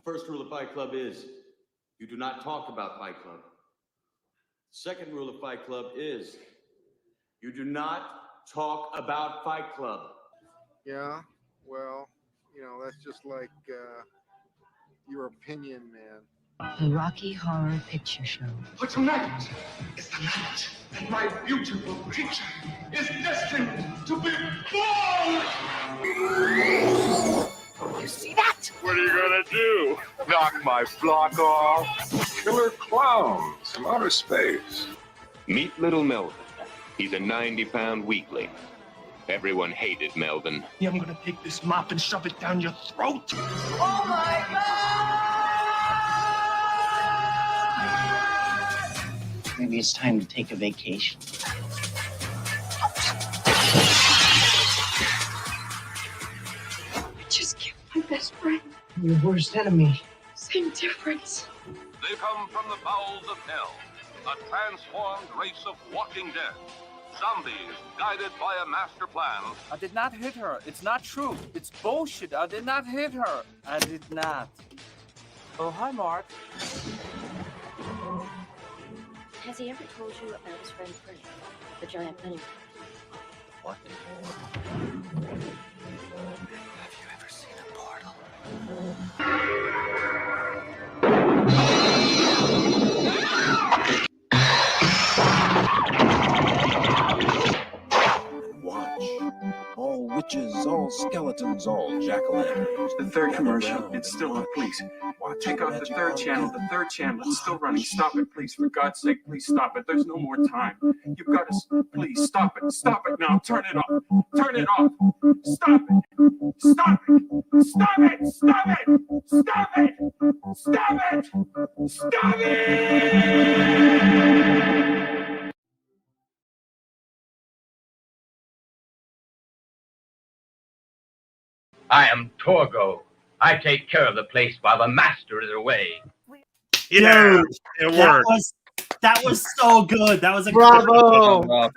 The first rule of Fight Club is you do not talk about Fight Club. The second rule of Fight Club is you do not talk about Fight Club. Yeah, well, that's just like your opinion, man. The Rocky Horror Picture Show. For tonight is the night that my beautiful creature is destined to be born! You see that? What are you gonna do? Knock my block off? Killer clowns from outer space. Meet little Melvin. He's a 90-pound weakling. Everyone hated Melvin. Yeah, I'm gonna take this mop and shove it down your throat. Oh my God! Maybe it's time to take a vacation. I just killed my best friend. Your worst enemy. Same difference. They come from the bowels of hell, a transformed race of walking dead. Zombies guided by a master plan. I did not hit her. It's not true. It's bullshit. I did not hit her. I did not. Oh, hi, Mark. Has he ever told you about his friend Frank, the giant penny? What? Have you ever seen a portal? All witches, all skeletons, all jack-o'-lanterns. The third commercial, it's still on, please. Take off the third channel. The third channel, it's still running. Stop it, please. For God's sake, please stop it. There's no more time. You've got to, please, stop it. Stop it now. Turn it off. Turn it off. Stop it. Stop it. Stop it. Stop it. Stop it. Stop it. Stop it. I am Torgo. I take care of the place while the master is away. Yeah, it worked. That was so good. That was a bravo.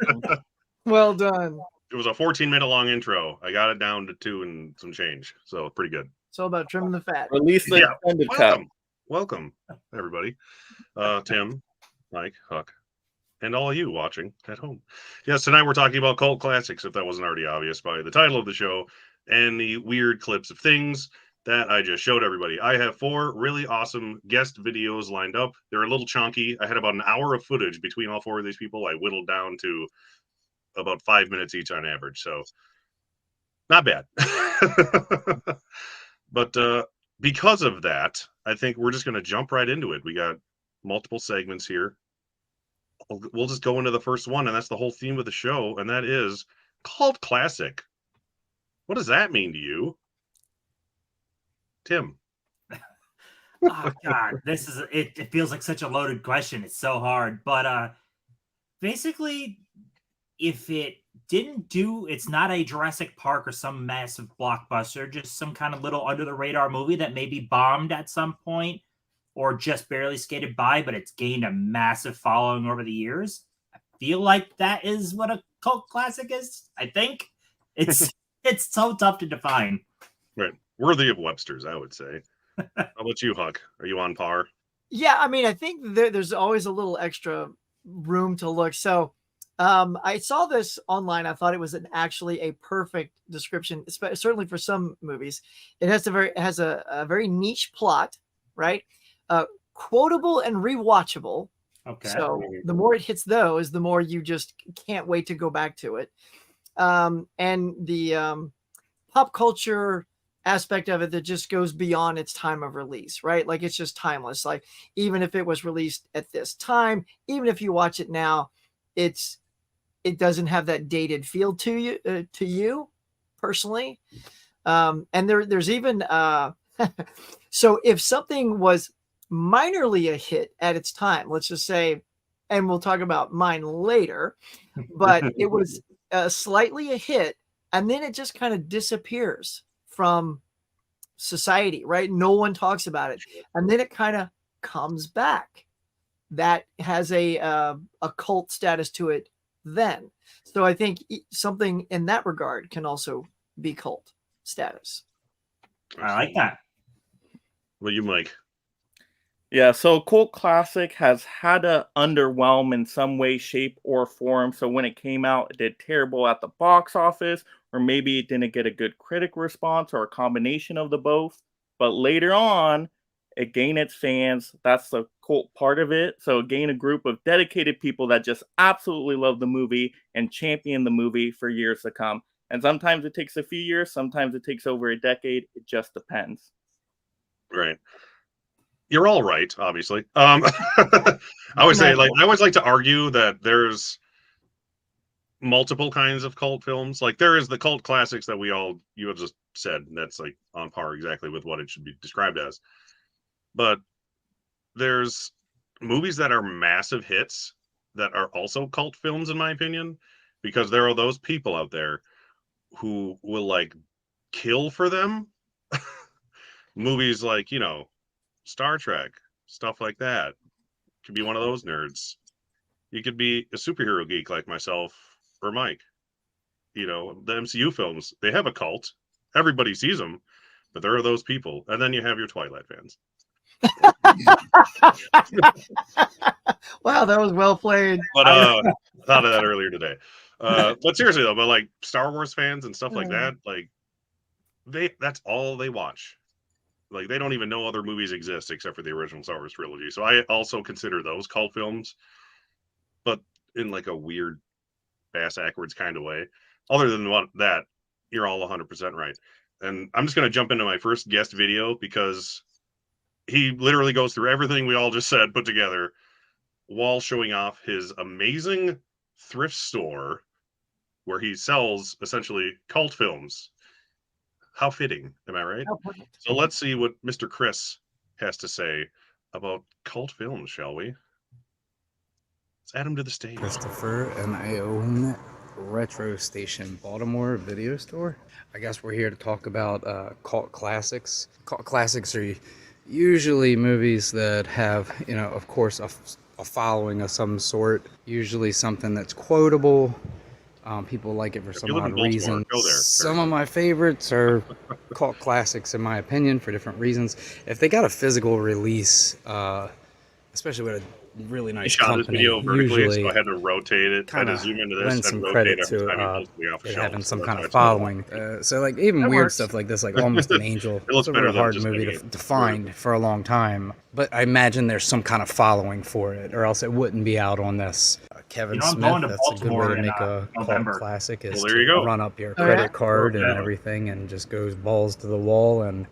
Well done. It was a 14-minute long intro. I got it down to 2 and some change, so pretty good. It's all about trimming the fat. Release the extended cut. Welcome, everybody. Tim, Mike, Huck, and all of you watching at home. Yes, tonight we're talking about cult classics, if that wasn't already obvious by the title of the show, and the weird clips of things that I just showed everybody. I have 4 really awesome guest videos lined up. They're a little chunky. I had about an hour of footage between all 4 of these people. I whittled down to about 5 minutes each on average, so not bad. But because of that, I think we're just going to jump right into it. We got multiple segments here. We'll just go into the first one, and that's the whole theme of the show, and that is cult classic. What does that mean to you, Tim? Oh God, this is it feels like such a loaded question. It's so hard. But basically, if it didn't do, it's not a Jurassic Park or some massive blockbuster, just some kind of little under the radar movie that maybe bombed at some point or just barely skated by, but it's gained a massive following over the years. I feel like that is what a cult classic is. I think it's so tough to define. Right. Worthy of Webster's, I would say. How about you, Huck? Are you on par? Yeah, I mean, I think there's always a little extra room to look. So I saw this online. I thought it was actually a perfect description, certainly for some movies. It has a very niche plot, right? Quotable and rewatchable. Okay. So the more it hits those, the more you just can't wait to go back to it. And the pop culture aspect of it that just goes beyond its time of release, right? Like it's just timeless. Like even if it was released at this time, even if you watch it now, it doesn't have that dated feel to you personally. And there's even so if something was minorly a hit at its time, let's just say, and we'll talk about mine later, but it was slightly a hit, and then it just kind of disappears from society, right? No one talks about it, and then it kind of comes back. That has a cult status to it then. So I think something in that regard can also be cult status. I like that. Well, you, Mike. Yeah, so cult classic has had to underwhelm in some way, shape, or form. So when it came out, it did terrible at the box office, or maybe it didn't get a good critic response, or a combination of the both. But later on, it gained its fans. That's the cult part of it. So it gained a group of dedicated people that just absolutely love the movie and champion the movie for years to come. And sometimes it takes a few years, sometimes it takes over a decade. It just depends. Right. You're all right, obviously. I would say, like, I always like to argue that there's multiple kinds of cult films. Like, there is the cult classics that you have just said, and that's like on par exactly with what it should be described as. But there's movies that are massive hits that are also cult films, in my opinion, because there are those people out there who will like kill for them. Movies like, you know, Star Trek, stuff like that. Could be one of those nerds. You could be a superhero geek like myself or Mike. You know, the MCU films, they have a cult. Everybody sees them, but there are those people. And then you have your Twilight fans. Wow, that was well played. But thought of that earlier today. But seriously though, but like Star Wars fans and stuff like that, like that's all they watch. Like, they don't even know other movies exist except for the original Star Wars trilogy. So I also consider those cult films, but in like a weird, bass-ackwards kind of way. Other than that, you're all 100% right. And I'm just going to jump into my first guest video because he literally goes through everything we all just said put together while showing off his amazing thrift store where he sells, essentially, cult films. How fitting, am I right? So let's see what Mr. Chris has to say about cult films, shall we? Let's add him to the stage. Christopher, and I own Retro Station Baltimore video store. I guess we're here to talk about cult classics. Cult classics are usually movies that have, you know, of course, a following of some sort. Usually something that's quotable. People like it for some odd reason. Some of my favorites are cult classics, in my opinion, for different reasons. If they got a physical release, especially with a really nice company, video vertically, usually so I had to rotate it. I had to zoom into this lend and some rotate credit every to time he pulls me off the it shelf. having some So kind that's of why it's following. So like even That weird works. stuff like this, like Almost an Angel, It looks it's a better real than hard just movie making to it find for a long time. But I imagine there's some kind of following for it, or else it wouldn't be out on this. Kevin I'm Smith, going to that's a good way Baltimore to make in, a cult November. classic, is Well, there you to go. run up your Oh, credit yeah? card and Yeah. everything and just goes balls to the wall and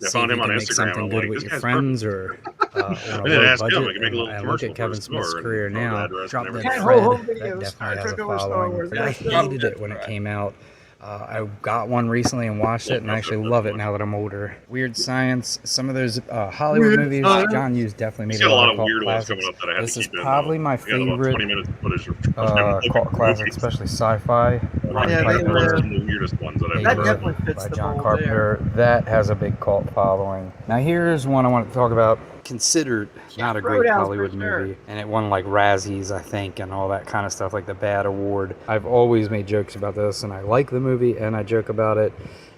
I see found if him you on can make Instagram. something I'm good like, with this your guy's friends or on a I didn't low ask him. budget. I can make a little And look commercial at for Kevin his Smith's store and career throw the now. address Drop and Dead everything. Ho, ho, Fred, that videos. definitely I has a took over Star following. Wars. I hated it when it came out. I got one recently and watched it, and I actually love it now that I'm older. Weird Science, some of those Hollywood Weird movies, Science. John Hughes definitely He's made got a lot of cult weird ones classics. coming up that I have This to is keep in. probably my We got about 20 favorite minutes of footage of him looking cult for classic, movies. especially sci-fi. Yeah, Type they of were. Some of the weirdest ones that I've That ever definitely heard. fits by the John mold Carpenter. That has a big cult following. Now here's one I want to talk about. Considered not a great Roadhouse for Hollywood sure. movie, and it won like Razzies, I think, and all that kind of stuff, like the Bad Award. I've always made jokes about this, and I like the movie, and I joke about it,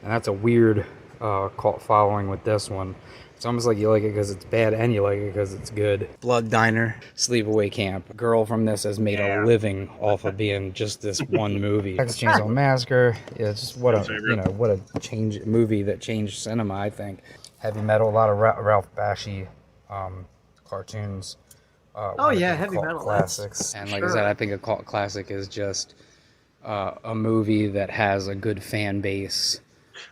and that's a weird cult following with this one. It's almost like you like it because it's bad and you like it because it's good. Blood Diner, Sleepaway Camp. A girl from this has made a living off of being just this one movie. Texas Chainsaw Massacre. Yeah, just what a movie that changed cinema, I think. Heavy Metal, a lot of Ralph Bakshi cartoons. Oh yeah, Heavy Metal. Classics. And like I said, I think a cult classic is just a movie that has a good fan base.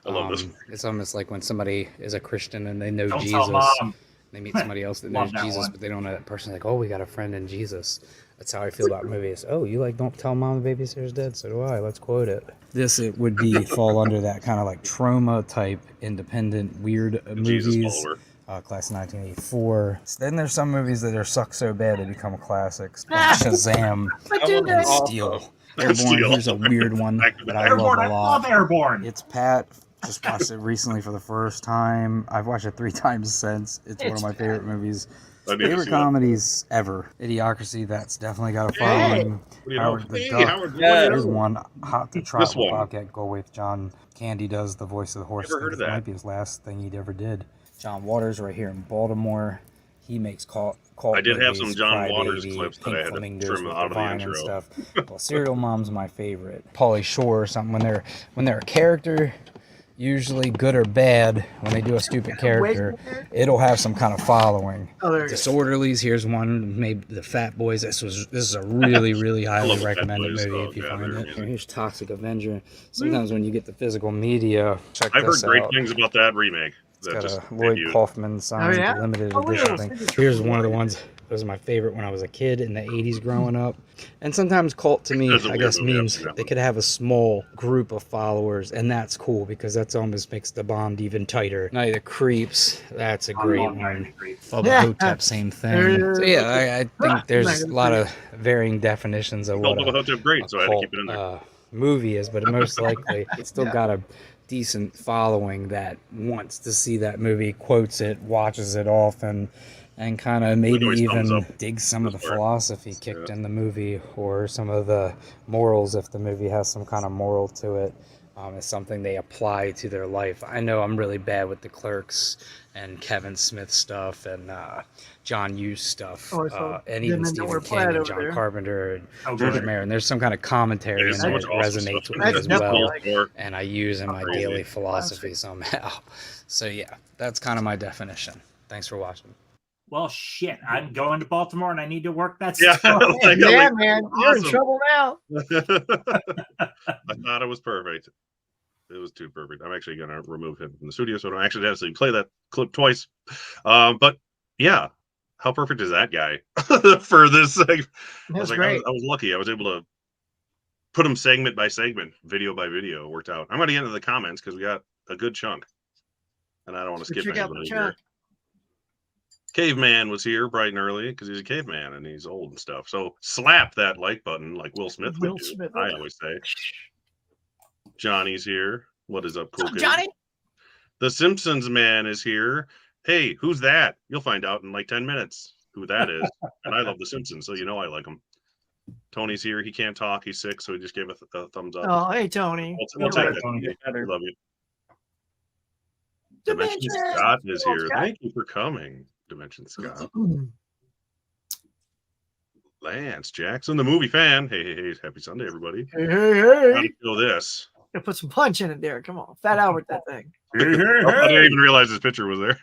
I love this. It's almost like when somebody is a Christian and they know Don't Jesus. tell Mom. They meet somebody else that knows Love that Jesus, one. but they don't know that person. Like, oh, we got a friend in Jesus. That's how I feel about movies. Oh, you like Don't Tell Mom the Babysitter's Dead? So do I. Let's quote it. This it would be fall under that kind of like trauma type, independent, weird movies. Class of 1984. Then there's some movies that are suck so bad they become classics. Shazam. And Steel. Airborne, here's a weird one that I love a lot. I love Airborne. It's Pat. Just watched it recently for the first time. I've watched it 3 times since. It's one of my favorite movies. Favorite comedies ever. Idiocracy, that's definitely got a following. Howard the Duck. There's one, Hot to Trot with Bobcat Goldthwait. John Candy does the voice of the horse. Never heard of It that. might be his last thing he'd ever did. John Waters right here in Baltimore. He makes cult I did have some movies, John Cry Waters Baby, clips that Pink I had to Flamingos trim with out of the Divine and intro. stuff. But Serial Mom's my favorite. Pauly Shore or something. When they're a character, usually good or bad, when they do a stupid character, it'll have some kind of following. Disorderlies, here's one, maybe the Fat Boys. This is a really, really highly recommended movie if you find it. Here's Toxic Avenger. Sometimes when you get the physical media, check I've this heard great out. things about that remake. It's That got just a Lloyd debuted. Kaufman signed yeah? limited Oh, edition yeah. thing. Here's one of the ones that was my favorite when I was a kid in the 80s growing up. And sometimes cult to me, That's a I weird guess, movie. I've means seen that they one. could have a small group of followers, and that's cool because that's almost makes the bond even tighter. Night of the Creeps, that's a great one. Bubba Hotep, same thing. So yeah, I think there's a lot of varying definitions of what Bubba Hotep great, so I had to cult keep it in there. movie is, but most likely it's still got a decent following that wants to see that movie, quotes it, watches it often, and kind of maybe always thumbs even up digs some of the this part. philosophy kicked in the movie or some of the morals if the movie has some kind of moral to it. It's something they apply to their life. I know I'm really bad with the Clerks and Kevin Smith stuff and John Hughes stuff, and even Stephen King and John Carpenter and George Romero. And there's some kind of commentary in there that resonates with me as well, and I use in my daily philosophy somehow. So yeah, that's kind of my definition. Thanks for watching. Well, shit, I'm going to Baltimore and I need to work that Yeah, stuff. Yeah, man, you're in trouble now. I thought it was perfect. It was too perfect. I'm actually going to remove him from the studio so I don't actually play that clip twice. But yeah, how perfect is that guy for this? I was lucky. I was able to put him segment by segment, video by video. It worked out. I'm going to get into the comments because we got a good chunk, and I don't want to skip anybody here. Caveman was here bright and early because he's a caveman and he's old and stuff. So slap that like button like Will Smith would do. I always say. Johnny's here. What is up, cool kid? Johnny? The Simpsons man is here. Hey, who's that? You'll find out in like 10 minutes who that is. And I love The Simpsons, so you know I like him. Tony's here. He can't talk. He's sick, so he just gave a thumbs up. Oh, hey, Tony. We'll take that. Tony. We love you. Dimension Scott is here. Thank you for coming, Dimension Scott. Lance Jackson, the movie fan. Hey, happy Sunday, everybody. Hey. How to feel this? Gotta put some punch in it there. Come on. Fat Albert, that thing. I didn't even realize this picture was there.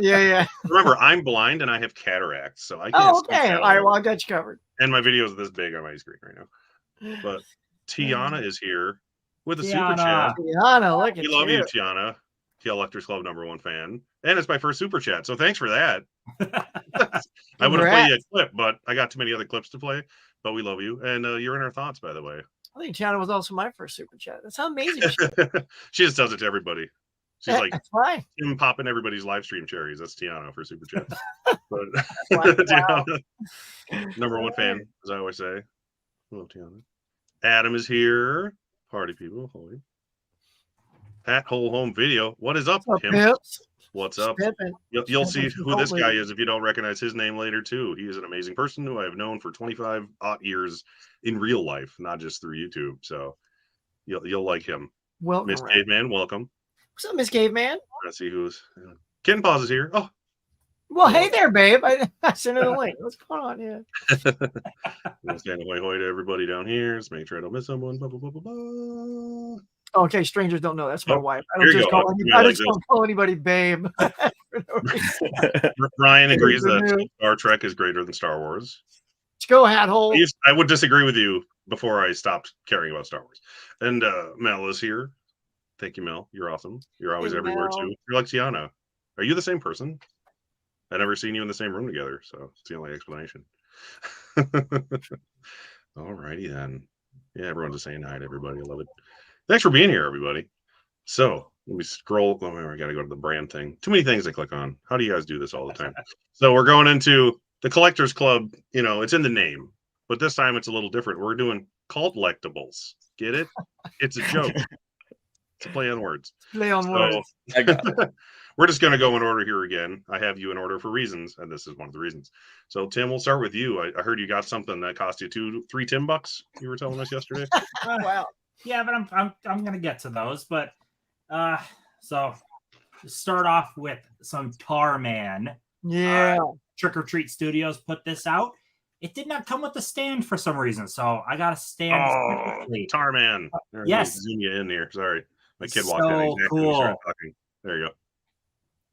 Yeah. Remember, I'm blind and I have cataracts, so I can't. Oh, okay. All right, well, I got you covered. And my video is this big on my screen right now. But Tiana is here with a super chat. Tiana, look at you. We love you, Tiana. TL Lectors Club #1 fan. And it's my first super chat, so thanks for that. I would have played you a clip, but I got too many other clips to play. But we love you. And you're in our thoughts, by the way. I think Tiana was also my first super chat. That's how amazing she just does it to everybody. She's like him popping everybody's live stream cherries. That's Tiana for super chats. But Tiana, #1 fan, as I always say. Hello, Tiana. Adam is here. Party people. Holy. Pat Whole Home Video. What is up, Pimp? What's up? You'll see who this guy is if you don't recognize his name later, too. He is an amazing person who I have known for 25 years in real life, not just through YouTube. So you'll like him. Welcome, Miss Caveman, welcome. What's up, Miss Caveman? Let's see who's. Kitten Paws is here. Oh. Well, hey there, babe. I sent her the link. What's going on here? Let's stand away to everybody down here. Let's make sure I don't miss someone. Blah, blah, blah, blah, blah. Okay, strangers don't know. That's my wife. I don't just call anybody babe. Ryan agrees that Star Trek is greater than Star Wars. Let's go, hat hole. I would disagree with you before I stopped caring about Star Wars. And Mel is here. Thank you, Mel. You're awesome. You're always everywhere, too. You're like Tiana. Are you the same person? I've never seen you in the same room together, so it's the only explanation. All righty, then. Yeah, everyone's just saying hi to everybody. I love it. Thanks for being here, everybody. So let me scroll. Oh, I got to go to the brand thing. Too many things to click on. How do you guys do this all the time? So we're going into the Collectors Club. You know, it's in the name, but this time it's a little different. We're doing Collectibles. Get it? It's a joke. It's a play on words. Play on words. I got it. We're just going to go in order here again. I have you in order for reasons, and this is one of the reasons. So, Tim, we'll start with you. I heard you got something that cost you $3 $10. You were telling us yesterday. Wow. Yeah, but I'm gonna get to those. But so start off with some Tar Man. Yeah. Trick or Treat Studios put this out. It did not come with a stand for some reason, so I got a stand. Oh, Tarman. Yes. Zoom you in here. Sorry. My kid walked So in exactly when you cool. started talking. There you go.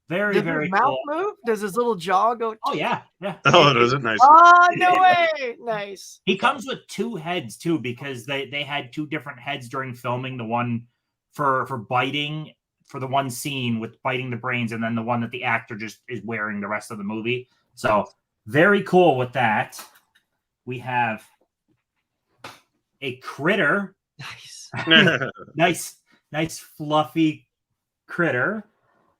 Very, Does very his mouth cool. move? Does his little jaw go? Oh, yeah. Yeah. Oh, does it? Nice. Oh, no way. Nice. He comes with two heads, too, because they had two different heads during filming. The one for biting, for the one scene with biting the brains, and then the one that the actor just is wearing the rest of the movie. So, very cool with that. We have a critter. Nice. nice fluffy critter.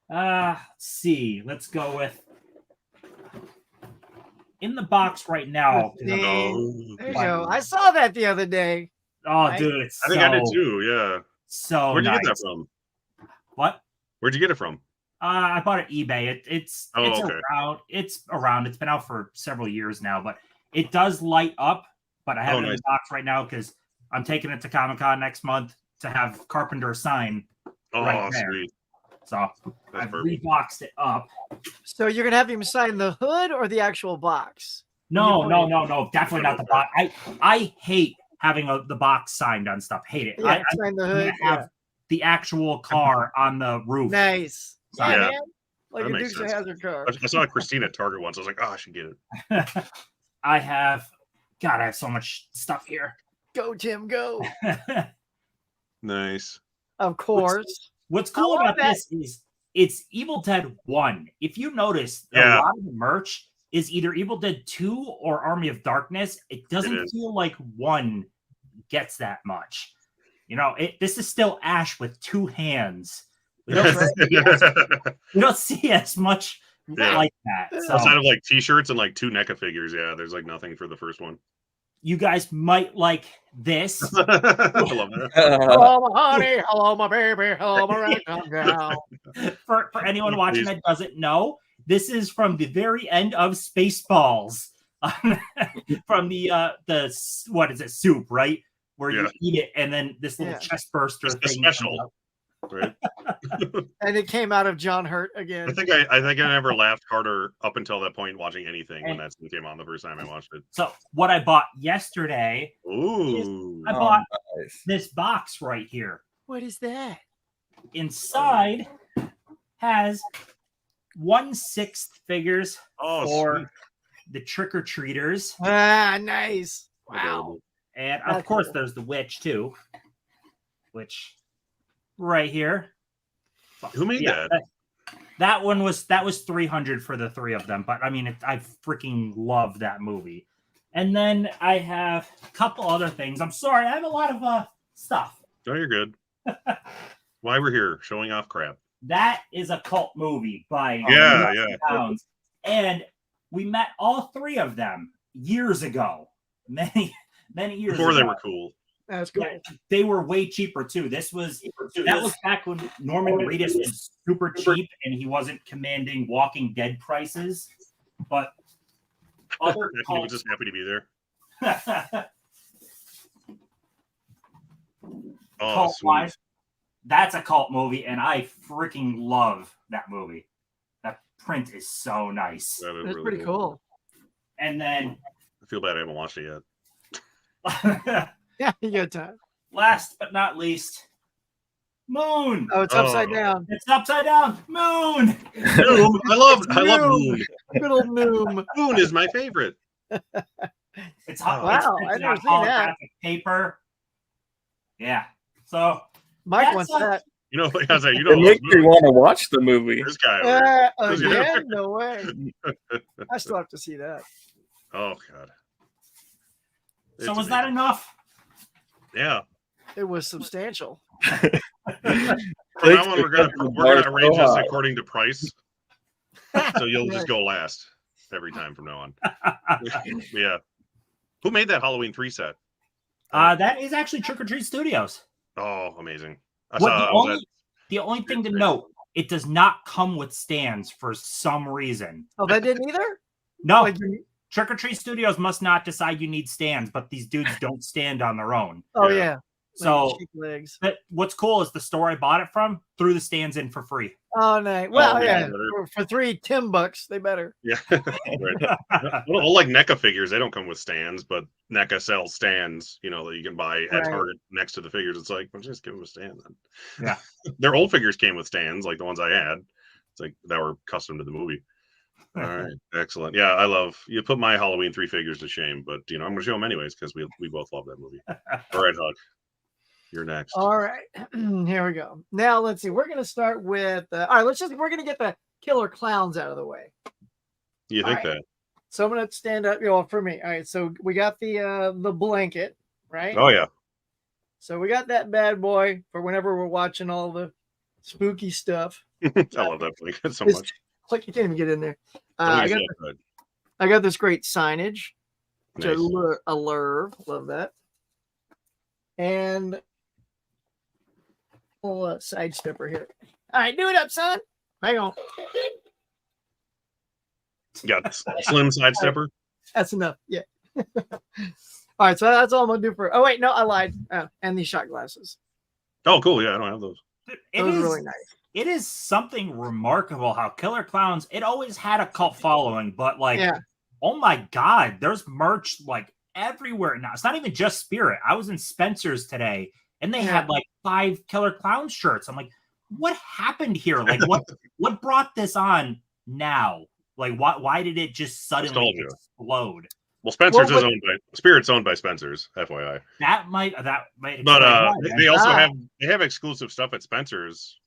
Let's see. Let's go with in the box right now. There you go. I saw that the other day. Oh, dude, it's I think I did too. Yeah. So where'd you get that nice. from? What? Where'd you get it from? I bought it eBay. It's okay. around. It's around. It's been out for several years now, but it does light up. But I have it in the box right now because I'm taking it to Comic-Con next month to have Carpenter sign right there. Sweet. So I've reboxed it up. So you're gonna have him sign the hood or the actual box? No, definitely not the box. I hate having the box signed on stuff. Hate it. Yeah, sign the hood. Have the actual car on the roof. Nice. Yeah, man. Like that a makes Dukes of sense. Hazzard car. I saw Christina at Target once. I was like, I should get it. I have so much stuff here. Go, Tim, go. Nice. Of course. What's cool about this is it's Evil Dead 1. If you notice, a lot of the merch is either Evil Dead 2 or Army of Darkness. It doesn't feel like 1 gets that much. You know, this is still Ash with 2 hands. We don't see as much like that. So, outside of like t-shirts and like 2 NECA figures, there's like nothing for the first one. You guys might like this. I love that. Hello, my honey. Hello, my baby. Hello, my ragtime gal. For anyone watching that doesn't know, this is from the very end of Spaceballs. From the what is it, soup, right? Where you eat it and then this little chest burster thing. Special. Right. And it came out of John Hurt again. I think I never laughed harder up until that point watching anything when that scene came on the first time I watched it. So what I bought yesterday, I bought this box right here. What is that? Inside has 1/6 figures for the trick or treaters. Ah, nice. Wow. And of course, there's the witch too, which. Right here. Who made that? That was $300 for the 3 of them. But I mean, I freaking love that movie. And then I have a couple other things. I'm sorry, I have a lot of stuff. No, you're good. Why we're here, showing off crap. That is a cult movie by Pounds. And we met all 3 of them years ago. Many years before ago. They were cool. That's cool. Yeah, they were way cheaper too. That was back when Norman Reedus was super cheap and he wasn't commanding Walking Dead prices. But other he was just happy to be there. Cult-wise, that's a cult movie, and I freaking love that movie. That print is so nice. That is That's really pretty cool. And then I feel bad I haven't watched it yet. Yeah, you got time. Last but not least, Moon. Oh, it's upside down. It's upside down. Moon. Moon. I love Moon. Good old Moon. Moon is my favorite. It's hot. Wow, I've never seen that. Paper. Yeah. So Mike wants that. You know, I was like, it makes me want to watch the movie. This guy. Again? No way. I still have to see that. Oh God. So was that enough? Yeah. It was substantial. From now on, we're gonna arrange this according to price. So you'll just go last every time from now on. Yeah. Who made that Halloween 3 set? That is actually Trick or Treat Studios. Oh, amazing. The only thing to note, it does not come with stands for some reason. Oh, that didn't either? No. Trick or Treat Studios must not decide you need stands, but these dudes don't stand on their own. Oh, yeah. So legs. What's cool is the store I bought it from threw the stands in for free. Oh, no. Well, yeah, yeah. For $3 they better. Yeah, right. Well, like NECA figures, they don't come with stands, but NECA sells stands, that you can buy at Right. Target next to the figures. It's like, well, just give them a stand then. Yeah. Their old figures came with stands, like the ones I had. It's like that were custom to the movie. All right, excellent. Yeah, I love. You put my Halloween 3 figures to shame, but I'm going to show them anyways because we both love that movie. All right, Huck, you're next. All right, here we go. Now let's see. We're going to start with. All right, we're going to get the killer clowns out of the way. You think that? So I'm going to stand up. For me. All right. So we got the blanket, right? Oh yeah. So we got that bad boy for whenever we're watching all the spooky stuff. I love that blanket so much. Like you can't even get in there. I got this great signage. Nice. Allure. Love that. And a little side stepper here. All right, do it up, son. Hang on. Got a slim side stepper. That's enough. Yeah. All right, so that's all I'm gonna do for. Oh wait, no, I lied. And these shot glasses. Oh, cool. Yeah, I don't have those. Those are really nice. It is something remarkable how Killer Clowns. It always had a cult following, but oh my god, there's merch like everywhere now. It's not even just Spirit. I was in Spencer's today, and they had like 5 Killer Clown shirts. I'm like, what happened here? Like, what brought this on now? Like, why did it just suddenly explode? Well, Spencer's is owned by Spirit's owned by Spencer's, FYI. That might. But they also have exclusive stuff at Spencer's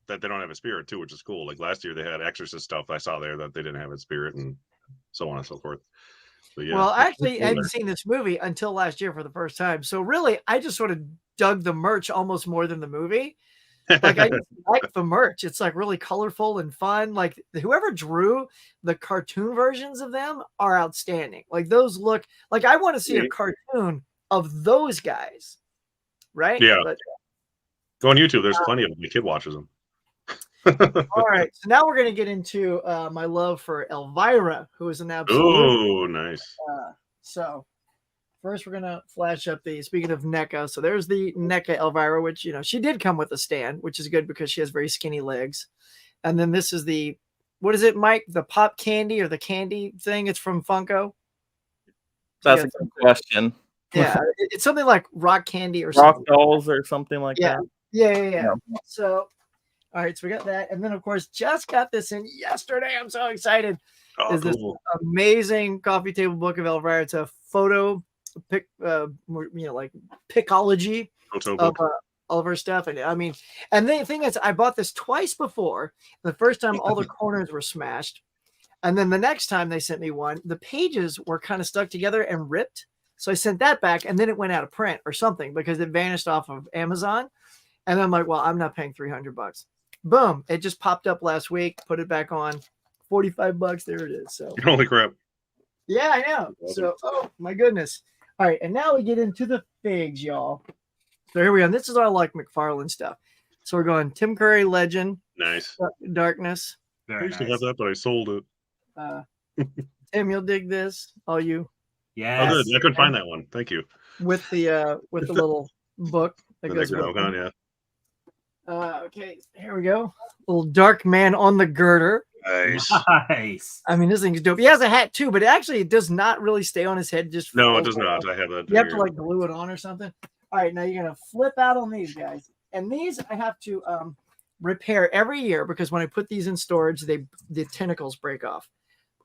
that they don't have at Spirit too, which is cool. Like last year, they had Exorcist stuff I saw there that they didn't have at Spirit, and so on and so forth. But, yeah, well, actually, I hadn't seen this movie until last year for the first time. So really, I just sort of dug the merch almost more than the movie. Like I just like the merch. It's like really colorful and fun. Like whoever drew the cartoon versions of them are outstanding. Like those look like I want to see a cartoon of those guys. Right? Yeah. Go on YouTube. There's plenty of them. My kid watches them. All right. So now we're going to get into my love for Elvira, who is an absolute. Oh, nice. So first, we're going to flash up speaking of NECA. So there's the NECA Elvira, which, she did come with a stand, which is good because she has very skinny legs. And then this is what is it, Mike? The pop candy or the candy thing? It's from Funko. That's a good question. Yeah. It's something like rock candy or something. Rock dolls or something like that. Yeah. So, all right. So we got that. And then, of course, just got this in yesterday. I'm so excited. Oh, This amazing coffee table book of Elvira. It's a photo like picology of all of her stuff. And and the thing is, I bought this twice before. The first time all the corners were smashed, and then the next time they sent me one, the pages were kind of stuck together and ripped. So I sent that back, and then it went out of print or something because it vanished off of Amazon. And I'm like, well, I'm not paying $300. Boom! It just popped up last week. Put it back on, $45. There it is. So holy crap! Yeah, I know. So, oh my goodness. All right, and now we get into the figs, y'all. So here we go. This is our McFarlane stuff. So we're going Tim Curry Legend. Nice. Darkness. I used to have that, but I sold it. Tim, you'll dig this. All you. Yeah. Oh, good. I couldn't find that one. Thank you. With the little book that goes with it. Yeah. Okay, here we go. Little Dark Man on the Girder. Nice. This thing's dope. He has a hat too, but it does not really stay on his head. No, it does not. I have that. You have to glue it on or something. All right, now you're gonna flip out on these guys, and these I have to repair every year because when I put these in storage, the tentacles break off.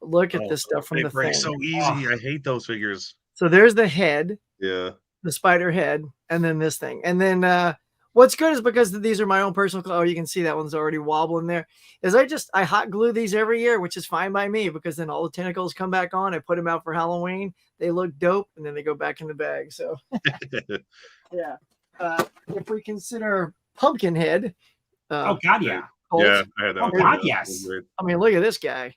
Look at this stuff from the break thing. so easy. I hate those figures. So there's the head. Yeah. The spider head, and then this thing, and then what's good is because these are my own personal. Oh, you can see that one's already wobbling there. Is I hot glue these every year, which is fine by me because then all the tentacles come back on. I put them out for Halloween. They look dope, and then they go back in the bag. So, yeah. If we consider Pumpkinhead. Oh God, yeah. Yeah, I had that. Oh God, yes. Look at this guy.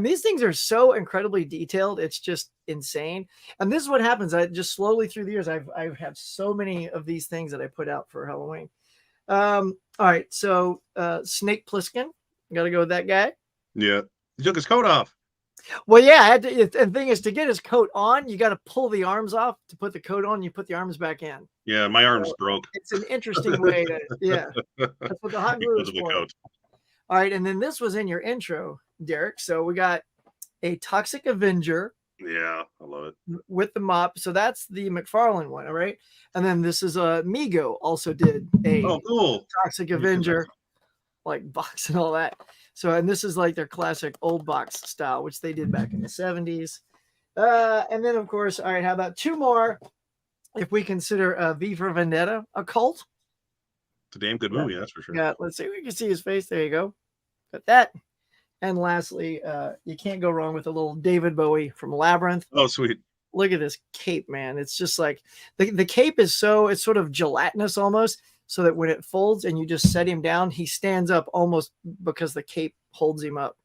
These things are so incredibly detailed. It's just insane. And this is what happens. I just slowly through the years, I have so many of these things that I put out for Halloween. All right. So Snake Plissken, got to go with that guy. Yeah. He took his coat off. Well, yeah. And the thing is, to get his coat on, you got to pull the arms off to put the coat on. You put the arms back in. Yeah. My arms broke. It's an interesting way to, yeah. That's what the hot glue is for. All right, and then this was in your intro, Derek. So we got a Toxic Avenger. Yeah, I love it. With the mop. So that's the McFarlane one, all right? And then this is Migo also did a cool Toxic Avenger like box and all that. So, and this is like their classic old box style, which they did back in the 70s. And then, of course, all right, how about two more? If we consider V for Vendetta a cult. It's a damn good movie, that's for sure. Yeah, let's see. We can see his face. There you go. Got that. And lastly, you can't go wrong with a little David Bowie from Labyrinth. Oh, sweet. Look at this cape, man. It's just like the cape is it's sort of gelatinous almost, so that when it folds and you just set him down, he stands up almost because the cape holds him up.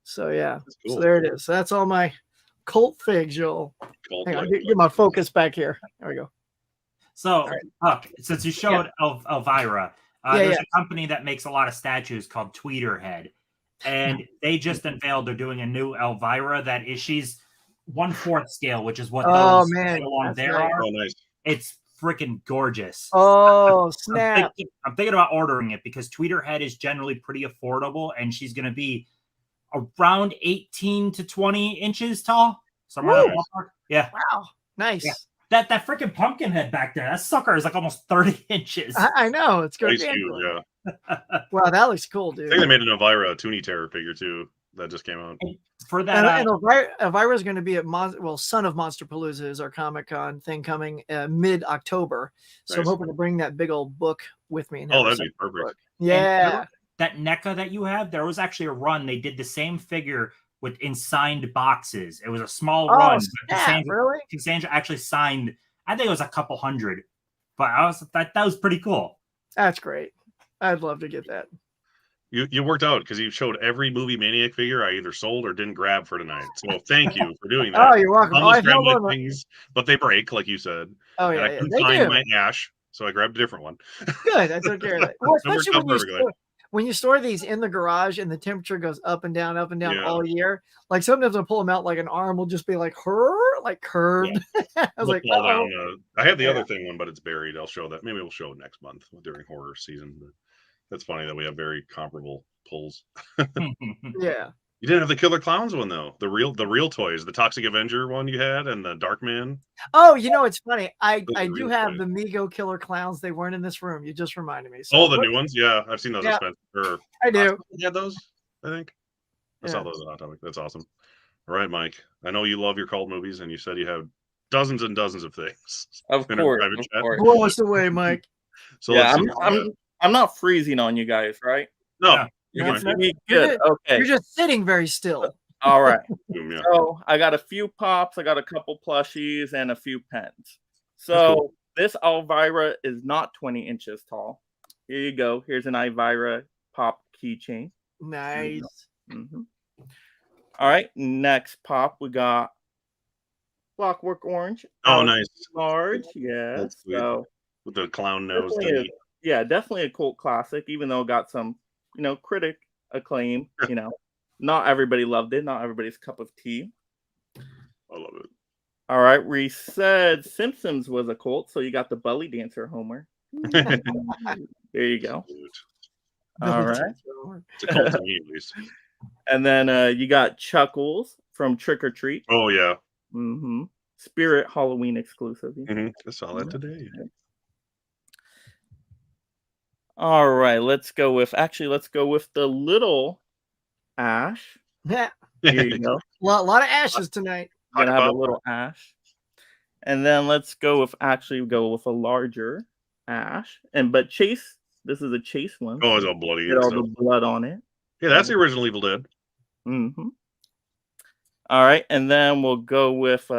So yeah, cool. So there it is. So that's all my cult figs, Joel. Hang on, get my focus back here. There we go. So, Huck, since you showed Elvira, there's a company that makes a lot of statues called Tweeterhead. And they just unveiled they're doing a new Elvira that is she's 1/4 scale, which is what those along there are. Oh, nice. It's freaking gorgeous. Oh, snap. I'm thinking about ordering it because Tweeterhead is generally pretty affordable, and she's going to be around 18 to 20 inches tall. Somewhere in the ballpark. Yeah. Wow. Nice. Yeah. That freaking pumpkin head back there, that sucker is like almost 30 inches. I know. It's good. Yeah. Wow, that looks cool, dude. I think they made an Elvira Toonie Terror figure too. That just came out. For that, and Elvira is going to be at Son of Monsterpalooza is our Comic-Con thing coming mid-October. So I'm hoping to bring that big old book with me. Oh, that'd be perfect. Book. Yeah. That NECA that you have, there was actually a run. They did the same figure in signed boxes. It was a small run. Cassandra actually signed, I think it was a couple hundred. But that was pretty cool. That's great. I'd love to get that. You worked out because you showed every Movie Maniac figure I either sold or didn't grab for tonight. So thank you for doing that. Oh, you're welcome. I almost grabbed my things, but they break, like you said. Oh, yeah. And I couldn't find my Ash, so I grabbed a different one. Good. I took care of that. Well, especially when you store these in the garage and the temperature goes up and down all year. Like sometimes I pull them out, like an arm will just be like curved. Yeah. I was like, I have the other thing one, but it's buried. I'll show that. Maybe we'll show it next month during horror season. But that's funny that we have very comparable pulls. Yeah. You didn't have the Killer Clowns one though. The real toys, the Toxic Avenger one you had, and the Darkman. Oh, it's funny. I do have the Migo Killer Clowns. They weren't in this room. You just reminded me. So the new ones, yeah, I've seen those. Yeah, I do. You had those, I think. I saw those on Hot Topic. That's awesome. All right, Mike. I know you love your cult movies, and you said you have dozens and dozens of things. Of course. Blow us away, Mike. So yeah, I'm not freezing on you guys, right? No. You're good. Okay. You're just sitting very still. All right. So I got a few pops, I got a couple plushies, and a few pens. So this Elvira is not 20 inches tall. Here you go. Here's an Elvira pop keychain. Nice. Mm-hmm. All right. Next pop, we got Clockwork Orange. Oh, nice. Large. Yeah. So with the clown nose. Definitely a cult classic, even though it got some, critic acclaim. Not everybody loved it. Not everybody's cup of tea. I love it. All right. We said Simpsons was a cult, so you got the belly dancer Homer. There you go. All right. It's a cult to me, at least. And then you got Chuckles from Trick or Treat. Oh, yeah. Mm-hmm. Spirit Halloween exclusive. Mm-hmm. I saw that today. All right, let's go with the little Ash. Yeah. Here you go. A lot of ashes tonight. Gonna have a little Ash. And then let's go with a larger Ash. But Chase, this is a Chase one. Oh, it's all bloody. Get all the blood on it. Yeah, that's the original Evil Dead. Mm-hmm. All right, and then we'll go with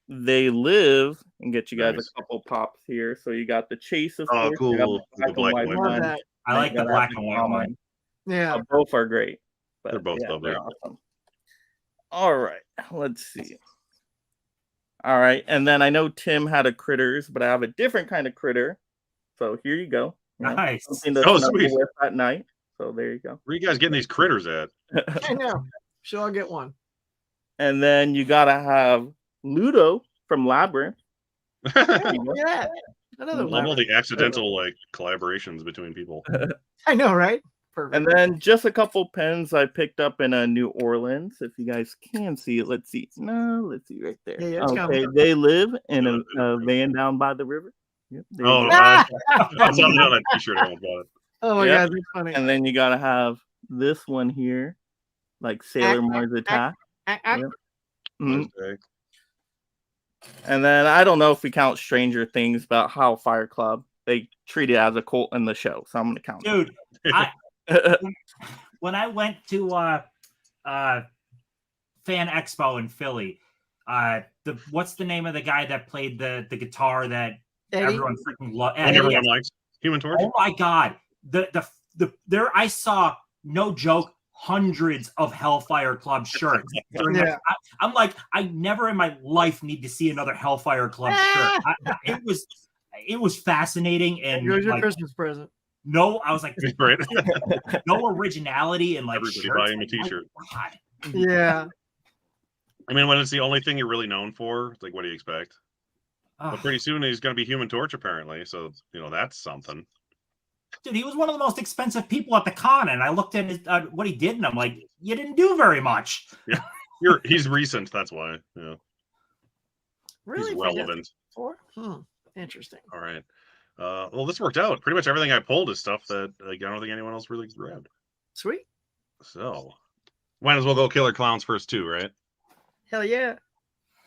They Live and get you guys a couple pops here. So you got the Chase of course. Cool. The black and white one. I like the black and white one. Yeah. Both are great. But they're both lovely. They're awesome. All right, let's see. All right, and then I know Tim had a Critters, but I have a different kind of critter. So here you go. Nice. Something to sweet. with at night. So there you go. Where are you guys getting these critters at? I know. Sure, I'll get one. And then you gotta have Ludo from Labyrinth. Yeah. Another one. All the accidental collaborations between people. I know, right? Perfect. And then just a couple pens I picked up in New Orleans. If you guys can see it, let's see. No, let's see right there. Yeah, it's okay, coming. they live in a van down by the river. Yep, there you Oh, go. that's on that t-shirt. I got it. Oh my Yep. god, that's funny. And then you gotta have this one here, like Sailor Mars attack. Yep. Mhm. Okay. And then I don't know if we count Stranger Things about how Fire Club they treat it as a cult in the show, so I'm gonna count. Dude, when I went to Fan Expo in Philly, what's the name of the guy that played the guitar that Eddie? everyone freaking loved? Everyone likes Human Torch. Oh my god, the there I saw, no joke, hundreds of Hellfire Club shirts. Yeah. I'm like, I never in my life need to see another Hellfire Club shirt. It was fascinating, and It was your like, Christmas present. no, I was like, Right. no originality and like Everybody shirts. buying a t-shirt. Oh my God. Yeah. I mean, when it's the only thing you're really known for, it's like, what do you expect? But pretty soon he's going to be Human Torch, apparently. So, that's something. Dude, he was one of the most expensive people at the con, and I looked at his, what he did, and I'm like, you didn't do very much. Yeah, he's recent. That's why. Yeah, Really? he's relevant. Interesting. All right. Well, this worked out. Pretty much everything I pulled is stuff that I don't think anyone else really grabbed. Sweet. So, might as well go Killer Clowns first too, right? Hell yeah.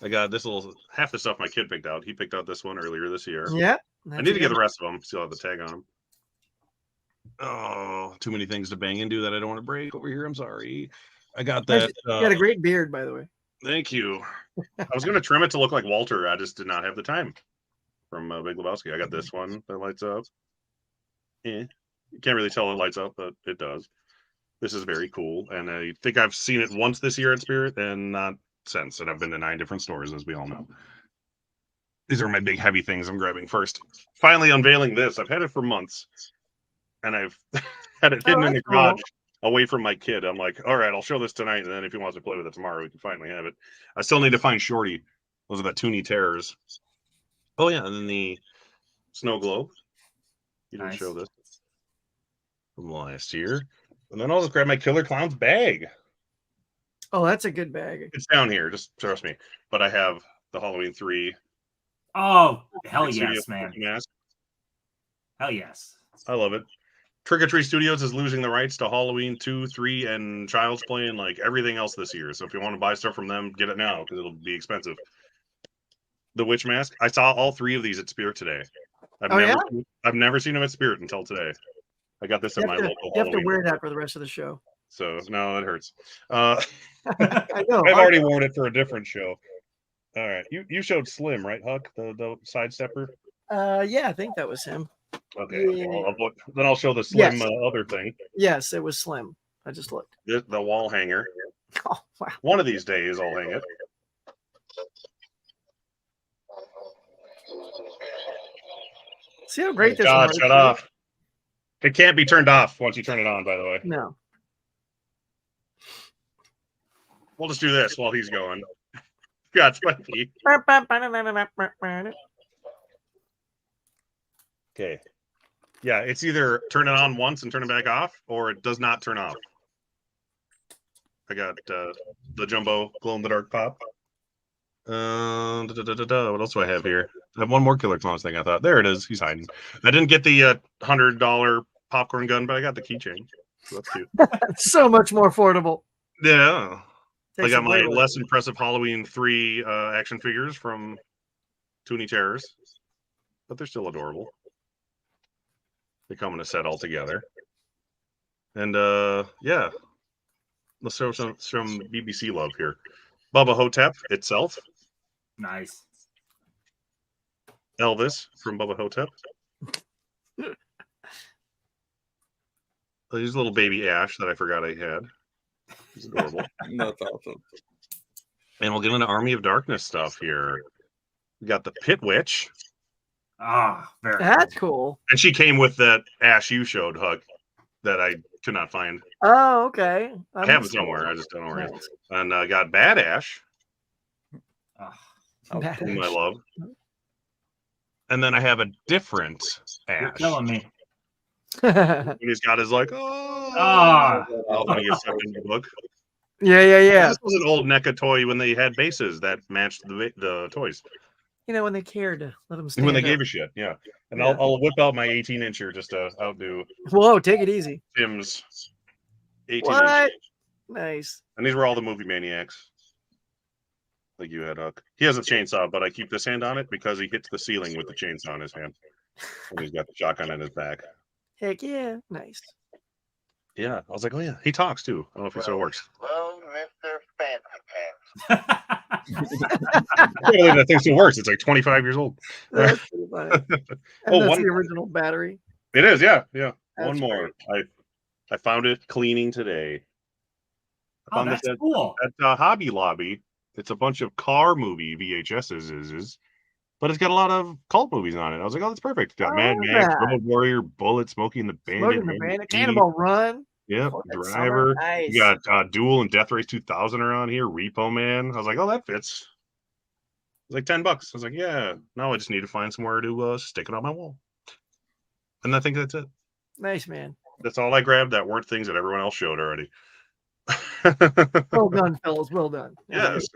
I got this little half the stuff my kid picked out. He picked out this one earlier this year. Yeah. I need to get the rest of them. Still have the tag on them. Oh, too many things to bang into that I don't want to break over here. I'm sorry. I got that. You got a great beard, by the way. Thank you. I was going to trim it to look like Walter. I just did not have the time. From Big Lebowski. I got this one that lights up. You can't really tell it lights up, but it does. This is very cool. And I think I've seen it once this year at Spirit and not since. And I've been to 9 different stores, as we all know. These are my big heavy things I'm grabbing first. Finally unveiling this. I've had it for months. And I've had it hidden in the garage away from my kid. I'm like, all right, I'll show this tonight. And then if he wants to play with it tomorrow, we can finally have it. I still need to find Shorty. Those are the Toonie Terrors. Oh, yeah. And then the Snow Globe. You didn't show this from last year. And then I'll just grab my Killer Clowns bag. Oh, that's a good bag. It's down here. Just trust me. But I have the Halloween 3. Oh, hell yes, man. Mask. Hell yes. I love it. Trick or Treat Studios is losing the rights to Halloween 2, 3, and Child's Play and like everything else this year. So if you want to buy stuff from them, get it now because it'll be expensive. The Witch Mask. I saw all 3 of these at Spirit today. I've never seen them at Spirit until today. I got this at my local. You have to wear that for the rest of the show. So no, that hurts. I know. I've already worn it for a different show. All right, you showed Slim, right, Huck, the sidestepper? Yeah, I think that was him. Okay, Yeah. well, then I'll show the Slim Yes. Other thing. Yes, it was Slim. I just looked. The wall hanger. Oh wow! One of these days I'll hang it. See how great this God, one shut off. It can't be turned off once you turn it on, by the way. No. We'll just do this while he's going. God, Spiky. Okay. Yeah, it's either turn it on once and turn it back off, or it does not turn off. I got the jumbo glow-in-the-dark pop. What else do I have here? I have one more Killer Clowns thing, I thought. There it is. He's hiding. I didn't get the $100 popcorn gun, but I got the keychain. So that's cute. So much more affordable. Yeah. I Takes got a my break. less impressive Halloween 3 action figures from Toonie Terrors, but they're still adorable. They come in a set all together. And yeah, let's show some BBC love here. Bubba Hotep itself. Nice. Elvis from Bubba Hotep. Here's little baby Ash that I forgot I had. He's adorable. That's awesome. And we'll get into Army of Darkness stuff here. We got the Pit Witch. Ah, very That's cool. And she came with that Ash you showed, Huck, that I could not find. Oh, okay. I have it somewhere. I just don't know where it is. And I got Bad Ash. Bad Whom I Ash. love. And then I have a different You're Ash. killing me. When he's got his like, oh, Ah. when he gets sucked into the book. Yeah. This was an old NECA toy when they had bases that matched the toys. You know, when they cared to let them stand When they up. gave a shit, yeah. And Yeah. I'll whip out my 18-incher just to outdo Whoa, take it easy. Tim's 18-inch. What? Nice. And these were all the movie maniacs. Like you had, Huck. He has a chainsaw, but I keep this hand on it because he hits the ceiling with the chainsaw in his hand. And he's got the shotgun in his back. Heck yeah. Nice. Yeah. I was like, oh yeah, he talks too. I don't know if he still works. Well, Mr. Fancy Pants. I can't believe that thing still works. It's like 25 years old. That's pretty funny. And Oh, that's one. the original battery. It is, yeah. That's One more. I found it cleaning today. I found that's this cool. at Hobby Lobby. It's a bunch of car movie VHSs, but it's got a lot of cult movies on it. I was like, oh, that's perfect. It's got Mad Max, that. Road Warrior, Bullet, Smoking the Bandit, Smoking the Bandit, Cannonball Run. Yep, Oh, that's Driver. summer. Nice. You got Duel and Death Race 2000 around here. Repo Man. I was like, oh, that fits. It was like $10. I was like, yeah. Now I just need to find somewhere to stick it on my wall. And I think that's it. Nice, man. That's all I grabbed. That weren't things that everyone else showed already. Well done, fellas. Well done. Yes.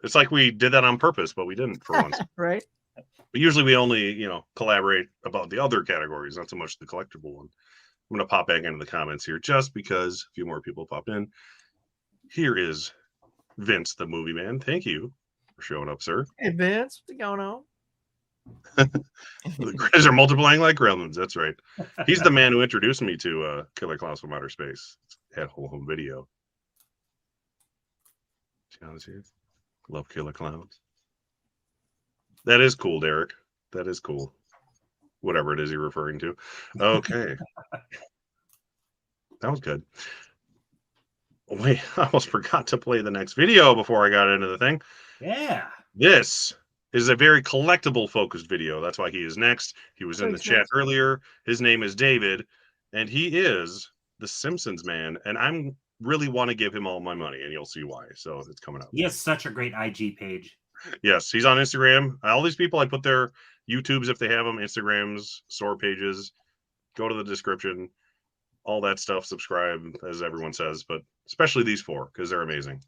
It's like we did that on purpose, but we didn't for once. Right? But usually we only, collaborate about the other categories, not so much the collectible one. I'm going to pop back into the comments here just because a few more people popped in. Here is Vince, the movie man. Thank you for showing up, sir. Hey, Vince, what's going on? The Grizz are multiplying like gremlins. That's right. He's the man who introduced me to Killer Clowns from Outer Space. Had a whole home video. Love Killer Clowns. That is cool, Derek. That is cool. Whatever it is you're referring to. Okay. That was good. Wait, I almost forgot to play the next video before I got into the thing. Yeah. This is a very collectible focused video. That's why he is next. He was in the chat earlier. His name is David, and he is the Simpsons man. And I'm really want to give him all my money, and you'll see why. So it's coming up. He has such a great IG page. Yes, he's on Instagram. All these people, I put their YouTubes if they have them, Instagrams, store pages. Go to the description. All that stuff. Subscribe, as everyone says, but especially these four because they're amazing.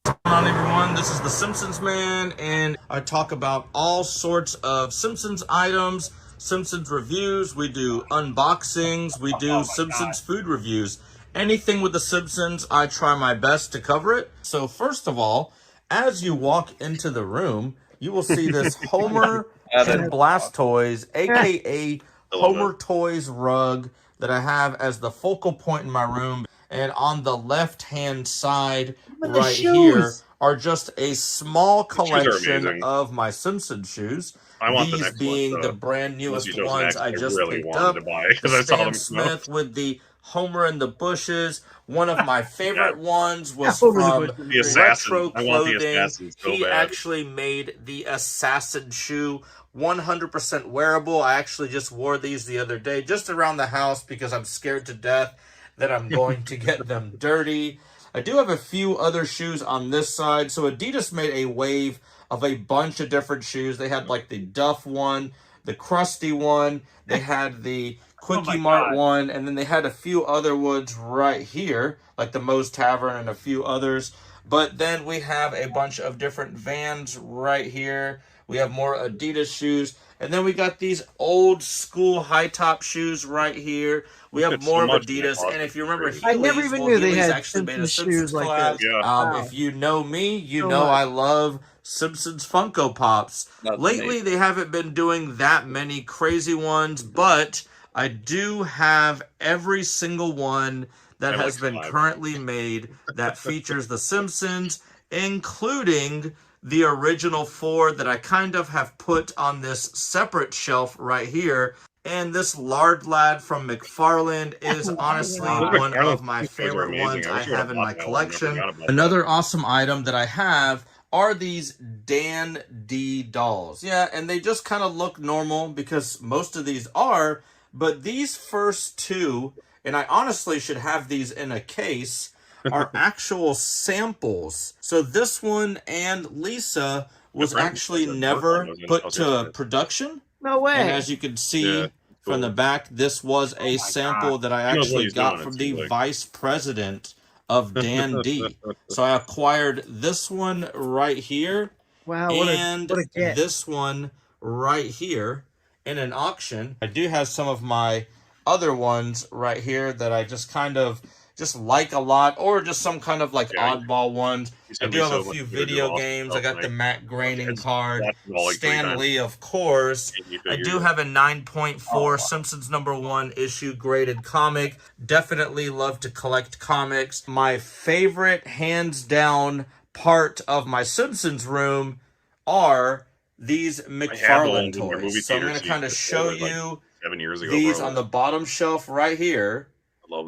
What's going on, everyone? This is the Simpsons man, and I talk about all sorts of Simpsons items, Simpsons reviews. We do unboxings. We do Simpsons food reviews. Anything with the Simpsons, I try my best to cover it. So first of all, as you walk into the room, you will see this Homer and Blastoise, aka Homer Toys rug that I have as the focal point in my room. And on the left-hand side right here are just a small collection of my Simpsons shoes. I want These the next being one, the brand newest ones I just really picked up. to buy because I saw Stan them. Smith with the Homer in the Bushes. One of my favorite ones was Homer from the Assassin. Retro I want the Clothing. Assassin so He bad. actually made the Assassin shoe 100% wearable. I actually just wore these the other day just around the house because I'm scared to death that I'm going to get them dirty. I do have a few other shoes on this side. So Adidas made a wave of a bunch of different shoes. They had like the Duff one, the Krusty one, they had the Quickie Mart one, and then they had a few other ones right here, like the Moe's Tavern and a few others. But then we have a bunch of different Vans right here. We have more Adidas shoes. And then we got these old school high top shoes right here. We have more of Adidas. And if you remember Heelys, I never even knew they Heelys had actually made a Simpsons shoes Simpsons like collab. this. Yeah. Wow. If you know me, you So know much. I love Simpsons Funko Pops. That's Lately, amazing. they haven't been doing that many crazy ones, but I do have every single one that has been currently made that features The Simpsons, including the original 4 that I kind of have put on this separate shelf right here. And this Lard Lad from McFarland is honestly one of my favorite ones I have in my collection. Another awesome item that I have are these Dan D dolls. Yeah, and they just kind of look normal because most of these are, but these first two, and I honestly should have these in a case, are actual samples. So this one and Lisa was actually never put to production. No way. And as you can see, from the back. This was a sample that I He knows what actually he's got doing, from it the seems like. vice president of Dan D. So I acquired this one right here. Wow, and what a get. this one right here in an auction. I do have some of my other ones right here that I just kind of just like a lot, or just some kind of like oddball ones. I do have a few video games. I got the Matt Groening card, Stan Lee, of course. I do have a 9.4 Simpsons #1 issue graded comic. Definitely love to collect comics. My favorite, hands down, part of my Simpsons room are these McFarlane toys. So I'm going to kind of show you 7 years ago, these on the bottom shelf right here,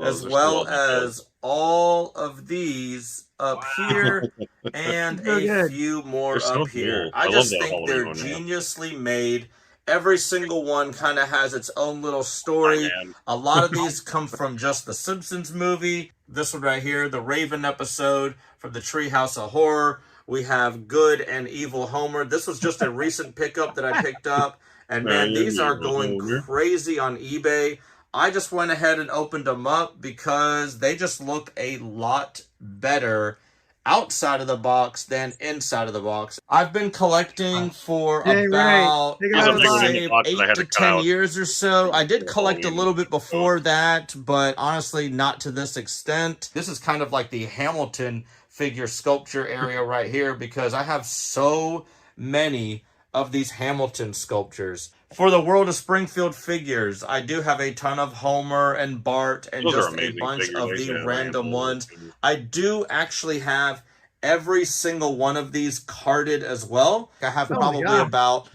as well as all of these up here and a few more up here. I just think they're geniusly made. Every single one kind of has its own little story. A lot of these come from just the Simpsons movie. This one right here, the Raven episode from the Treehouse of Horror. We have Good and Evil Homer. This was just a recent pickup that I picked up. And man, these are going crazy on eBay. I just went ahead and opened them up because they just look a lot better outside of the box than inside of the box. I've been collecting for about, I would say, 8 to 10 years or so. I did collect a little bit before that, but honestly, not to this extent. This is kind of like the Hamilton figure sculpture area right here because I have so many of these Hamilton sculptures. For the World of Springfield figures, I do have a ton of Homer and Bart and just a bunch of the random ones. I do actually have every single one of these carded as well. I have probably about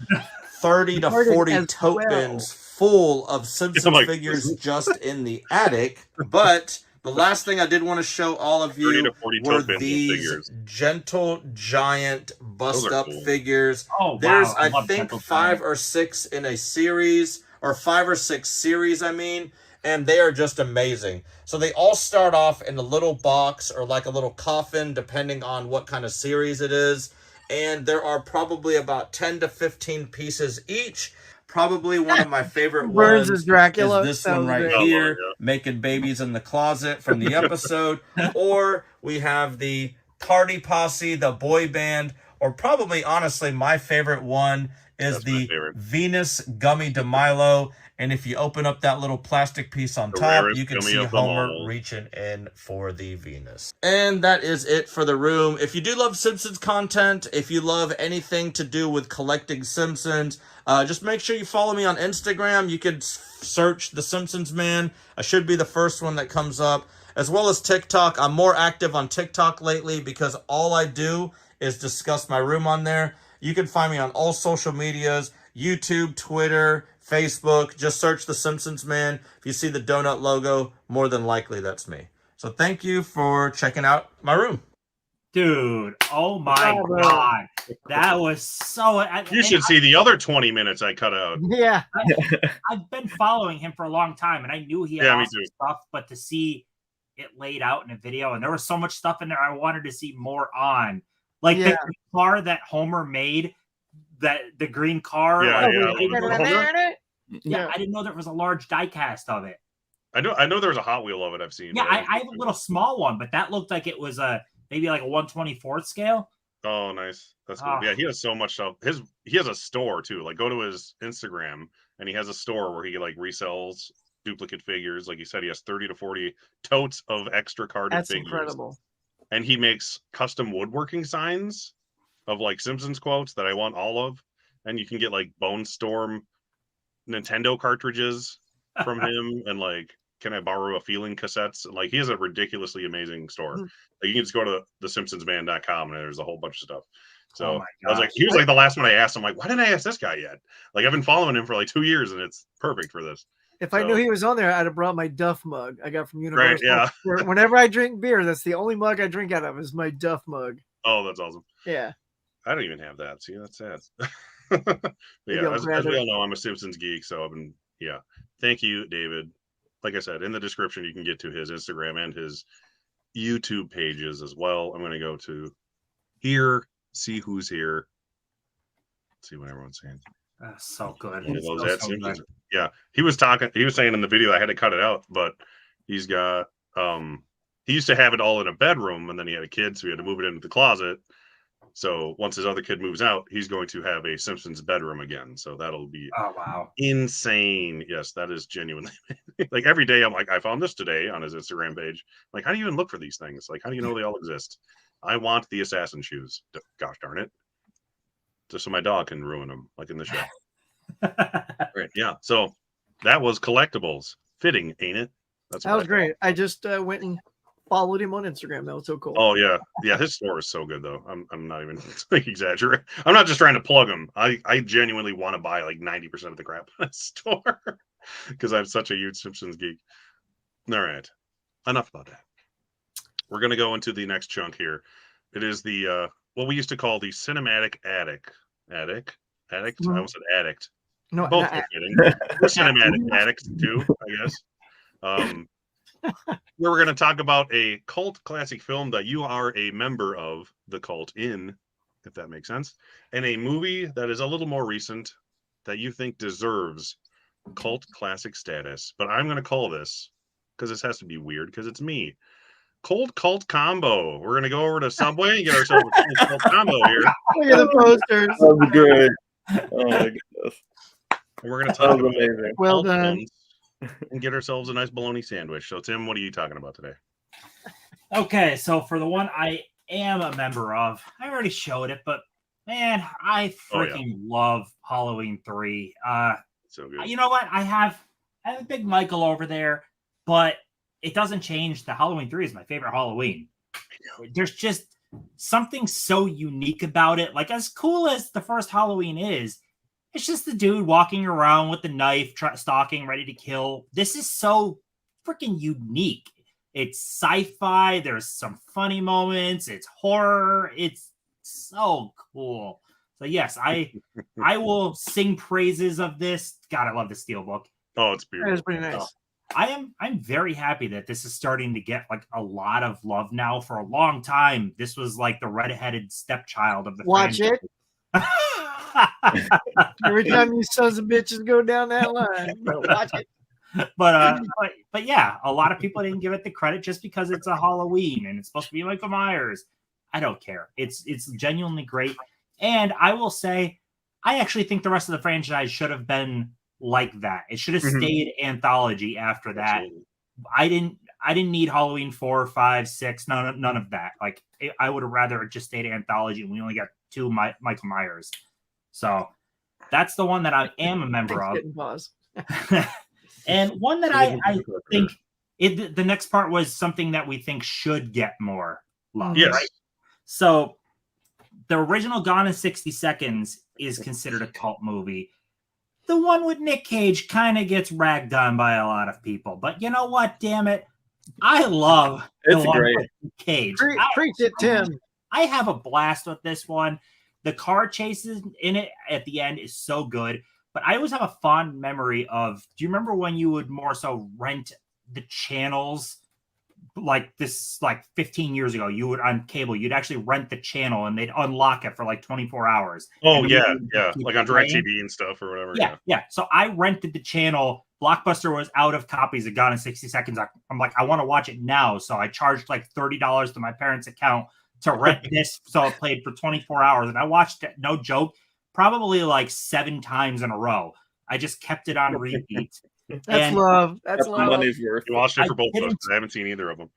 30 to 40 tote bins full of Simpsons figures just in the attic. But the last thing I did want to show all of you were these Gentle Giant bust-up figures. There's, I think, 5 or 6 in a series, or 5 or 6 series, I mean, and they are just amazing. So they all start off in a little box or like a little coffin, depending on what kind of series it is. And there are probably about 10 to 15 pieces each. Probably one of my favorite ones is this one right here, making babies in the closet from the episode. Or we have the Party Posse, the boy band, or probably, honestly, my favorite one is the Venus Gummy DeMilo. And if you open up that little plastic piece on top, you can see Homer reaching in for the Venus. And that is it for the room. If you do love Simpsons content, if you love anything to do with collecting Simpsons, just make sure you follow me on Instagram. You could search The Simpsons Man. I should be the first one that comes up. As well as TikTok. I'm more active on TikTok lately because all I do is discuss my room on there. You can find me on all social medias, YouTube, Twitter, Facebook. Just search The Simpsons Man. If you see the donut logo, more than likely that's me. So thank you for checking out my room. Dude, oh my God. That was so... You should see the other 20 minutes I cut out. Yeah. I've been following him for a long time, and I knew he had awesome stuff, but to see it laid out in a video, and there was so much stuff in there I wanted to see more on. Like the car that Homer made, the green car. Yeah, I didn't know there was a large diecast of it. I know there was a Hot Wheel of it I've seen. Yeah, I have a little small one, but that looked like it was maybe like a 1/24th scale. Oh, nice. That's cool. Yeah, he has so much stuff. He has a store too. Like, go to his Instagram, and he has a store where he like resells duplicate figures. Like you said, he has 30 to 40 totes of extra carded figures. That's incredible. And he makes custom woodworking signs of like Simpsons quotes that I want all of. And you can get like Bone Storm Nintendo cartridges from him, and like, can I borrow a feeling cassettes? Like, he has a ridiculously amazing store. Like, you can just go to thesimpsonsman.com and there's a whole bunch of stuff. So I was like, he was like the last one I asked. I'm like, why didn't I ask this guy yet? Like, I've been following him for like 2 years, and it's perfect for this. If I knew he was on there, I'd have brought my Duff mug I got from Universal. Right, yeah. Whenever I drink beer, that's the only mug I drink out of is my Duff mug. Oh, that's awesome. Yeah. I don't even have that. See, that's sad. But yeah, as we all know, I'm a Simpsons geek, so I've been, Thank you, David. Like I said, in the description, you can get to his Instagram and his YouTube pages as well. I'm going to go to here, see who's here. Let's see what everyone's saying. That's so good. One of those So good. Yeah, he was saying in the video, I had to cut it out, but he's got he used to have it all in a bedroom, and then he had a kid, so he had to move it into the closet. So once his other kid moves out, he's going to have a Simpsons bedroom again. So that'll be insane. Yes, that is genuinely like every day I'm like, I found this today on his Instagram page. Like, how do you even look for these things? Like, how do you know they all exist? I want the assassin shoes. Gosh darn it. Just so my dog can ruin them, like in the show. Right. Yeah. So that was collectibles. Fitting, ain't it? That was great. I just went and followed him on Instagram. That was so cool. Oh yeah, yeah. His store is so good though. I'm not even like exaggerating. I'm not just trying to plug him. I genuinely want to buy like 90% of the crap in his store because I'm such a huge Simpsons geek. All right, enough about that. We're gonna go into the next chunk here. It is the what we used to call the cinematic addict. Addict. I almost said addict. No, both are kidding. We're cinematic addicts too, I guess. Where we're going to talk about a cult classic film that you are a member of the cult in, if that makes sense, and a movie that is a little more recent that you think deserves cult classic status. But I'm going to call this, because this has to be weird, because it's me. Cold cult combo. We're going to go over to Subway and get ourselves a cold cult combo here. Look at the posters. That was great. Oh my goodness. And we're going to talk about amazing. Well cult done. films and get ourselves a nice bologna sandwich. So, Tim, what are you talking about today? Okay, so for the one I am a member of, I already showed it, but man, I freaking love Halloween 3. So good. You know what? I have a big Michael over there, but it doesn't change that Halloween 3 is my favorite Halloween. There's just something so unique about it. Like, as cool as the first Halloween is, it's just the dude walking around with the knife, stalking, ready to kill. This is so freaking unique. It's sci-fi. There's some funny moments. It's horror. It's so cool. So yes, I will sing praises of this. God, I love the Steelbook. Oh, it's beautiful. It's pretty nice. I'm very happy that this is starting to get like a lot of love now. For a long time, this was like the redheaded stepchild of the Watch franchise. it. Every time you sons of bitches go down that line, watch it. But yeah, a lot of people didn't give it the credit just because it's a Halloween and it's supposed to be Michael Myers. I don't care. It's genuinely great. And I will say, I actually think the rest of the franchise should have been like that. It should have stayed anthology after that. Absolutely. I didn't need Halloween 4, 5, 6, none of that. Like, I would have rather it just stayed anthology and we only got 2 Michael Myers. So that's the one that I am a member of. And one that I think the next part was something that we think should get more love. Yes. Right? So the original Gone in 60 Seconds is considered a cult movie. The one with Nick Cage kind of gets ragged on by a lot of people. But you know what? Damn it. I love It's the one great. with Nick Cage. Preach it, Tim. I have a blast with this one. The car chases in it at the end is so good. But I always have a fond memory of, do you remember when you would more so rent the channels like this, like 15 years ago, you would on cable, you'd actually rent the channel and they'd unlock it for like 24 hours. Oh, And yeah. we- Yeah. Like on DirecTV and stuff or whatever. yeah. So I rented the channel. Blockbuster was out of copies of Gone in 60 Seconds. I'm like, I want to watch it now. So I charged like $30 to my parents' account to rent this. So it played for 24 hours. And I watched it, no joke, probably like 7 times in a row. I just kept it on repeat. That's love. That's the love. money's worth. You watched it for both of us. didn't- I haven't seen either of them.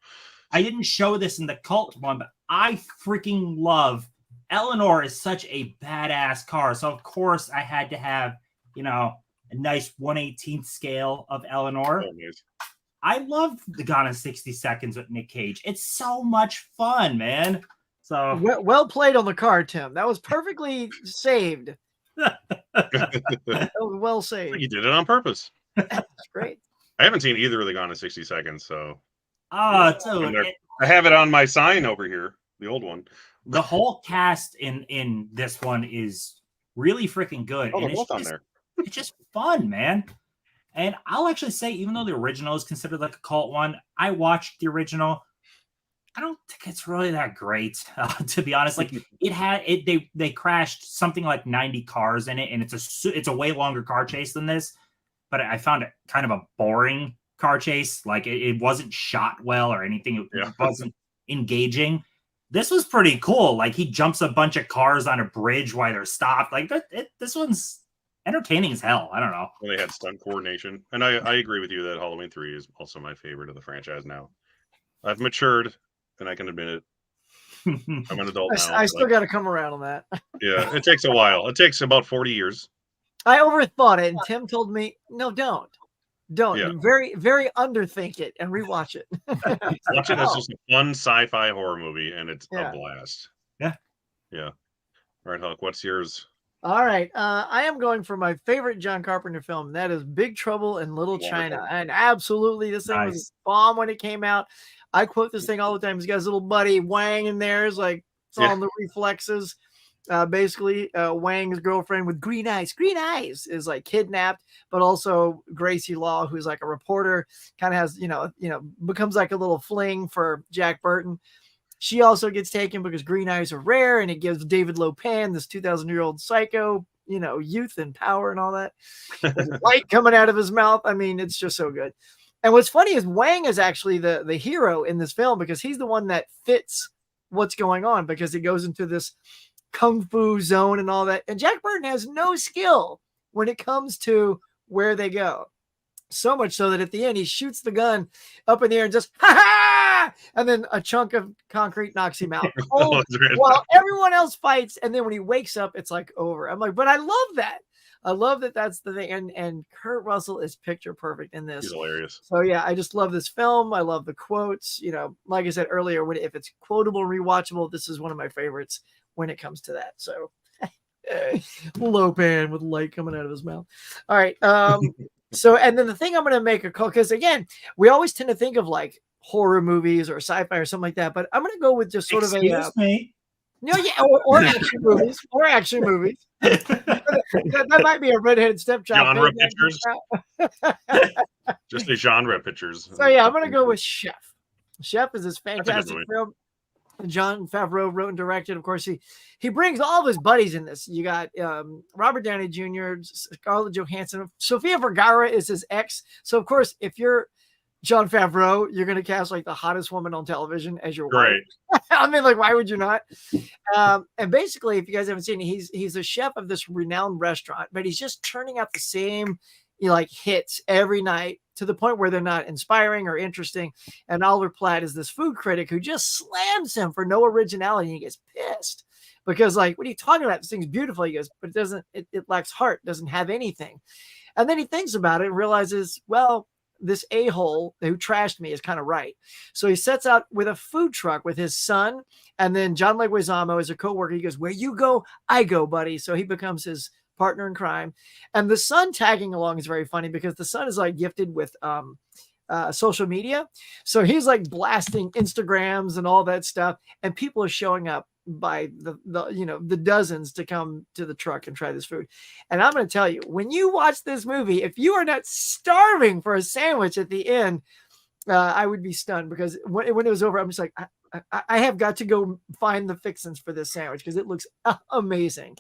I didn't show this in the cult one, but I freaking love Eleanor is such a badass car. So of course I had to have, a nice 1/18th scale of Eleanor. Oh, nice. I love the Gone in 60 Seconds with Nick Cage. It's so much fun, man. So Well played on the card, Tim. That was perfectly saved. That was well saved. You did it on purpose. That's great. I haven't seen either of the Gone in 60 Seconds, so dude, I have it on my sign over here, the old one. the whole cast in this one is really freaking good. Oh, and they're both on just, there. It's just fun, man. And I'll actually say, even though the original is considered like a cult one, I watched the original. I don't think it's really that great, to be honest. Like they crashed something like 90 cars in it, and it's a way longer car chase than this. but I found it kind of a boring car chase. Like it wasn't shot well or anything. It wasn't engaging. This was pretty cool. Like he jumps a bunch of cars on a bridge while they're stopped. Like this one's entertaining as hell. I don't know. Well, they had stunt coordination, and I agree with you that Halloween 3 is also my favorite of the franchise now. I've matured, and I can admit it. I'm an adult now. I still got to come around on that. Yeah, it takes a while. It takes about 40 years. I overthought it, and Tim told me, "No, don't. Yeah. Very, very underthink it and rewatch it." Watch it as just a fun sci-fi horror movie, and it's a blast. Yeah. Yeah. All right, Huck, what's yours? All right. I am going for my favorite John Carpenter film. And that is Big Trouble in Little China. And absolutely, this thing was a bomb when it came out. I quote this thing all the time. He's got his little buddy Wang in there. It's like it's all in the reflexes. Basically, Wang's girlfriend with green eyes is like kidnapped, but also Gracie Law, who's like a reporter, kind of has, becomes like a little fling for Jack Burton. She also gets taken because green eyes are rare, and it gives David Lopan, this 2,000-year-old psycho, youth and power and all that. Light coming out of his mouth. I mean, it's just so good. And what's funny is Wang is actually the hero in this film because he's the one that fits what's going on because he goes into this kung fu zone and all that. And Jack Burton has no skill when it comes to where they go. So much so that at the end, he shoots the gun up in the air and just, ha! And then a chunk of concrete knocks him out. While everyone else fights. And then when he wakes up, it's like over. I'm like, but I love that. I love that that's the thing. And Kurt Russell is picture perfect in this. He's hilarious. So yeah, I just love this film. I love the quotes. Like I said earlier, if it's quotable and rewatchable, this is one of my favorites when it comes to that. So Lopan with light coming out of his mouth. All right. So, and then the thing I'm going to make a call, because again, we always tend to think of like horror movies or sci-fi or something like that, but I'm going to go with just sort of or action movies, that might be a redheaded stepchild. Genre pictures. Just the genre pictures. So yeah, I'm going to go with Chef. Chef is this fantastic film. Jon Favreau wrote and directed. Of course, he brings all of his buddies in this. You got Robert Downey Jr., Scarlett Johansson, Sofia Vergara is his ex. So of course, if you're Jon Favreau, you're going to cast like the hottest woman on television as your wife. I mean, like, why would you not? And basically, if you guys haven't seen it, he's a chef of this renowned restaurant, but he's just turning out the same hits every night to the point where they're not inspiring or interesting. And Oliver Platt is this food critic who just slams him for no originality. And he gets pissed because, like, what are you talking about? This thing's beautiful. He goes, but it doesn't, it lacks heart, doesn't have anything. And then he thinks about it and realizes, well, this a-hole who trashed me is kind of right. So he sets out with a food truck with his son. And then John Leguizamo is a co-worker. He goes, where you go, I go, buddy. So he becomes his partner in crime. And the son tagging along is very funny because the son is like gifted with social media. So he's like blasting Instagrams and all that stuff. And people are showing up by the dozens to come to the truck and try this food. And I'm going to tell you, when you watch this movie, if you are not starving for a sandwich at the end, I would be stunned because when it was over, I'm just like, I have got to go find the fixins for this sandwich because it looks amazing.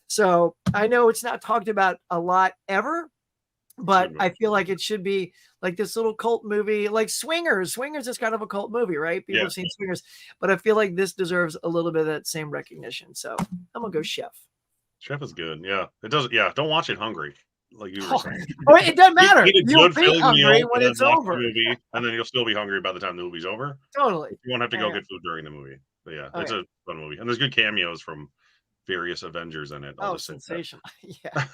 So I know it's not talked about a lot ever, but I feel like it should be like this little cult movie, like Swingers. Swingers is kind of a cult movie, right? People have seen Swingers, but I feel like this deserves a little bit of that same recognition. So I'm gonna go Chef. Chef is good. Yeah, it does. Yeah, don't watch it hungry, like you were saying. Oh, it doesn't matter. Eat a You'll good be filling hungry meal when it's over. the movie, and then you'll still be hungry by the time the movie's over. Totally. You won't have to go get food during the movie. But yeah, it's a fun movie, and there's good cameos from various Avengers in it. Sensational. Yeah.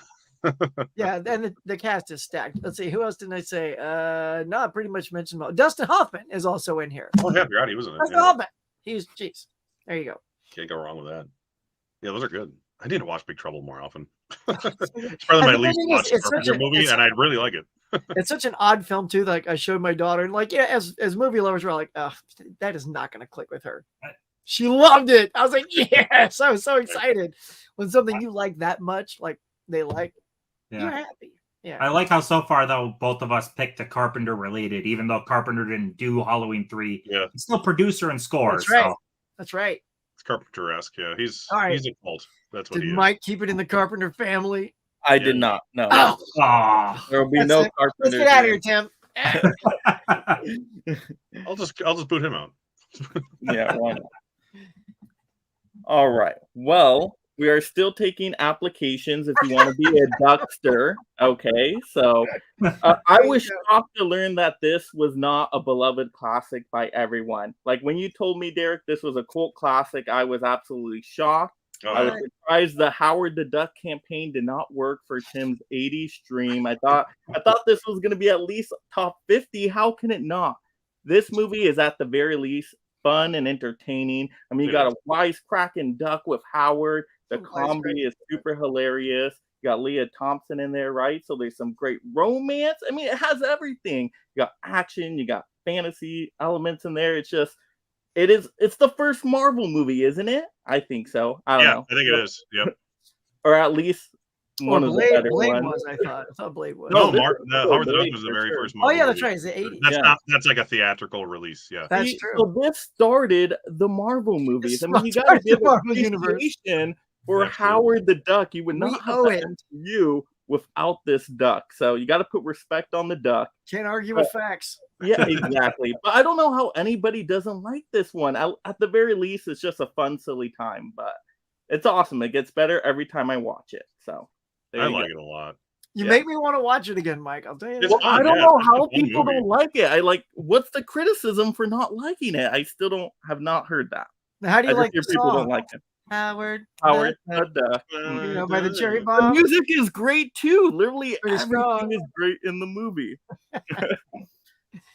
Yeah, and the cast is stacked. Let's see, who else didn't I say? No, I pretty much mentioned Dustin Hoffman is also in here. Oh yeah, God, he was in it. Dustin Hoffman. Jeez. There you go. Can't go wrong with that. Yeah, those are good. I need to watch Big Trouble more often. It's probably my least watched movie, and I really like it. It's such an odd film too. Like I showed my daughter, and like as movie lovers, we're like, oh, that is not going to click with her. She loved it. I was like, yes. I was so excited when something you like that much, like they like. Yeah. You're happy. Yeah. I like how so far though both of us picked a Carpenter related, even though Carpenter didn't do Halloween 3. Yeah, he's still producer and score. That's right. That's right. It's Carpenter-esque. Yeah, he's a cult. That's what Did he is. Mike keep it in the Carpenter family? I did not. No. Oh, There will be that's no it. Carpenter. Let's get out of here, Tim. I'll just boot him out. Yeah, why not? All right. Well, we are still taking applications if you want to be a duckster. Okay, so I was shocked to learn that this was not a beloved classic by everyone. Like when you told me, Derek, this was a cult classic, I was absolutely shocked. I was surprised the Howard the Duck campaign did not work for Tim's 80s stream. I thought this was going to be at least top 50. How can it not? This movie is at the very least fun and entertaining. I mean, you got a wisecracking duck with Howard. The comedy is super hilarious. You got Leah Thompson in there, right? So there's some great romance. I mean, it has everything. You got action, you got fantasy elements in there. It's the first Marvel movie, isn't it? I think so. I don't know. I think it is. Yep. Or at least one of the better Blade ones. was, I thought Blade was. No, Howard the Duck was the very first Marvel. Oh yeah, that's movie. right. It's the 80s. That's like a theatrical release. Yeah, that's true. So this started the Marvel movies. I mean, you got to give appreciation for Howard the Duck. You would not have an MCU without this duck. So you got to put respect on the duck. Can't argue with facts. Yeah, exactly. But I don't know how anybody doesn't like this one. At the very least, it's just a fun, silly time. But it's awesome. It gets better every time I watch it. So I like it a lot. You make me want to watch it again, Mike. I'll tell you. Well, I don't know how people don't like it. What's the criticism for not liking it? I still have not heard that. Now, how do you like the people song? don't like it. Howard the Duck. You know, by the Cherry The Bomb. music is great too. Literally Pretty everything strong. is great in the movie.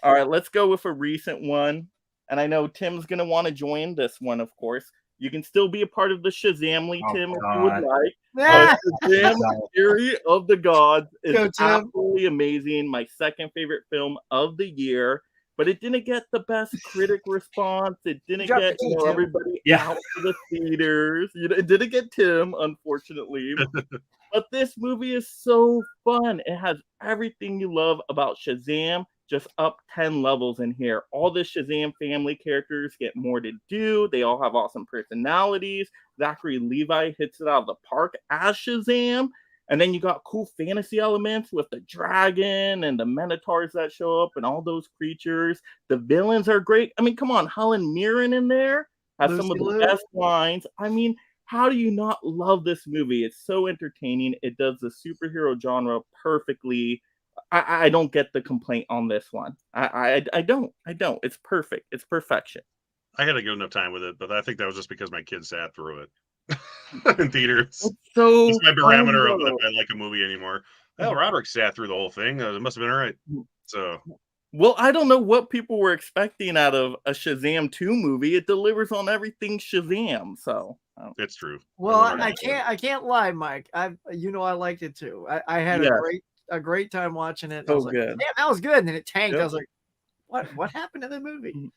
All right, let's go with a recent one. And I know Tim's gonna want to join this one, of course. You can still be a part of the Shazamly, Tim, if you would like. Shazam Fury of the Gods is absolutely amazing. My second favorite film of the year. But it didn't get the best critic response. It didn't get everybody out to the theaters. It didn't get Tim, unfortunately. But this movie is so fun. It has everything you love about Shazam, just up 10 levels in here. All the Shazam family characters get more to do. They all have awesome personalities. Zachary Levi hits it out of the park as Shazam. And then you got cool fantasy elements with the dragon and the minotaurs that show up and all those creatures. The villains are great. I mean, come on, Helen Mirren in there has some of the best lines. I mean, how do you not love this movie? It's so entertaining. It does the superhero genre perfectly. I don't get the complaint on this one. I don't. It's perfect. It's perfection. I had a good enough time with it, but I think that was just because my kids sat through it. In theaters. So it's my barometer of if I like a movie anymore. Well, Roderick sat through the whole thing. It must have been all right. So, well, I don't know what people were expecting out of a Shazam 2 movie. It delivers on everything Shazam. So it's true. Well, I can't lie, Mike. I liked it too. I had a great time watching it. I was like, good. Damn, that was good. And then it tanked. Yep. I was like, what happened to the movie?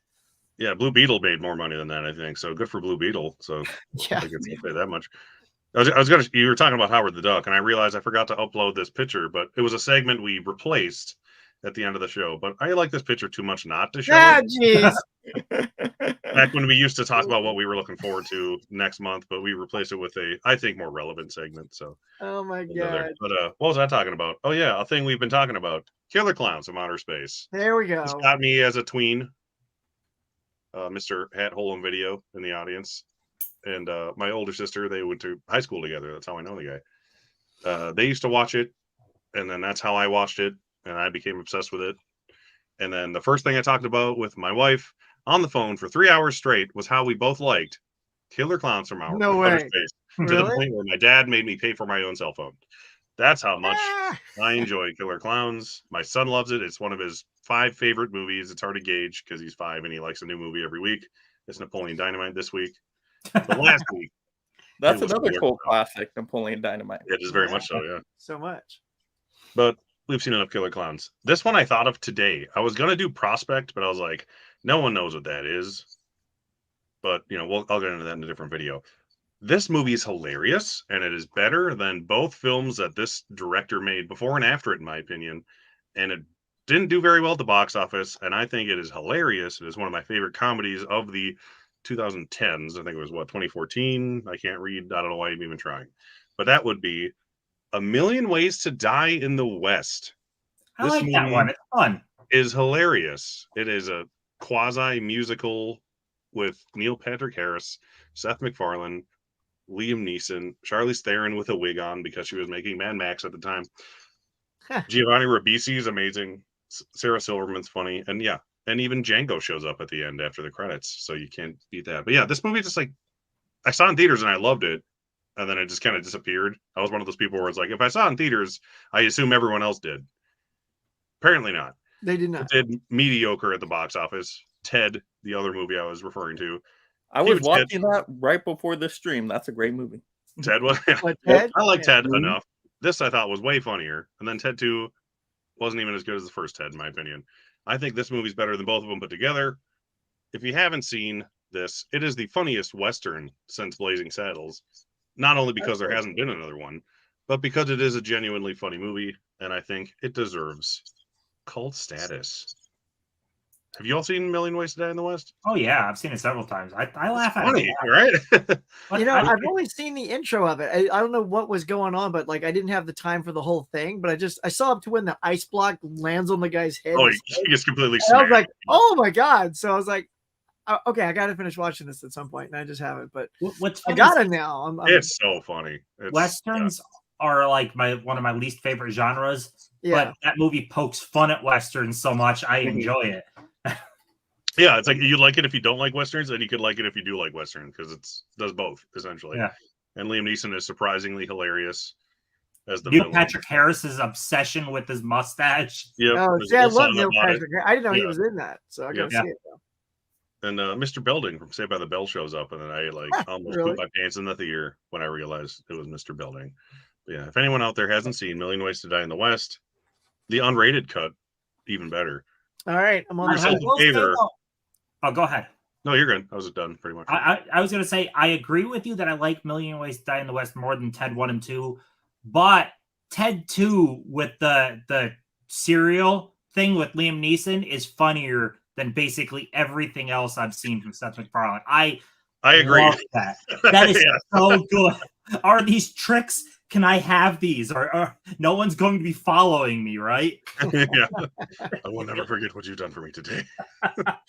Yeah, Blue Beetle made more money than that, I think. So good for Blue Beetle. So yeah, I guess I'll say that much. You were talking about Howard the Duck, and I realized I forgot to upload this picture, but it was a segment we replaced at the end of the show. But I like this picture too much not to show it. Back when we used to talk about what we were looking forward to next month, but we replaced it with I think, more relevant segment. So oh my god. But what was I talking about? Oh yeah, a thing we've been talking about. Killer Clowns from Outer Space. There we go. This got me as a tween. Mr. Hat Hole and Video in the audience, and my older sister, they went to high school together. That's how I know the guy. They used to watch it, and then that's how I watched it, and I became obsessed with it. And then the first thing I talked about with my wife on the phone for 3 hours straight was how we both liked Killer Clowns from Outer Space, to the point where my dad made me pay for my own cell phone. That's how much I enjoy Killer Clowns. My son loves it. It's one of his 5 favorite movies. It's hard to gauge because he's 5 and he likes a new movie every week. It's Napoleon Dynamite this week. But last week, that's another cult classic, Napoleon Dynamite. It is very much so, yeah. So much. But we've seen enough Killer Clowns. This one I thought of today. I was gonna do Prospect, but I was like, no one knows what that is. But I'll get into that in a different video. This movie is hilarious, and it is better than both films that this director made before and after it, in my opinion. And it didn't do very well at the box office, and I think it is hilarious. It is one of my favorite comedies of the 2010s. I think it was, 2014? I can't read. I don't know why I'm even trying. But that would be A Million Ways to Die in the West. I like that one. It's fun. Is hilarious. It is a quasi-musical with Neil Patrick Harris, Seth MacFarlane, Liam Neeson, Charlize Theron with a wig on because she was making Mad Max at the time. Giovanni Ribisi is amazing. Sarah Silverman's funny. And yeah, and even Django shows up at the end after the credits. So you can't beat that. But yeah, this movie just like, I saw it in theaters and I loved it. And then it just kind of disappeared. I was one of those people where it's like, if I saw it in theaters, I assume everyone else did. Apparently not. They did not. It did mediocre at the box office. Ted, the other movie I was referring to. I was watching that right before this stream. That's a great movie. Ted was. Ted? I like Ted enough. This I thought was way funnier. And then Ted 2 wasn't even as good as the first Ted, in my opinion. I think this movie's better than both of them put together. If you haven't seen this, it is the funniest Western since Blazing Saddles. Not only because there hasn't been another one, but because it is a genuinely funny movie. And I think it deserves cult status. Have you all seen Million Ways to Die in the West? Oh yeah, I've seen it several times. I laugh at funny, it. Right? You know, I've only seen the intro of it. I don't know what was going on, but like I didn't have the time for the whole thing. But I saw up to when the ice block lands on the guy's head. Oh, he gets completely I was smashed. like, oh my god! So I was like, okay, I got to finish watching this at some point, and I just haven't. But what's I got it now. It's so funny. Westerns are like one of my least favorite genres. Yeah. But that movie pokes fun at Westerns so much, I enjoy it. Yeah, it's like you like it if you don't like Westerns, and you could like it if you do like Western, because it does both, essentially. Yeah. And Liam Neeson is surprisingly hilarious as the Neil villain. Patrick Harris's obsession with his mustache. Yep. Oh, There's see, I a love song Neil about it. Patrick. I didn't know he Yeah. was in that, so I got to Yeah. see it now. And Mr. Belding from Saved by the Bell shows up, and then I almost Really? pooped my pants in the theater when I realized it was Mr. Belding. But yeah, if anyone out there hasn't seen Million Ways to Die in the West, the unrated cut, even better. All right, I'm on Do yourself a favor. Oh, go ahead. No, you're good. I was done pretty much. I was going to say, I agree with you that I like Million Ways to Die in the West more than Ted 1 and 2. But Ted 2 with the serial thing with Liam Neeson is funnier than basically everything else I've seen from Seth MacFarlane. I agree. Love that. That is Yeah. so good. Are these tricks? Can I have these? Or no one's going to be following me, right? Yeah. I will never forget what you've done for me today.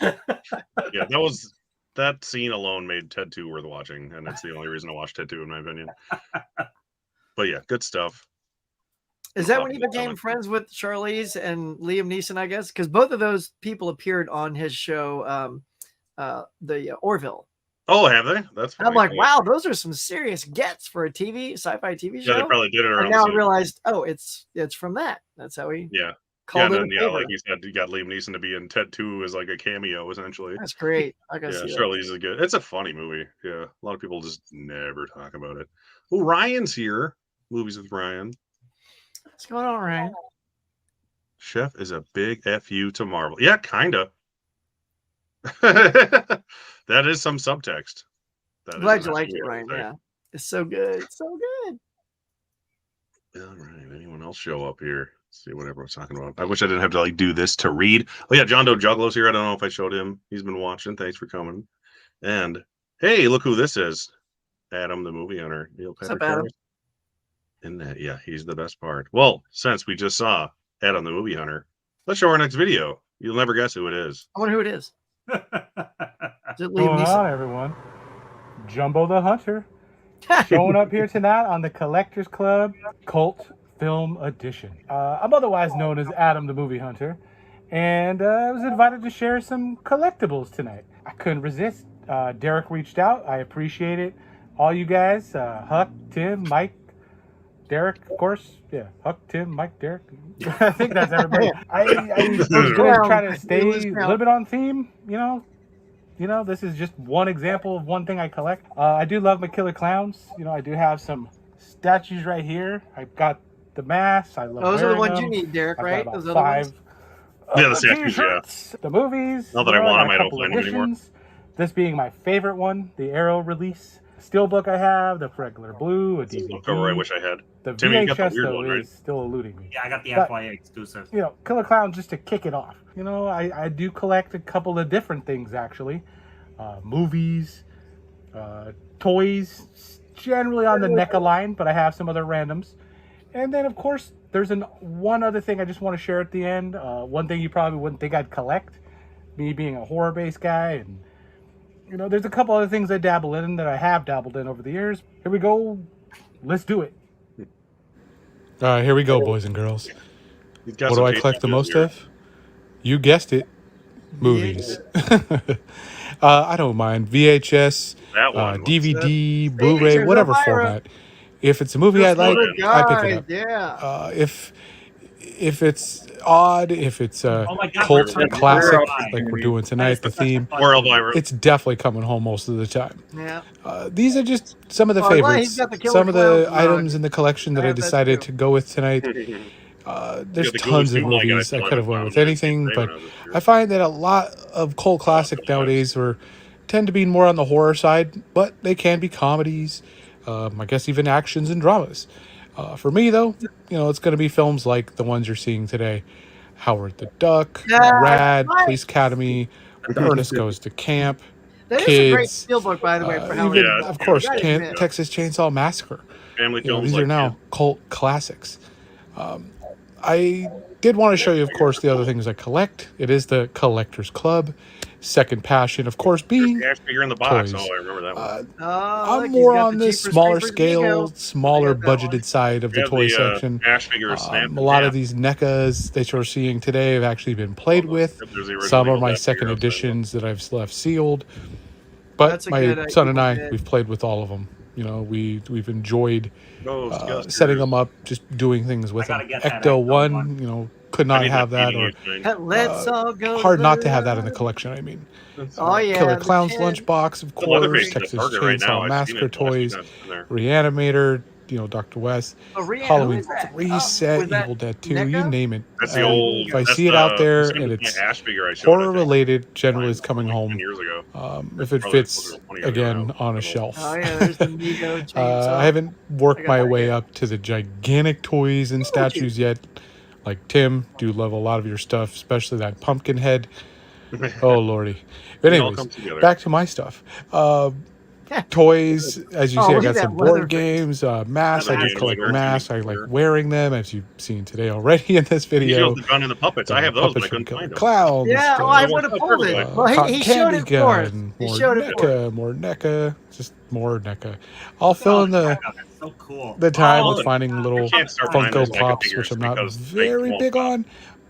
Yeah, that scene alone made Ted 2 worth watching, and that's the only reason I watched Ted 2, in my opinion. But yeah, good stuff. Is that when he became friends with Charlize and Liam Neeson, I guess? Because both of those people appeared on his show, the Orville. Oh, have they? That's And I'm like, wow, those are some serious gets for a sci-fi TV show. Yeah, they probably did it around And now the I same realized, oh, it's from that. That's how he Yeah. called yeah, it. and then, a favor. like you said, you got Liam Neeson to be in Ted 2 as like a cameo, essentially. That's great. I gotta Yeah, see that. Charlize is good. It's a funny movie. Yeah, a lot of people just never talk about it. Oh, Ryan's here. Movies with Ryan. What's going on, Ryan? Chef is a big FU to Marvel. Yeah, kind of. That is some subtext. I'm glad you liked it, Ryan. Yeah. It's so good. It's so good. All right. Anyone else show up here? Let's see what everyone's talking about. I wish I didn't have to do this to read. Oh yeah, John Doe Juggalo's here. I don't know if I showed him. He's been watching. Thanks for coming. And hey, look who this is. Adam, the movie hunter. Neil What's up, Patrick Adam? Harris. Isn't that, yeah, he's the best part. Well, since we just saw Adam, the movie hunter, let's show our next video. You'll never guess who it is. I wonder who it is. Is it What's Liam going Neeson? on, everyone? Jumbo the Hunter showing up here tonight on the Collectors Club Cult Film Edition. I'm otherwise known as Adam the Movie Hunter, and I was invited to share some collectibles tonight. I couldn't resist. Derek reached out. I appreciate it. All you guys, Huck, Tim, Mike, Derek, of course. Yeah, Huck, Tim, Mike, Derek. I think that's everybody. I was going to try to stay a little bit on theme, You know, this is just one example of one thing I collect. I do love my killer clowns. I do have some statues right here. I've got the mask. I love Those are the wearing ones you them. need, Derek, I've got right? about Those other 5 ones? Yeah, the statues, t-shirts, the movies. Not that I want got them, a I don't couple play them anymore. editions. This being my favorite one, the Arrow release. Steelbook I have, the regular blue, a DVD. Cover I wish I had. The Timmy, you got the VHS, weird though, one, right? is still eluding me. Yeah, I got the But- FYA exclusive. Killer Clowns, just to kick it off. I do collect a couple of different things, actually. Movies, toys, generally on the NECA line, but I have some other randoms. And then, of course, there's one other thing I just want to share at the end. One thing you probably wouldn't think I'd collect, me being a horror-based guy. And, there's a couple other things I dabble in that I have dabbled in over the years. Here we go. Let's do it. All right, here we go, boys and girls. What do I collect the most of? You guessed it. Movies. I don't mind VHS, DVD, Blu-ray, whatever format. If it's a movie I like, I pick it up. Yeah. If it's odd, if it's a cult classic like we're doing tonight, the theme, it's definitely coming home most of the time. Yeah. These are just some of the favorites, some of the items in the collection that I decided to go with tonight. There's tons of movies. I could have went with anything, but I find that a lot of cult classic nowadays tend to be more on the horror side, but they can be comedies, I guess even actions and dramas. For me, though, it's going to be films like the ones you're seeing today. Howard the Duck, Rad, Police Academy, Ernest Goes to Camp, That Kids. is a great steelbook, by the way, for Howard. Even, of course, Texas Chainsaw Massacre. Family films these like are now cult classics. I did want to show you, of course, the other things I collect. It is the Collector's Club. Second passion, of course, being ash figure in the box. toys. Oh, I remember that one. I'm more on the smaller scale, smaller budgeted side of the toy section. Ash figures A lot of these NECAs that you're seeing today have actually been played with. Some are my second editions that I've left sealed. But my son and I, we've played with all of them. We've enjoyed setting them up, just doing things with them. Ecto 1, could not have that, or Let's all go hard not to have that in the collection. I mean, Killer Clown's Lunchbox, of course, Texas Chainsaw Massacre toys, Reanimator, Dr. West, Halloween 3 set, Evil Dead 2, you name it. That's the old. If I see it out there and it's ash figure I showed, horror related, generally it's coming home. Years ago. If it fits again on a shelf. Oh yeah, there's the Mego chainsaw. I haven't worked my way up to the gigantic toys and statues yet. Like Tim, do love a lot of your stuff, especially that pumpkin head. Oh lordy! But anyways, back to my stuff. Toys, as you see, I got some board games, masks. I do collect masks. I like wearing them, as you've seen today already in this video. The gun and the puppets. I have those, but I couldn't find them. Clowns. Yeah, I would have pulled it. Well, he showed it for us. He showed it for us. More NECA, just more NECA. I'll fill in the time with finding little Funko Pops, which I'm not very big on.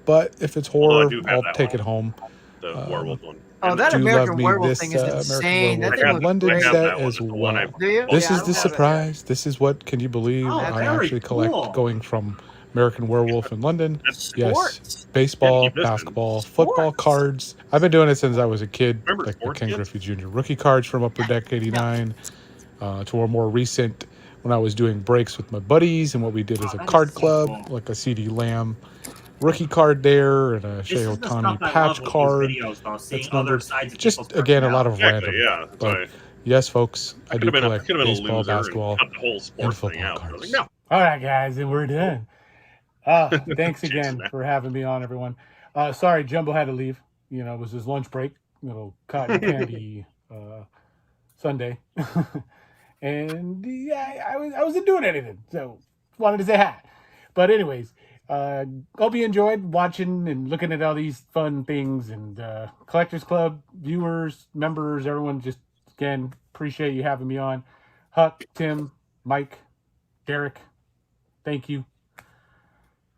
But if it's horror, I'll take it home. The werewolf one. Oh, that American Werewolf thing is insane. That thing London set as well. This is the surprise. This is what, can you believe, I actually collect going from American Werewolf in London. Yes, baseball, basketball, football cards. I've been doing it since I was a kid, like the Ken Griffey Jr. rookie cards from Upper Deck 89 to a more recent when I was doing breaks with my buddies and what we did as a card club, like a CD Lamb rookie card there and a Shea Otani patch card. It's numbered. Just again a lot of random. Yeah, but yes, folks, I do collect baseball, basketball, and football cards. No. All right, guys, and we're done. Thanks again for having me on, everyone. Sorry, Jumbo had to leave. It was his lunch break. Cotton candy Sunday, and yeah, I wasn't doing anything, so wanted to say hi. But anyways. Hope you enjoyed watching and looking at all these fun things, and Collectors Club viewers, members, everyone, just again appreciate you having me on. Huck, Tim, Mike, Derek, thank you.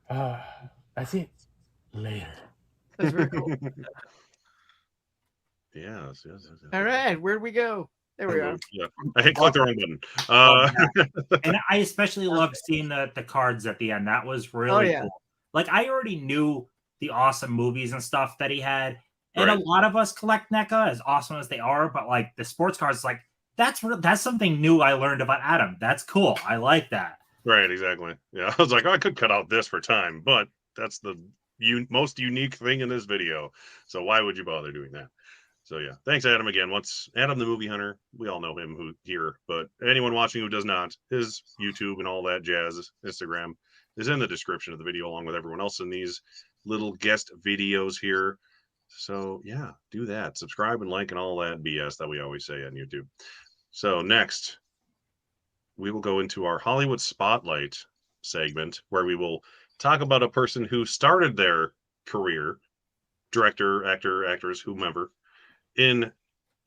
That's it. Later. That's very cool. Yes. All right, where'd we go? There we are. Yeah. I hate click the wrong button. And I especially loved seeing the cards at the end. That was really cool. Like, I already knew the awesome movies and stuff that he had. And a lot of us collect NECA, as awesome as they are, but like the sports cards, like that's something new I learned about Adam. That's cool. I like that. Right, exactly. Yeah, I was like, I could cut out this for time, but that's the most unique thing in this video. So why would you bother doing that? So yeah, thanks Adam again. Once Adam the Movie Hunter, we all know him here, but anyone watching who does not, his YouTube and all that jazz, Instagram, is in the description of the video along with everyone else in these little guest videos here. So yeah, do that. Subscribe and like and all that BS that we always say on YouTube. So next, we will go into our Hollywood Spotlight segment where we will talk about a person who started their career, director, actor, actress, whomever, in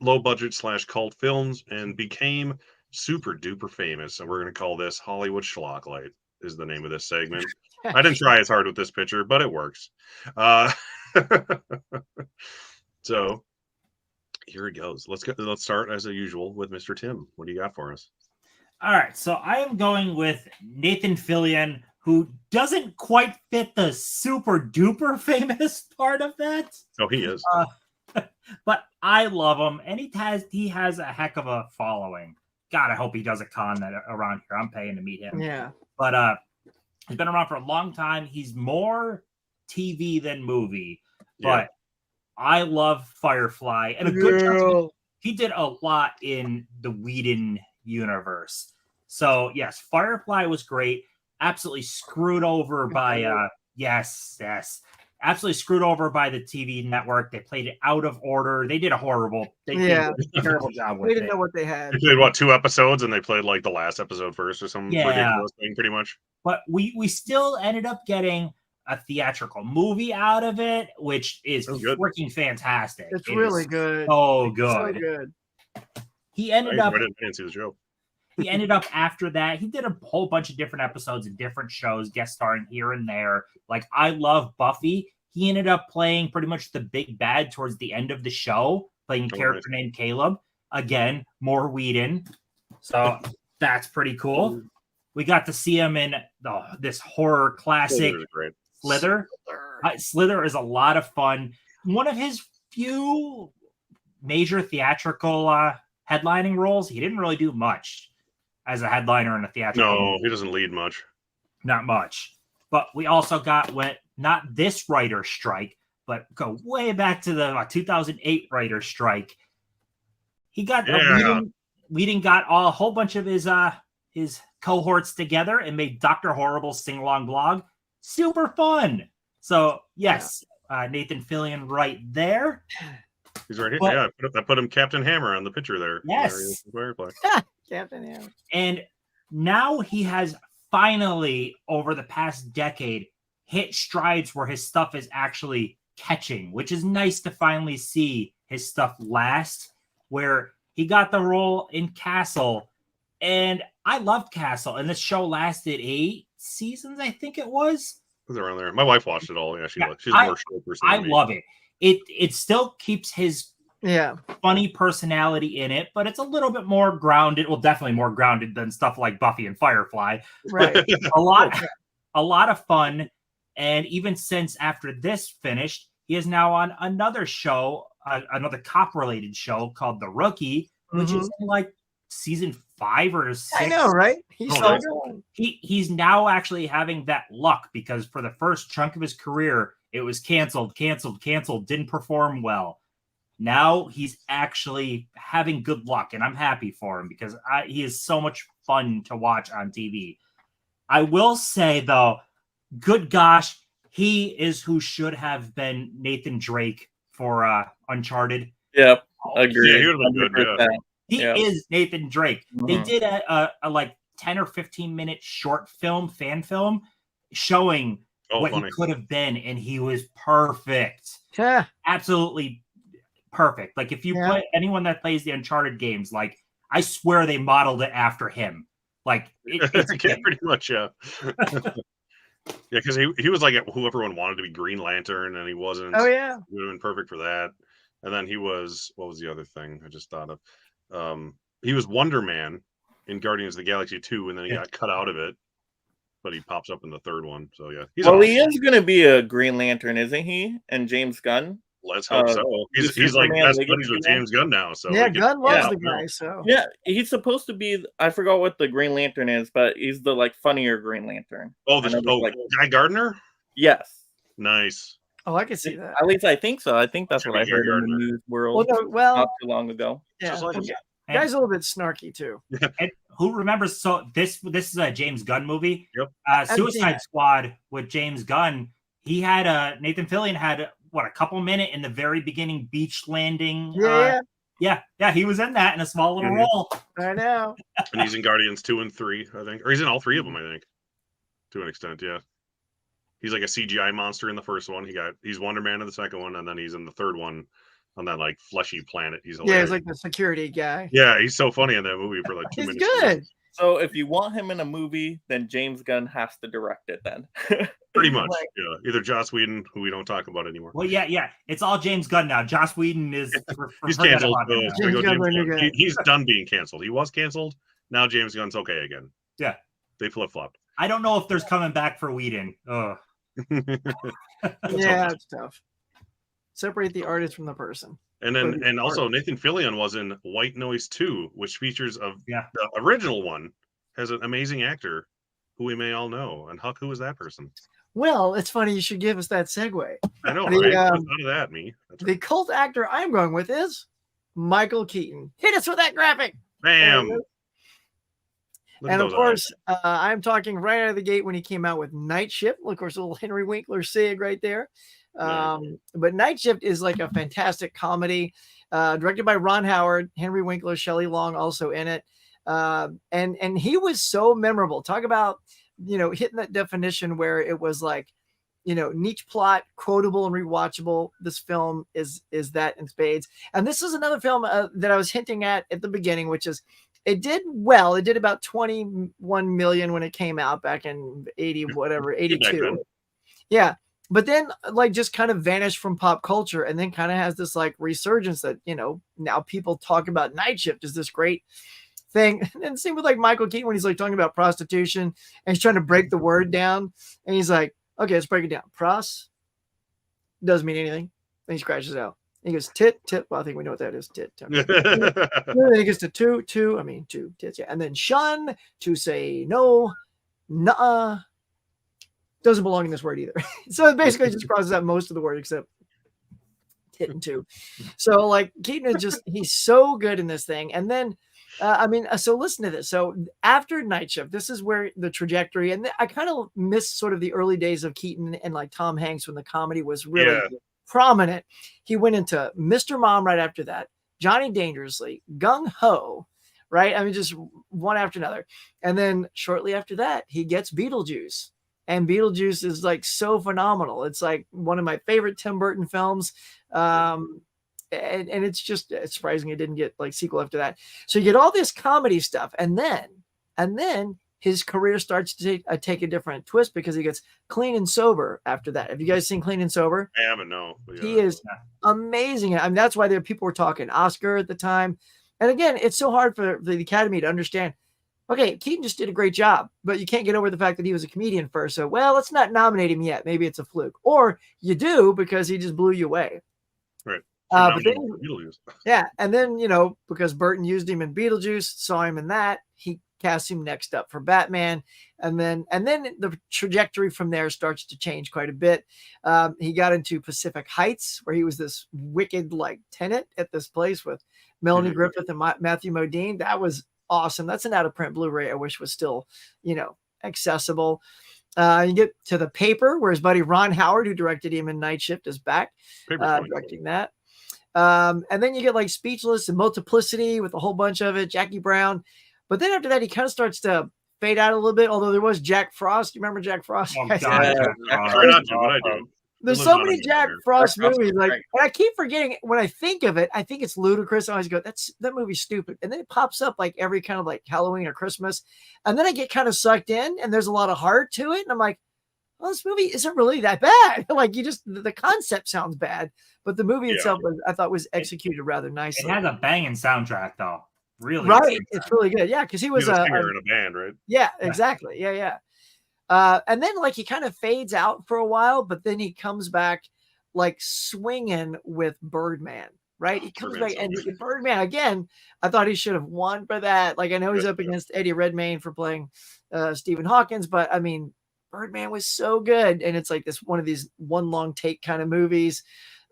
low budget / cult films and became super duper famous. And we're going to call this Hollywood Schlocklight is the name of this segment. I didn't try as hard with this picture, but it works. So here it goes. Let's start as usual with Mr. Tim. What do you got for us? All right, so I am going with Nathan Fillion, who doesn't quite fit the super duper famous part of that. Oh, he is. But I love him, and he has a heck of a following. God, I hope he does a con around here. I'm paying to meet him. Yeah. But he's been around for a long time. He's more TV than movie, but I love Firefly, and a good chunk he did a lot in the Whedon universe. So yes, Firefly was great. Absolutely screwed over by absolutely screwed over by the TV network. They played it out of order. They did a terrible job with it. They didn't know what they had. They played 2 episodes, and they played like the last episode first or some ridiculous thing, pretty much. But we still ended up getting a theatrical movie out of it, which is freaking fantastic. It's really good. So good. So good. He ended up. I didn't see the show. He ended up after that. He did a whole bunch of different episodes and different shows, guest starring here and there. Like I love Buffy. He ended up playing pretty much the big bad towards the end of the show, playing a character named Caleb. Again, more Whedon. So that's pretty cool. We got to see him in this horror classic, Slither. Slither is a lot of fun. One of his few major theatrical headlining roles. He didn't really do much as a headliner in a theatrical movie. He doesn't lead much. Not much. But we also got not this writer's strike, but go way back to the 2008 writer's strike. He got Whedon got a whole bunch of his cohorts together and made Dr. Horrible's sing-along blog super fun. So yes, Nathan Fillion right there. He's right here. I put him Captain Hammer on the picture there. Yes. Captain Hammer. And now he has finally, over the past decade, hit strides where his stuff is actually catching, which is nice to finally see his stuff last, where he got the role in Castle. And I loved Castle, and this show lasted 8 seasons, I think it was. It was around there. My wife watched it all. Yeah, she's a more show person. I love it. It still keeps his funny personality in it, but it's a little bit more grounded. Well, definitely more grounded than stuff like Buffy and Firefly. Right. a lot of fun. And even since after this finished, he is now on another show, another cop-related show called The Rookie, which is in like season 5 or 6. I know, right? He's so good. He's now actually having that luck because for the first chunk of his career, it was canceled, didn't perform well. Now he's actually having good luck, and I'm happy for him because he is so much fun to watch on TV. I will say, though, good gosh, he is who should have been Nathan Drake for Uncharted. Yep, agree. Yeah, he would have been good. He is Nathan Drake. They did a like 10 or 15-minute short film, fan film, showing what he could have been, and he was perfect. Yeah. Absolutely perfect. Like, if you play anyone that plays the Uncharted games, like, I swear they modeled it after him. Like, it's pretty much, yeah. Yeah, because he was like who everyone wanted to be Green Lantern, and he wasn't. Oh, yeah. He would have been perfect for that. And then he was, what was the other thing I just thought of? He was Wonder Man in Guardians of the Galaxy 2, and then he got cut out of it. But he pops up in the third one. So, yeah. He is going to be a Green Lantern, isn't he? And James Gunn? Let's hope so. He's like best buddies with James Gunn now. So yeah, Gunn was the guy. So yeah, he's supposed to be. I forgot what the Green Lantern is, but he's the like funnier Green Lantern. Oh, Guy Gardner. Yes. Nice. Oh, I can see that. At least I think so. I think that's what I heard in the news world not too long ago. Yeah, guy's a little bit snarky too. And who remembers? So this is a James Gunn movie. Yep. Suicide Squad with James Gunn. He had Nathan Fillion had a couple minutes in the very beginning beach landing. Yeah, he was in that in a small little role. I know. And he's in Guardians 2 and 3, I think, or he's in all 3 of them, I think. to an extent. Yeah, he's like a CGI monster in the first one. He's Wonder Man in the second one, and then he's in the third one on that like fleshy planet. He's hilarious. Yeah, he's like the security guy. Yeah, he's so funny in that movie for like 2 He's minutes. good. So if you want him in a movie, then James Gunn has to direct it then. Pretty much. Yeah. Either Joss Whedon, who we don't talk about anymore. Well, yeah. It's all James Gunn now. Joss Whedon is He's canceled. He's done being canceled. He was canceled. Now James Gunn's okay again. Yeah. They flip-flopped. I don't know if there's coming back for Whedon. Ugh. Yeah, it's tough. Separate the artist from the person. And also Nathan Fillion was in White Noise 2, which features the original one, has an amazing actor who we may all know. And Huck, who is that person? Well, it's funny you should give us that segue. I know, right? None of that, me. The cult actor I'm going with is Michael Keaton. Hit us with that graphic. Bam. And of course, I'm talking right out of the gate when he came out with Night Shift. Of course, a little Henry Winkler sig right there. But Night Shift is like a fantastic comedy, directed by Ron Howard, Henry Winkler, Shelley Long also in it. And he was so memorable. Talk about, hitting that definition where it was like, niche plot, quotable and rewatchable. This film is that in spades. And this is another film that I was hinting at the beginning, which is it did well. It did about 21 million when it came out back in 82. Yeah. But then like just kind of vanished from pop culture and then kind of has this like resurgence that, now people talk about Night Shift as this great thing. And same with like Michael Keaton when he's like talking about prostitution and he's trying to break the word down. And he's like, okay, let's break it down. Pros doesn't mean anything. Then he scratches out. And he goes, tit. Well, I think we know what that is. Tit. Then he gets to two tits. Yeah. And then shun, to say no, nuh-uh. Doesn't belong in this word either. So it basically just crosses out most of the word except tit and two. So like Keaton is he's so good in this thing. And then, so listen to this. So after Night Shift, this is where the trajectory, and I kind of miss sort of the early days of Keaton and like Tom Hanks when the comedy was really prominent. He went into Mr. Mom right after that, Johnny Dangerously, Gung Ho, right? Just one after another. And then shortly after that, he gets Beetlejuice. And Beetlejuice is like so phenomenal. It's like one of my favorite Tim Burton films. And it's just surprising it didn't get like sequel after that. So you get all this comedy stuff. And then his career starts to take a different twist because he gets Clean and Sober after that. Have you guys seen Clean and Sober? I haven't, no. He is amazing. That's why people were talking Oscar at the time. And again, it's so hard for the Academy to understand. Okay, Keaton just did a great job, but you can't get over the fact that he was a comedian first. So, let's not nominate him yet. Maybe it's a fluke. Or you do because he just blew you away. Right. But then, and then, because Burton used him in Beetlejuice, saw him in that, he cast him next up for Batman. And then the trajectory from there starts to change quite a bit. He got into Pacific Heights, where he was this wicked like tenant at this place with Melanie Griffith and Matthew Modine. That was awesome. That's an out of print Blu-ray I wish was still, accessible. You get to The Paper, where his buddy Ron Howard, who directed him in Night Shift, is back directing that. And then you get like Speechless and Multiplicity with a whole bunch of it, Jackie Brown. But then after that, he kind of starts to fade out a little bit, although there was Jack Frost. You remember Jack Frost? Oh, I do. There's so many Jack Frost movies, and I keep forgetting when I think of it. I think it's ludicrous. I always go, that movie's stupid, and then it pops up like every kind of like Halloween or Christmas, and then I get kind of sucked in, and there's a lot of heart to it, and I'm like, well, this movie isn't really that bad. Like the concept sounds bad, but the movie itself, I thought was executed rather nicely. It has a banging soundtrack, though. Really, right? It's really good. Yeah, because he was a singer in a band, right? Yeah, exactly. Yeah. And then like he kind of fades out for a while, but then he comes back like swinging with Birdman, right? He comes back and Birdman again. I thought he should have won for that. Like I know he's up against Eddie Redmayne for playing Stephen Hawkins, but Birdman was so good, and it's like this one of these one long take kind of movies.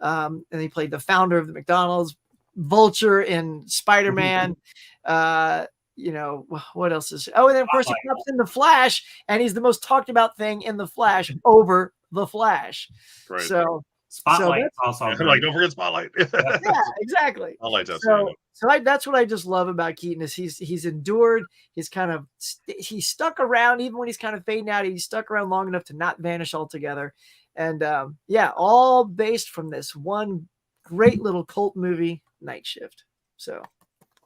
And he played the founder of the McDonald's, Vulture in Spider-Man. What else is and then of course he comes in The Flash, and he's the most talked about thing in The Flash over The Flash. Right. So Spotlight also. I'm like, don't forget Spotlight. Yeah, exactly. Spotlight's So that's what I just love about Keaton is he's endured. He's kind of he's stuck around even when he's kind of fading out. He's stuck around long enough to not vanish altogether. And yeah, all based from this one great little cult movie, Night Shift. So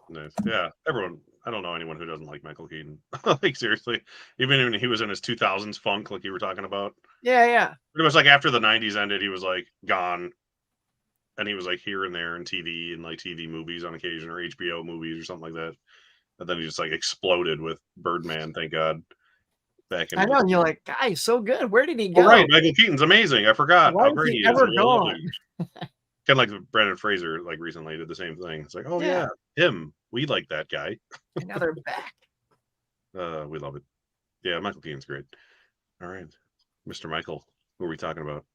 nice. Yeah, everyone. I don't know anyone who doesn't like Michael Keaton. Like seriously, even when he was in his 2000s funk, like you were talking about. Yeah. Pretty much like after the 90s ended, he was like gone, and he was like here and there in TV and like TV movies on occasion or HBO movies or something like that. And then he just like exploded with Birdman. Thank God. Back in I know, and you're like, guy, so good. Where did he go? Oh, right, Michael Keaton's amazing. I forgot Why how is great he he is. ever I really love gone? him. Kind of like Brendan Fraser, like recently did the same thing. It's like, oh yeah, him. We like that guy. And now they're back. We love it. Yeah, Michael Keaton's great. All right, Mr. Michael, who are we talking about?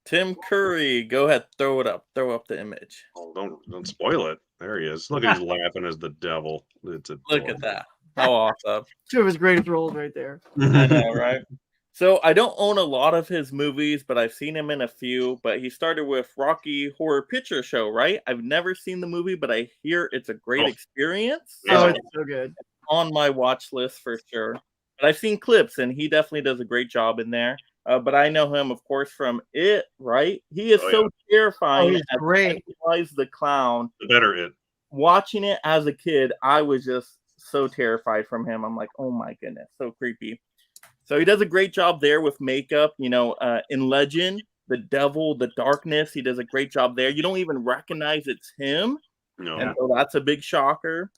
Tim Curry. Go ahead, throw it up. Throw up the image. Oh, don't spoil it. There he is. Look at he's laughing as the devil. It's Look at that. How awesome. Two of his greatest roles right there. I know, right? So I don't own a lot of his movies, but I've seen him in a few. But he started with Rocky Horror Picture Show, right? I've never seen the movie, but I hear it's a great experience. Oh, it's so good. On my watch list for sure. But I've seen clips, and he definitely does a great job in there. But I know him, of course, from It, right? He is so terrifying. Oh, he's great. Pennywise the Clown. The better It. Watching it as a kid, I was just so terrified from him. I'm like, oh my goodness, so creepy. So he does a great job there with makeup. You know, in Legend, the devil, the darkness, he does a great job there. You don't even recognize it's him. No. And so that's a big shocker.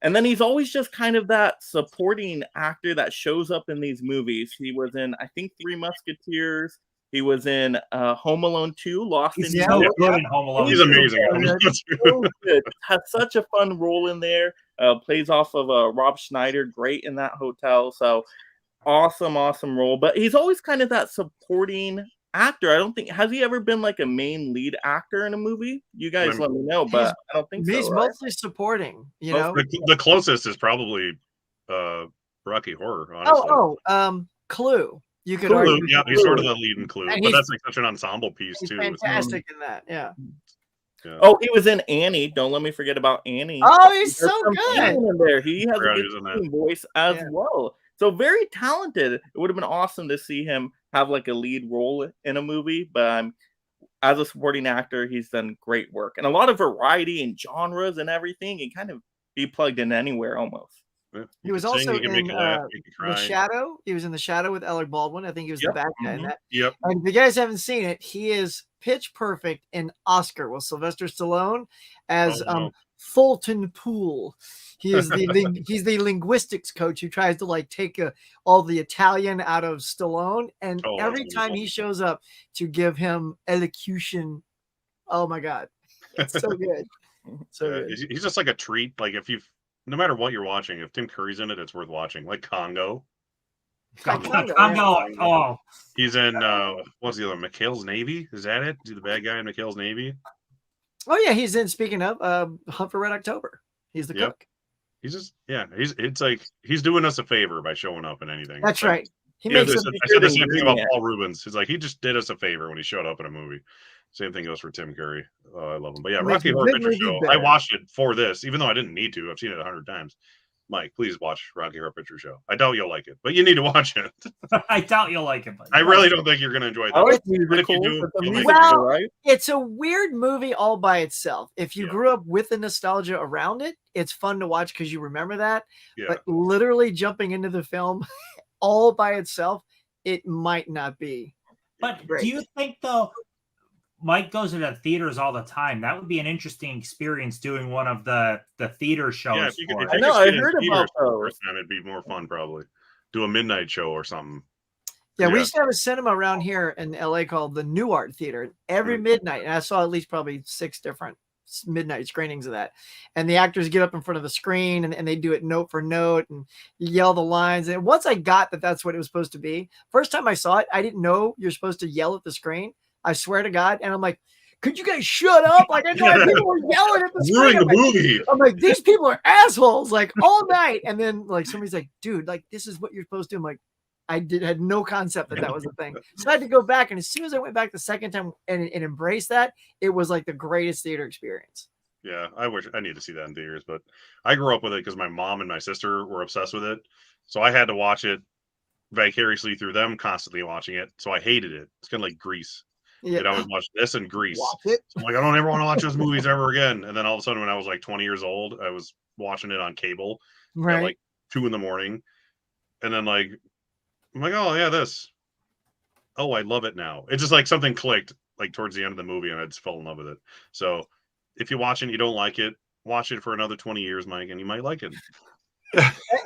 And then he's always just kind of that supporting actor that shows up in these movies. He was in, I think, Three Musketeers. He was in Home Alone 2, Lost in He's so good in Home Alone. He's amazing. So good. Has such a fun role in there. Plays off of Rob Schneider. Great in that hotel. So awesome role. But he's always kind of that supporting actor. I don't think, has he ever been like a main lead actor in a movie? You guys let me know, but I don't think so. He's mostly supporting, you know. The closest is probably Rocky Horror, honestly. Clue. You could Clue, argue. yeah, he's sort of the lead in Clue, And but that's like such an ensemble piece he's too. fantastic in that, yeah. Oh, he was in Annie. Don't let me forget about Annie. Oh, he's so There's some good. talent in there. He has Forgot a he was in good that. voice as well. So very talented. It would have been awesome to see him have like a lead role in a movie, but as a supporting actor, he's done great work and a lot of variety and genres and everything. And kind of be plugged in anywhere almost. Yeah. He was also in The Shadow. He was in The Shadow with Alec Baldwin. I think he was the bad guy in that. Yep. And if you guys haven't seen it, he is pitch perfect in Oscar with Sylvester Stallone as Fulton Poole. He is he's the linguistics coach who tries to like take all the Italian out of Stallone. And every time he shows up to give him elocution, oh my God, it's so good. So good. He's just like a treat. Like if you've no matter what you're watching, if Tim Curry's in it, it's worth watching. Like Congo. Oh, he's in what's the other? McHale's Navy. Is that it? Is he the bad guy in McHale's Navy? Oh yeah, he's in. Speaking of Hunt for Red October, he's the cook. He's just it's like he's doing us a favor by showing up in anything. That's right. He makes. makes. I said the same thing about Paul Rubens. He's like he just did us a favor when he showed up in a movie. Same thing goes for Tim Curry. Oh, I love him. But yeah, Rocky Horror Picture Show. I watched it for this, even though I didn't need to. I've seen it 100 times. Mike, please watch Rocky Horror Picture Show. I doubt you'll like it, but you need to watch it. I doubt you'll like it. But I really don't think you're going to enjoy that. It's a weird movie all by itself. If you grew up with the nostalgia around it, it's fun to watch because you remember that. Yeah. But literally jumping into the film all by itself, it might not be. But great. Do you think though? Mike goes to the theaters all the time. That would be an interesting experience doing one of the theater shows. Yeah, if you could, I heard about those. It'd be more fun, probably. Do a midnight show or something. Yeah, we used to have a cinema around here in LA called the New Art Theater every midnight. And I saw at least probably 6 different midnight screenings of that. And the actors get up in front of the screen and they do it note for note and yell the lines. And once I got that that's what it was supposed to be, first time I saw it, I didn't know you're supposed to yell at the screen. I swear to God. And I'm like, could you guys shut up? Like, I know people were yelling at the screen. I'm like, these people are assholes, like all night. And then like somebody's like, dude, like this is what you're supposed to do. I'm like, had no concept that was a thing. So I had to go back, and as soon as I went back the second time and embraced that, it was like the greatest theater experience. Yeah, I wish I need to see that in theaters, but I grew up with it because my mom and my sister were obsessed with it. So I had to watch it vicariously through them, constantly watching it. So I hated it. It's kind of like Grease. Yeah. They'd always watch this and Grease. Watch it. So I'm like, I don't ever want to watch those movies ever again. And then all of a sudden, when I was like 20 years old, I was watching it on cable Right. at like 2 a.m. And then like, I'm like, oh yeah, this. Oh, I love it now. It's just like something clicked like towards the end of the movie, and I just fell in love with it. So if you watch it and you don't like it, watch it for another 20 years, Mike, and you might like it.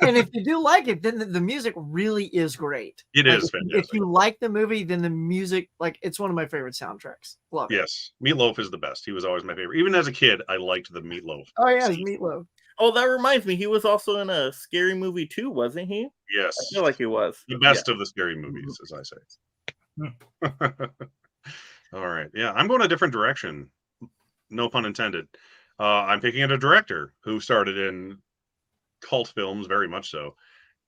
And if you do like it, then the music really is great. It Like, is if fantastic. you like the movie, then the music, like, it's one of my favorite soundtracks. Love it. Yes, Meatloaf is the best. He was always my favorite. Even as a kid, I liked the Meatloaf. Oh yeah, it's Meatloaf. Oh, that reminds me. He was also in a Scary Movie too, wasn't he? Yes. I feel like he was. The best of the scary movies, as I say. All right. Yeah, I'm going a different direction. No pun intended. I'm picking at a director who started in cult films, very much so,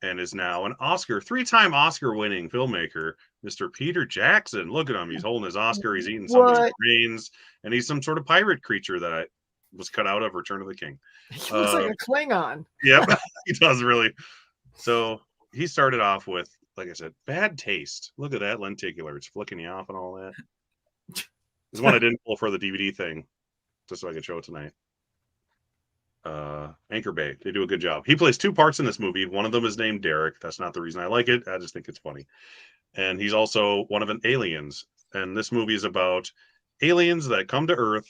and is now an three-time Oscar-winning filmmaker, Mr. Peter Jackson. Look at him. He's holding his Oscar. He's eating somebody's brains, and he's some sort of pirate creature that was cut out of Return of the King. He looks like a Klingon. Yep, he does really. So he started off with, like I said, Bad Taste. Look at that lenticular. It's flicking you off and all that. There's one I didn't pull for the DVD thing, just so I could show it tonight. Anchor Bay. They do a good job. He plays 2 parts in this movie. One of them is named Derek. That's not the reason I like it. I just think it's funny. And he's also one of an aliens. And this movie is about aliens that come to Earth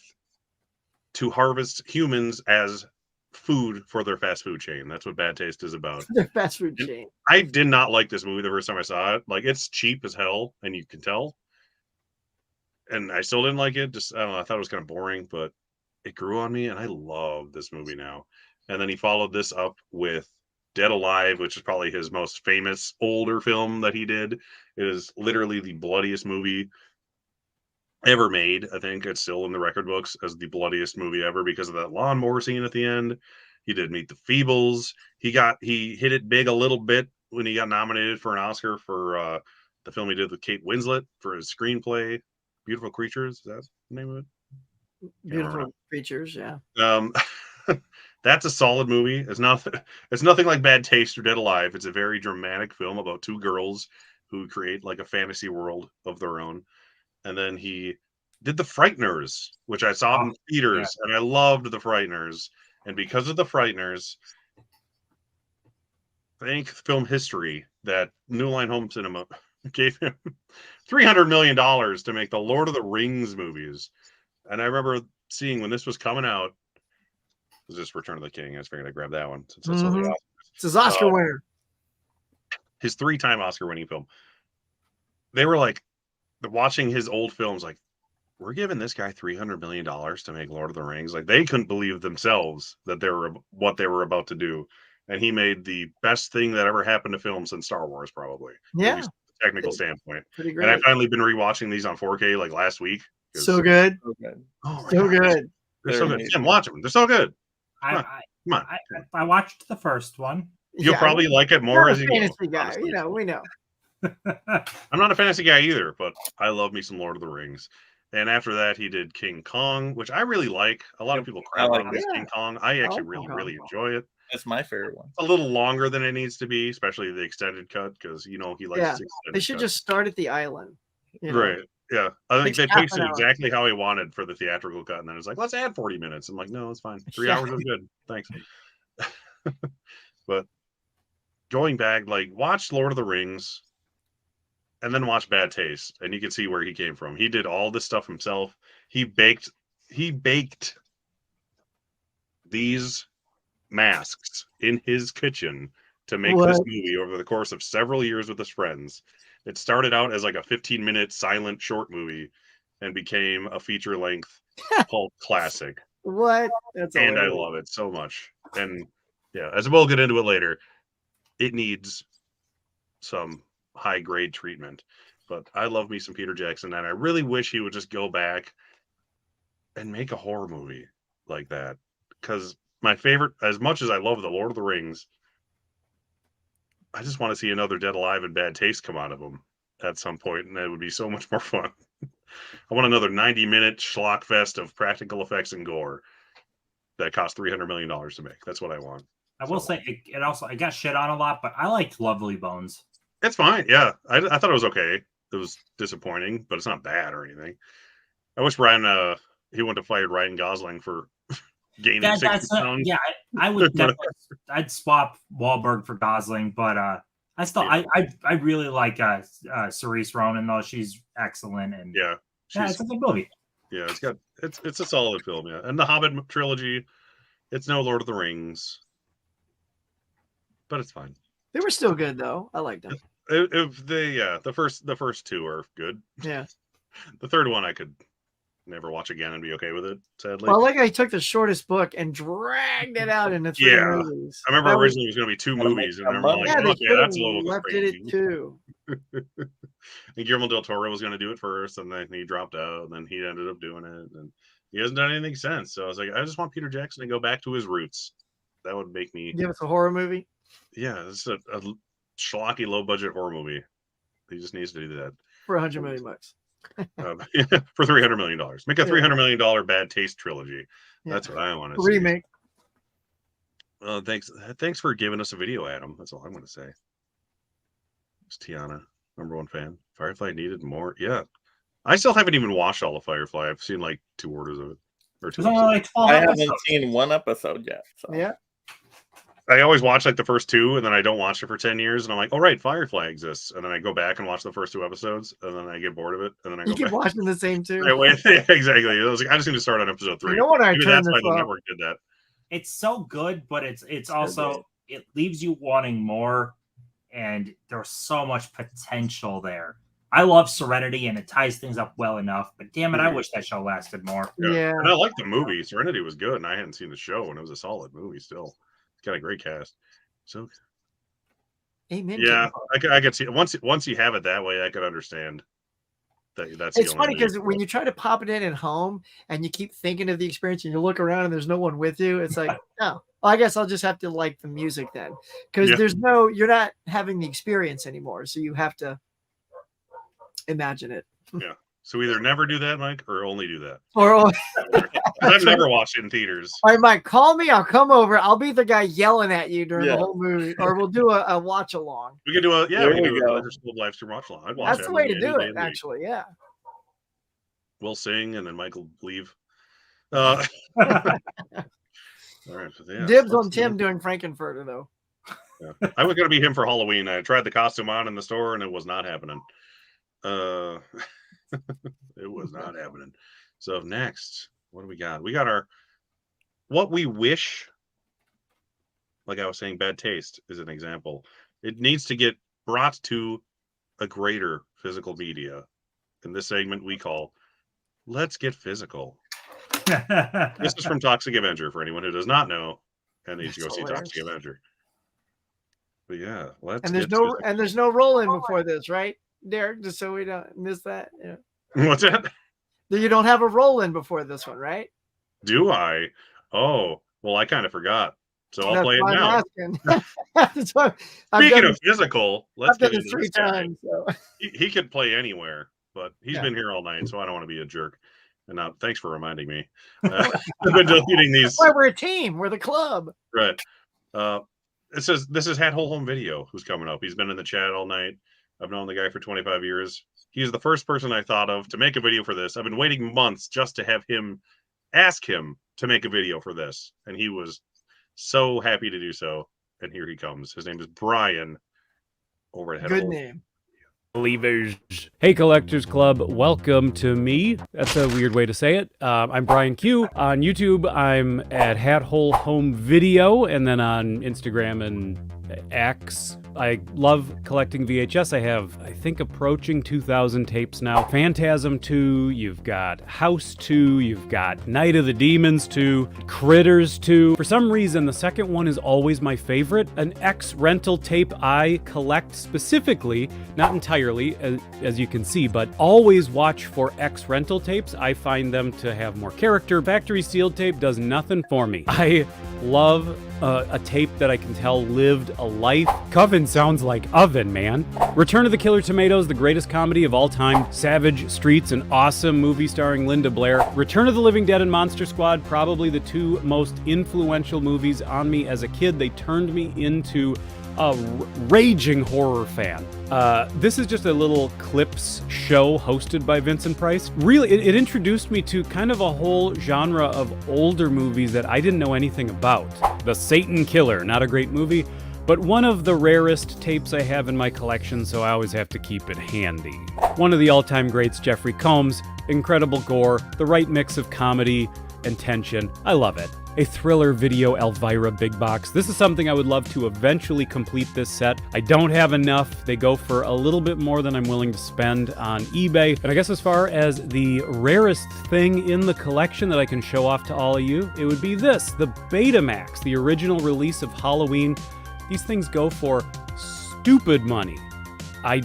to harvest humans as food for their fast food chain. That's what Bad Taste is about. Their fast food chain. I did not like this movie the first time I saw it. Like, it's cheap as hell, and you can tell. And I still didn't like it. Just, I don't know, I thought it was kind of boring, but it grew on me, and I love this movie now. And then he followed this up with Dead Alive, which is probably his most famous older film that he did. It is literally the bloodiest movie ever made. I think it's still in the record books as the bloodiest movie ever because of that lawnmower scene at the end. He did Meet the Feebles. He hit it big a little bit when he got nominated for an Oscar for the film he did with Kate Winslet for his screenplay, Beautiful Creatures. Is that the name of it? Beautiful Creatures, yeah. That's a solid movie. It's nothing like Bad Taste or Dead Alive. It's a very dramatic film about 2 girls who create like a fantasy world of their own. And then he did The Frighteners, which I saw in theaters, and I loved The Frighteners. And because of The Frighteners, thank film history that New Line Home Cinema gave him $300 million to make the Lord of the Rings movies. And I remember seeing when this was coming out, was this Return of the King? I just figured I'd grab that one. Since it's It's his Oscar winner. His 3-time Oscar-winning film. They were like, watching his old films, like, we're giving this guy $300 million to make Lord of the Rings. Like, they couldn't believe themselves that what they were about to do. And he made the best thing that ever happened to film since Star Wars, probably. Yeah. From a technical standpoint. Pretty great. And I've finally been rewatching these on 4K like last week. So good. Oh my so God. good. They're so good. Tim, watch them. They're so good. Come on. I watched the first one. You'll probably like it more as you go. Fantasy guy, you know, we know. I'm not a fantasy guy either, but I love me some Lord of the Rings. And after that, he did King Kong, which I really like. A lot of people crap on this King Kong. I actually really enjoy it. That's my favorite one. It's a little longer than it needs to be, especially the extended cut, because he likes his extended They should cut. just start at the island. You know? Right. Yeah. I think It's they half paced an it hour. exactly how he wanted for the theatrical cut. And then it's like, let's add 40 minutes. I'm like, no, it's fine. 3 hours is good. Thanks. But going back, like, watch Lord of the Rings and then watch Bad Taste, and you can see where he came from. He did all this stuff himself. He baked these masks in his kitchen to make this movie over the course of several years with his friends. It started out as like a 15-minute silent short movie and became a feature-length cult classic. What? That's And I hilarious. love it so much. And yeah, as we'll get into it later, it needs some high-grade treatment. But I love me some Peter Jackson, and I really wish he would just go back and make a horror movie like that. Because my favorite, as much as I love The Lord of the Rings, I just want to see another Dead Alive and Bad Taste come out of them at some point, and that would be so much more fun. I want another 90-minute schlock fest of practical effects and gore that cost $300 million to make. That's what I want. I will say it also, I got shit on a lot, but I liked Lovely Bones. It's fine. Yeah. I thought it was okay. It was disappointing, but it's not bad or anything. I wish Ryan, he wouldn't have fired Ryan Gosling for gaining 60 pounds. Yeah, I would definitely, I'd swap Wahlberg for Gosling, but I still, I really like Cerise Ronan, though. She's excellent. And yeah, it's a good movie. Yeah, it's a solid film. Yeah. And the Hobbit trilogy, it's no Lord of the Rings, but it's fine. They were still good though. I liked them. The first two are good. Yeah. The third one I could never watch again and be okay with it, sadly. Well, I took the shortest book and dragged it out into 3 movies. I remember originally it was going to be 2 movies, and I remember that's a little left crazy. it too. And Guillermo del Toro was going to do it first, and then he dropped out, and then he ended up doing it, and he hasn't done anything since. So I was like, I just want Peter Jackson to go back to his roots. That would make me give us a horror movie. Yeah, it's a schlocky, low-budget horror movie. He just needs to do that for $100 million. For $300 million. Make a $300 million Bad Taste trilogy. That's what I want to see. Remake. Well, thanks for giving us a video, Adam. That's all I'm going to say. It's Tiana, #1 fan. Firefly needed more. Yeah, I still haven't even watched all of Firefly. I've seen like 2 orders of it, or 2. I haven't seen 1 episode yet. So. Yeah. I always watch like the first 2, and then I don't watch it for 10 years, and I'm like, oh right, Firefly exists, and then I go back and watch the first 2 episodes, and then I get bored of it, and then I go keep back. watching the same 2. Yeah, exactly. I was like, I just need to start on episode 3. You know what? Maybe that's why the network did that. It's so good, but it's also it leaves you wanting more, and there's so much potential there. I love Serenity, and it ties things up well enough, but damn it, I wish that show lasted more. Yeah. And I like the movie. Serenity was good, and I hadn't seen the show, and it was a solid movie still. It's got a great cast. So amen. Yeah, I could see it. Once you have it that way, I could understand that's it's funny because when you try to pop it in at home and you keep thinking of the experience and you look around and there's no one with you, it's like, oh, well, I guess I'll just have to like the music then, because you're not having the experience anymore, so you have to imagine it. Yeah. So either never do that, Mike, or only do that. Or I've never watched it in theaters. All right, Mike, call me. I'll come over. I'll be the guy yelling at you during the whole movie, or we'll do a watch along. We can do we can do a school live stream watch along. I'd watch That's the way to do it, actually. Yeah. We'll sing, and then Mike will leave. All right. So Dibs on Tim doing Frankenfurter, though. Yeah. I was going to be him for Halloween. I tried the costume on in the store, and it was not happening. It was not happening. So next, what do we got? We got our what we wish. Like I was saying, Bad Taste is an example. It needs to get brought to a greater physical media. In this segment, we call "Let's Get Physical." This is from Toxic Avenger. For anyone who does not know, and needs to go see Toxic Avenger. But yeah, there's no roll in before this, right, Derek? Just so we don't miss that. Yeah. What's that? You don't have a roll in before this one, right? Do I? Oh, well, I kind of forgot. So I'll play it now. That's why Speaking of physical, let's get it into 3 times. So. He could play anywhere, but he's been here all night, so I don't want to be a jerk. And now, thanks for reminding me. I've been deleting these. That's why we're a team. We're the club. Right. It says this is Hat Hole Home Video who's coming up. He's been in the chat all night. I've known the guy for 25 years. He's the first person I thought of to make a video for this. I've been waiting months just to have him ask him to make a video for this. And he was so happy to do so. And here he comes. His name is Brian over at Hat Hole. Good name. Believers. Hey, Collectors Club. Welcome to me. That's a weird way to say it. I'm Brian Q. On YouTube, I'm at Hat Hole Home Video, and then on Instagram and X. I love collecting VHS. I have, I think, approaching 2,000 tapes now. Phantasm 2, you've got House 2, you've got Night of the Demons 2, Critters 2. For some reason, the second one is always my favorite. An X rental tape I collect specifically, not entirely, as you can see, but always watch for X rental tapes. I find them to have more character. Factory sealed tape does nothing for me. I love a tape that I can tell lived a life. Coven sounds like oven, man. Return of the Killer Tomatoes, the greatest comedy of all time. Savage Streets, an awesome movie starring Linda Blair. Return of the Living Dead and Monster Squad, probably the two most influential movies on me as a kid. They turned me into a raging horror fan. This is just a little clips show hosted by Vincent Price. Really, it introduced me to kind of a whole genre of older movies that I didn't know anything about. The Satan Killer, not a great movie, but one of the rarest tapes I have in my collection, so I always have to keep it handy. One of the all-time greats, Jeffrey Combs, incredible gore, the right mix of comedy and tension. I love it. A thriller video Elvira big box. This is something I would love to eventually complete this set. I don't have enough. They go for a little bit more than I'm willing to spend on eBay. And I guess as far as the rarest thing in the collection that I can show off to all of you, it would be this, the Betamax, the original release of Halloween. These things go for stupid money. I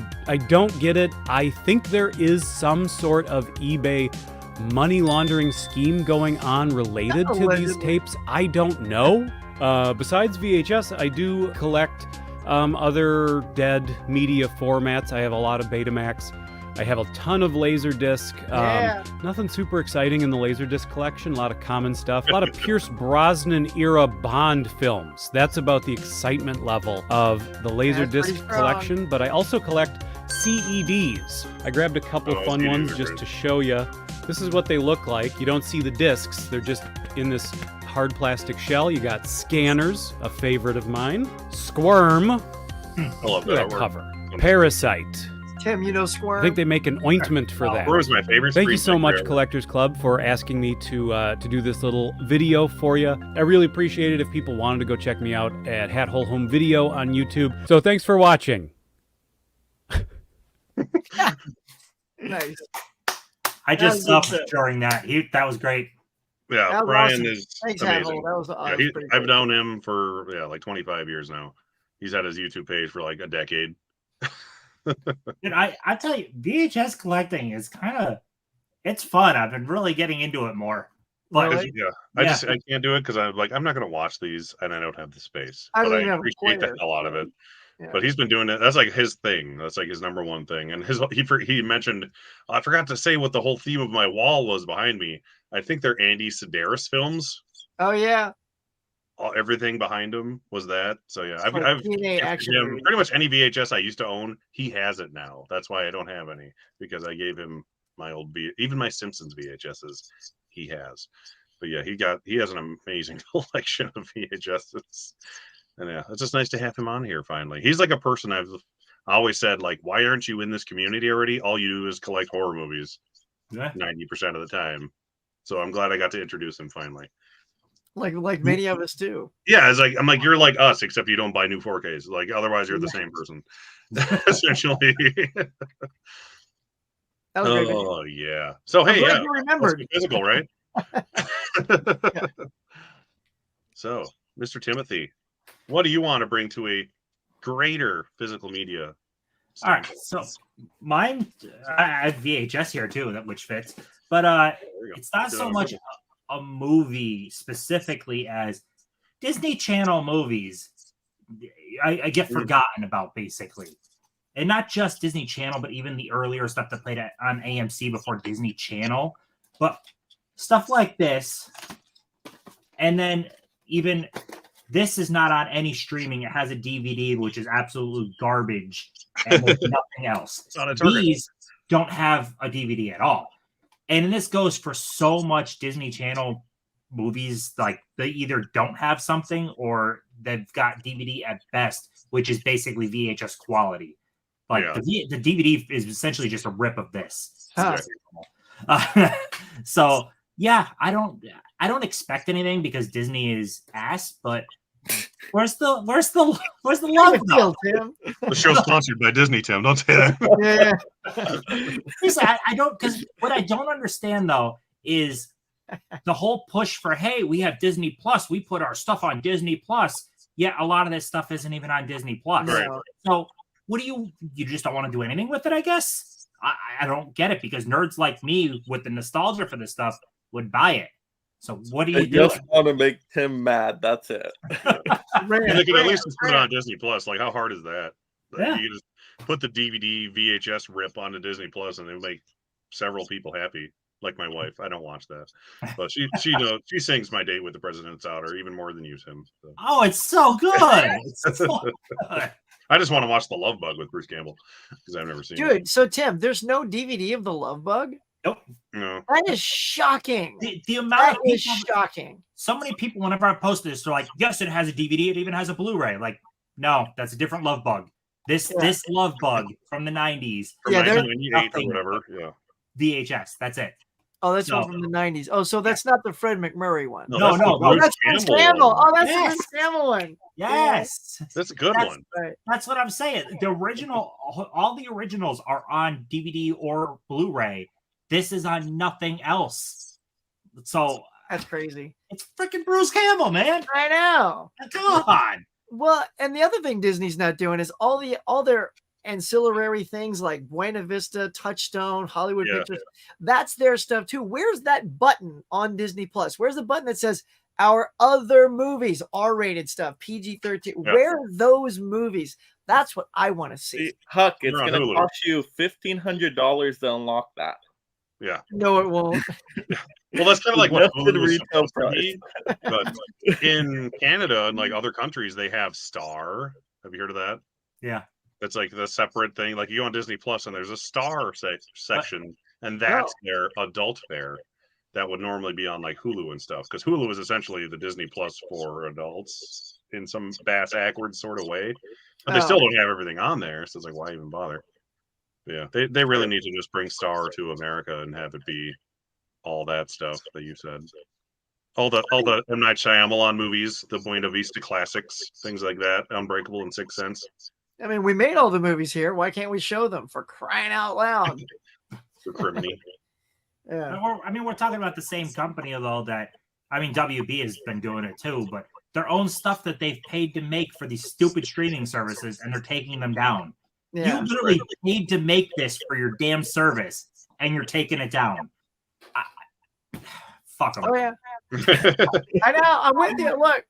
don't get it. I think there is some sort of eBay money laundering scheme going on related to these tapes. I don't know. Besides VHS, I do collect other dead media formats. I have a lot of Betamax. I have a ton of Laserdisc. Nothing super exciting in the Laserdisc collection. A lot of common stuff. A lot of Pierce Brosnan era Bond films. That's about the excitement level of the Laserdisc collection. But I also collect CEDs. I grabbed a couple fun ones just to show you. This is what they look like. You don't see the discs. They're just in this hard plastic shell. You got Scanners, a favorite of mine. Squirm. I love that cover. Parasite. Tim, you know Squirm? I think they make an ointment for that. Squirm's my favorite. Thank you so much, Collectors Club, for asking me to do this little video for you. I really appreciate it if people wanted to go check me out at Hat Hole Home Video on YouTube. So thanks for watching. Nice. I just subbed during that. That was great. Yeah, That was Brian awesome. is Thanks, amazing. Admiral. That was pretty I've good. known him for like 25 years now. He's had his YouTube page for like a decade. Dude, I tell you, VHS collecting is it's fun. I've been really getting into it more. But I can't do it because I'm not going to watch these and I don't have the space. I But don't I even have a appreciate the player. hell out of it. Yeah. But he's been doing it. That's like his thing. That's like his number one thing. And he mentioned, I forgot to say what the whole theme of my wall was behind me. I think they're Andy Sedaris films. Oh yeah. Everything behind him was that. So yeah, It's like I've TNA action him, movie. pretty much any VHS I used to own. He has it now. That's why I don't have any, because I gave him my old even my Simpsons VHSs. He has. But yeah, he has an amazing collection of VHSs. And yeah, it's just nice to have him on here finally. He's like a person I've always said, like, why aren't you in this community already? All you do is collect horror movies 90% of the time. So I'm glad I got to introduce him finally. Like many of us do. Yeah, I'm like, you're like us, except you don't buy new 4Ks. Like, otherwise you're the same person. Essentially. That was a great video. Oh yeah. So hey, glad yeah, you remembered. physical, right? So, Mr. Timothy, what do you want to bring to a greater physical media? All right, so mine, I have VHS here too, which fits, but it's not so much a movie specifically as Disney Channel movies. I get forgotten about basically, and not just Disney Channel, but even the earlier stuff that played on AMC before Disney Channel, but stuff like this, and then even. This is not on any streaming. It has a DVD, which is absolute garbage, and there's nothing else. These don't have a DVD at all. And this goes for so much Disney Channel movies. Like, they either don't have something or they've got DVD at best, which is basically VHS quality. Like, the DVD is essentially just a rip of this. So, yeah, I don't expect anything because Disney is ass, but where's the love though? Tim? The show's sponsored by Disney, Tim. Don't say that. Yeah. I don't, because what I don't understand though is the whole push for, hey, we have Disney Plus, we put our stuff on Disney Plus, yet a lot of this stuff isn't even on Disney Plus. Right. So what do you just don't want to do anything with it, I guess? I don't get it, because nerds like me with the nostalgia for this stuff would buy it. So what do They you do? just want to make Tim mad. That's it. They could at least just put it on Disney Plus. Like, how hard is that? Like, Yeah. you can just put the DVD VHS rip onto Disney Plus, and it'll make several people happy. Like my wife, I don't watch that, but she knows. She sings "My Date with the President's Daughter" even more than you, Tim. So. Oh, it's so good. It's so good. I just want to watch The Love Bug with Bruce Campbell because I've never seen it. Dude, so Tim, there's no DVD of The Love Bug? Nope. No. That is shocking. The amount of is people, shocking. So many people, whenever I post this, they're like, yes, it has a DVD. It even has a Blu-ray. Like, no, that's a different Love Bug. This Love Bug from the 90s. From 1998 or whatever. Yeah. VHS. That's it. Oh, that's one from the 90s. Oh, so that's not the Fred McMurray one. No, that's Bruce Campbell. Oh, that's the Bruce Campbell one. Yes. That's a good one. Right. That's what I'm saying. The original, all the originals are on DVD or Blu-ray. This is on nothing else. So that's crazy. It's freaking Bruce Campbell, man. I know. Come on. Well, and the other thing Disney's not doing is all their ancillary things like Buena Vista, Touchstone, Hollywood Pictures. That's their stuff too. Where's that button on Disney Plus? Where's the button that says our other movies, R-rated stuff, PG-13? Yeah. Where are those movies? That's what I want to see. Huck, it's going to cost you $1,500 to unlock that. Yeah. No, it won't. Well, that's kind of like what Just the Hulu is retail supposed to be. But in Canada and like other countries, they have Star. Have you heard of that? Yeah. That's like the separate thing. Like you go on Disney Plus and there's a Star section, and that's their adult fare that would normally be on like Hulu and stuff. Because Hulu is essentially the Disney Plus for adults in some bass-ackwards sort of way. But they still don't have everything on there. So it's like, why even bother? Yeah, they really need to just bring Star to America and have it be all that stuff that you said. All the M. Night Shyamalan movies, the Buena Vista classics, things like that, Unbreakable and Sixth Sense. I mean, we made all the movies here. Why can't we show them? For crying out loud. For criminy. Yeah. We're talking about the same company, though, that, WB has been doing it too, but their own stuff that they've paid to make for these stupid streaming services, and they're taking them down. Yeah. You literally paid to make this for your damn service, and you're taking it down. Fuck them. Oh, yeah. I know. I'm with you. Look,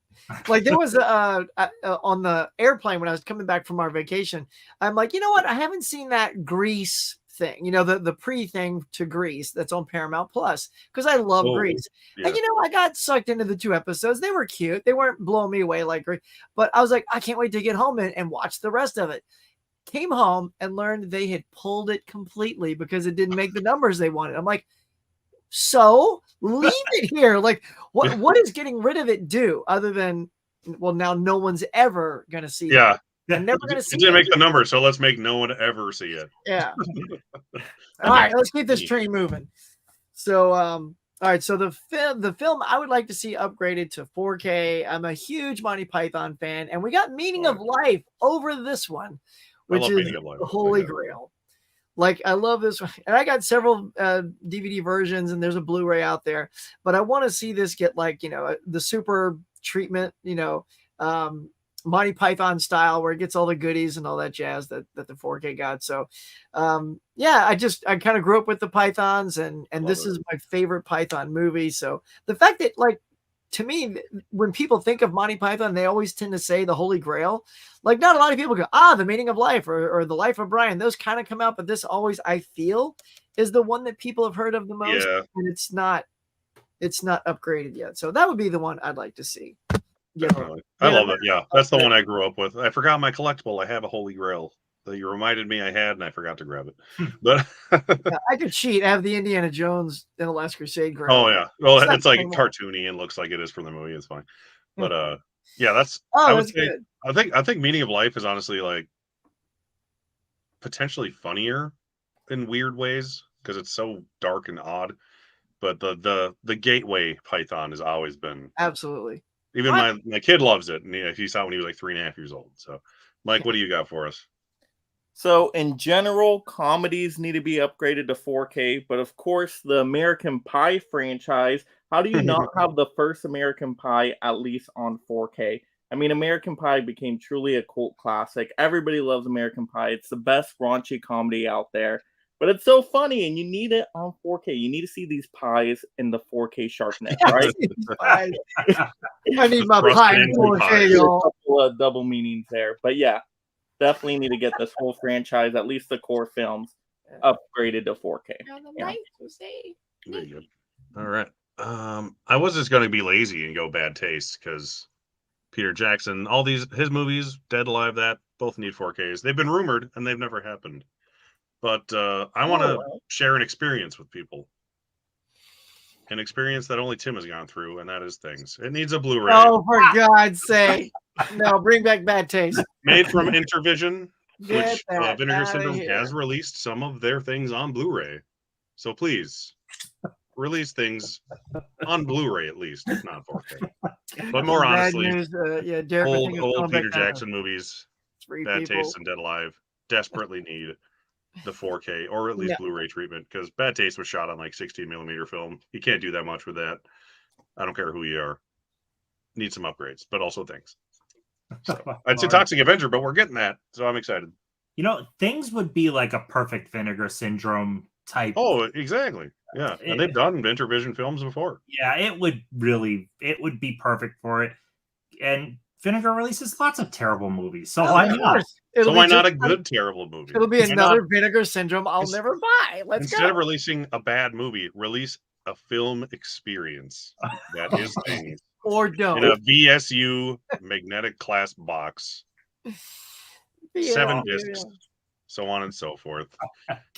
like there was on the airplane when I was coming back from our vacation, I'm like, you know what? I haven't seen that Grease thing, the pre thing to Grease that's on Paramount Plus, because I love Grease. Yeah. And I got sucked into the 2 episodes. They were cute. They weren't blowing me away like Grease, but I was like, I can't wait to get home and watch the rest of it. Came home and learned they had pulled it completely because it didn't make the numbers they wanted. I'm like, so leave it here. Like, what is getting rid of it do other than, well, now no one's ever gonna see it. They're never gonna see it. Didn't make the number, so let's make no one ever see it. Yeah. All right, let's keep this train moving. So, all right. So the film I would like to see upgraded to 4K. I'm a huge Monty Python fan, and we got Meaning of Life over this one, which is the Holy Grail. Like, I love this one. And I got several DVD versions, and there's a Blu-ray out there. But I want to see this get, like, the super treatment, Monty Python style, where it gets all the goodies and all that jazz that the 4K got. So, I kind of grew up with the Pythons, and this is my favorite Python movie. So the fact that, like, to me, when people think of Monty Python, they always tend to say the Holy Grail. Like, not a lot of people go, The Meaning of Life or The Life of Brian. Those kind of come out, but this always, I feel, is the one that people have heard of the most. Yeah. And it's not upgraded yet. So that would be the one I'd like to see. Definitely. I love it. Yeah, that's the one I grew up with. I forgot my collectible. I have a Holy Grail that you reminded me I had, and I forgot to grab it. But I could cheat. I have the Indiana Jones and the Last Crusade Grail. Oh yeah, well, it's like cartoony and looks like it is from the movie. It's fine. But that's. I would say. Good. I think Meaning of Life is honestly like potentially funnier in weird ways because it's so dark and odd. But the gateway Python has always been absolutely. Even my kid loves it, and he saw it when he was like 3.5 years old. So, Mike, what do you got for us? So, in general, comedies need to be upgraded to 4K, but of course, the American Pie franchise, how do you not have the first American Pie at least on 4K? I mean, American Pie became truly a cult classic. Everybody loves American Pie. It's the best raunchy comedy out there. But it's so funny, and you need it on 4K. You need to see these pies in the 4K sharpness, right? I need my pie in 4K, A y'all. couple of double meanings there. But yeah, definitely need to get this whole franchise, at least the core films, upgraded to 4K. Yeah. Very good. All right. I was just going to be lazy and go bad taste because Peter Jackson, all his movies, Dead Alive, that both need 4Ks. They've been rumored and they've never happened. But I want to share an experience with people. An experience that only Tim has gone through, and that is Things. It needs a Blu-ray. Oh, for God's sake. No, bring back bad taste. Made from Intervision, Get which that Vinegar outta Syndrome here. has released some of their things on Blu-ray. So please, release Things on Blu-ray at least, if not 4K. But more Bad honestly, news, Derek, I think it's old going back Peter down to Jackson movies, 3 Bad people. Taste and Dead Alive, desperately need the 4K or at least Yeah. Blu-ray treatment because Bad Taste was shot on like 16mm film. You can't do that much with that. I don't care who you are. Need some upgrades, but also Things. So, I'd say Toxic Avenger, but we're getting that, so I'm excited. You know, Things would be like a perfect Vinegar Syndrome type. Oh, exactly. Yeah, and they've done Intervision films before. Yeah, it would be perfect for it. And Vinegar releases lots of terrible movies, so why not? So why not a good terrible movie? It'll be another Vinegar Syndrome I'll never buy. Let's Instead go. of releasing a bad movie, release a film experience that is Things. Or don't. In a VSU magnetic class box. Yeah, 7 yeah, discs. So on and so forth.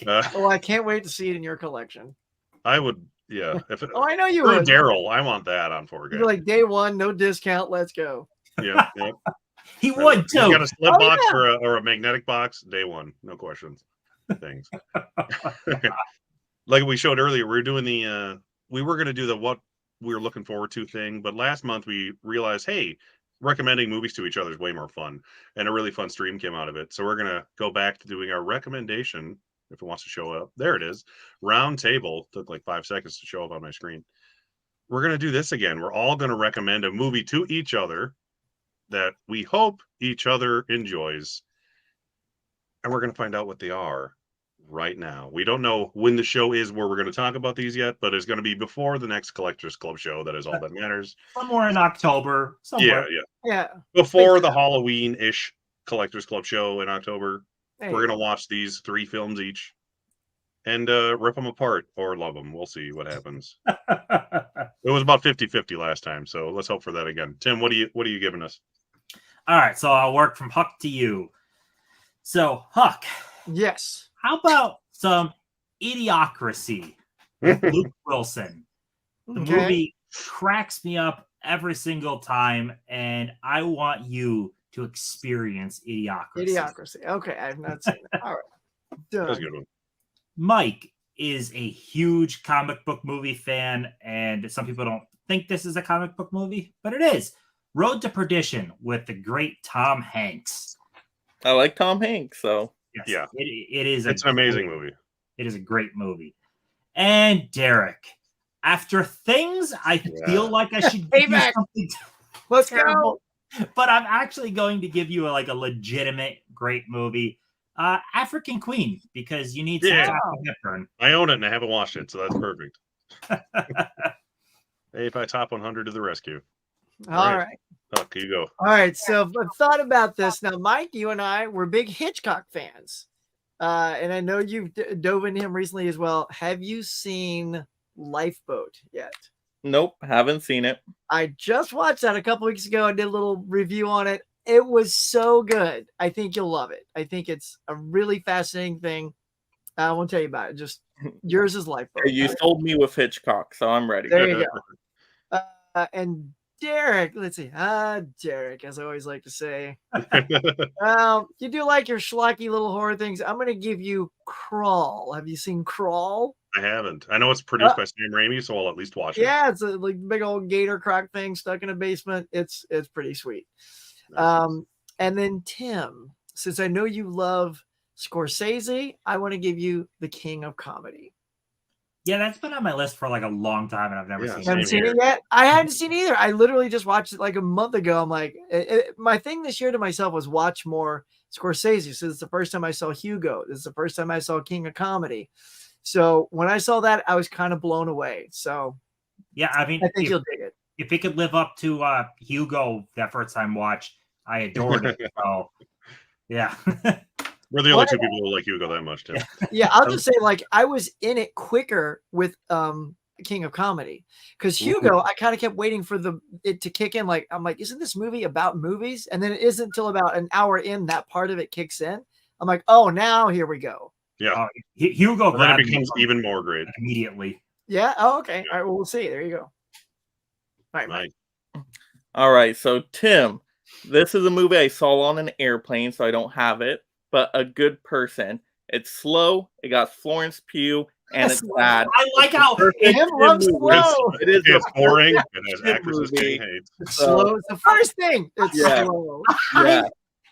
Oh, I can't wait to see it in your collection. I would, yeah. If it, Oh, I know you through would. Daryl, I want that on 4K. You're like day one, no discount. Let's go. Yeah. He would too. You got a slip Oh, box yeah. or a magnetic box, day one, no questions. Things. Like we showed earlier, we were doing we were going to do the what we were looking forward to thing, but last month we realized, hey, recommending movies to each other is way more fun, and a really fun stream came out of it. So we're going to go back to doing our recommendation if it wants to show up. There it is. Round table. Took like 5 seconds to show up on my screen. We're going to do this again. We're all going to recommend a movie to each other that we hope each other enjoys. And we're going to find out what they are right now. We don't know when the show is where we're going to talk about these yet, but it's going to be before the next Collectors Club show. That is all that matters. Somewhere in October. Somewhere. Yeah. Before the Halloween-ish Collectors Club show in October. There We're you going to watch these 3 films each and rip them apart or love them. We'll see what happens. It was about 50-50 last time, so let's hope for that again. Tim, what are you giving us? All right, so I'll work from Huck to you. So, Huck. Yes. How about some Idiocracy with Luke Wilson? The Okay. movie cracks me up every single time, and I want you to experience Idiocracy. Idiocracy. Okay, I've not seen it. All right. Done. That's a good one. Mike is a huge comic book movie fan, and some people don't think this is a comic book movie, but it is. Road to Perdition with the great Tom Hanks. I like Tom Hanks, so yes, yeah, it is. It's an amazing movie. It is a great movie. And Derek, after Things, I feel like I should give you something Let's terrible, but I'm actually going to give you a legitimate great movie, African Queen, because you need some Katharine Hepburn. I own it and I haven't watched it, so that's perfect. Hey, if I top 100 to the rescue. All right. Huck, you go. All right. So I've thought about this. Now, Mike, you and I were big Hitchcock fans. And I know you've dove into him recently as well. Have you seen Lifeboat yet? Nope, haven't seen it. I just watched that a couple weeks ago. I did a little review on it. It was so good. I think you'll love it. I think it's a really fascinating thing. I won't tell you about it. Just yours is Lifeboat. You sold me with Hitchcock, so I'm ready. There you go. And Derek, let's see. Derek, as I always like to say. You do like your schlocky little horror things. I'm going to give you Crawl. Have you seen Crawl? I haven't. I know it's produced by Sam Raimi, so I'll at least watch it. Yeah, it's a big old gator croc thing stuck in a basement. It's pretty sweet. And then Tim, since I know you love Scorsese, I want to give you The King of Comedy. Yeah, that's been on my list for a long time, and I've never seen it. Haven't seen it yet? I hadn't seen it either. I literally just watched it a month ago. I'm like, my thing this year to myself was watch more Scorsese. So this is the first time I saw Hugo. This is the first time I saw King of Comedy. So when I saw that, I was kind of blown away. So yeah, I mean, I think you'll dig it. If it could live up to Hugo that first time watch, I adored it. So yeah. We're the only two people who like Hugo that much, Tim. Yeah, I'll just say, like, I was in it quicker with King of Comedy, because Hugo, I kind of kept waiting for it to kick in. Like, I'm like, isn't this movie about movies? And then it isn't until about an hour in that part of it kicks in. I'm like, oh, now here we go. Yeah, Hugo. And then it becomes even more great immediately. Yeah. Oh, okay. All right. Well, we'll see. There you go. All right, Mike. All right. So Tim, this is a movie I saw on an airplane, so I don't have it. But A Good Person. It's slow. It got Florence Pugh, and it's bad. I like how Tim loves slow. It is it's boring. It has actresses getting hate. It's slow is the first thing. It's slow. Yeah.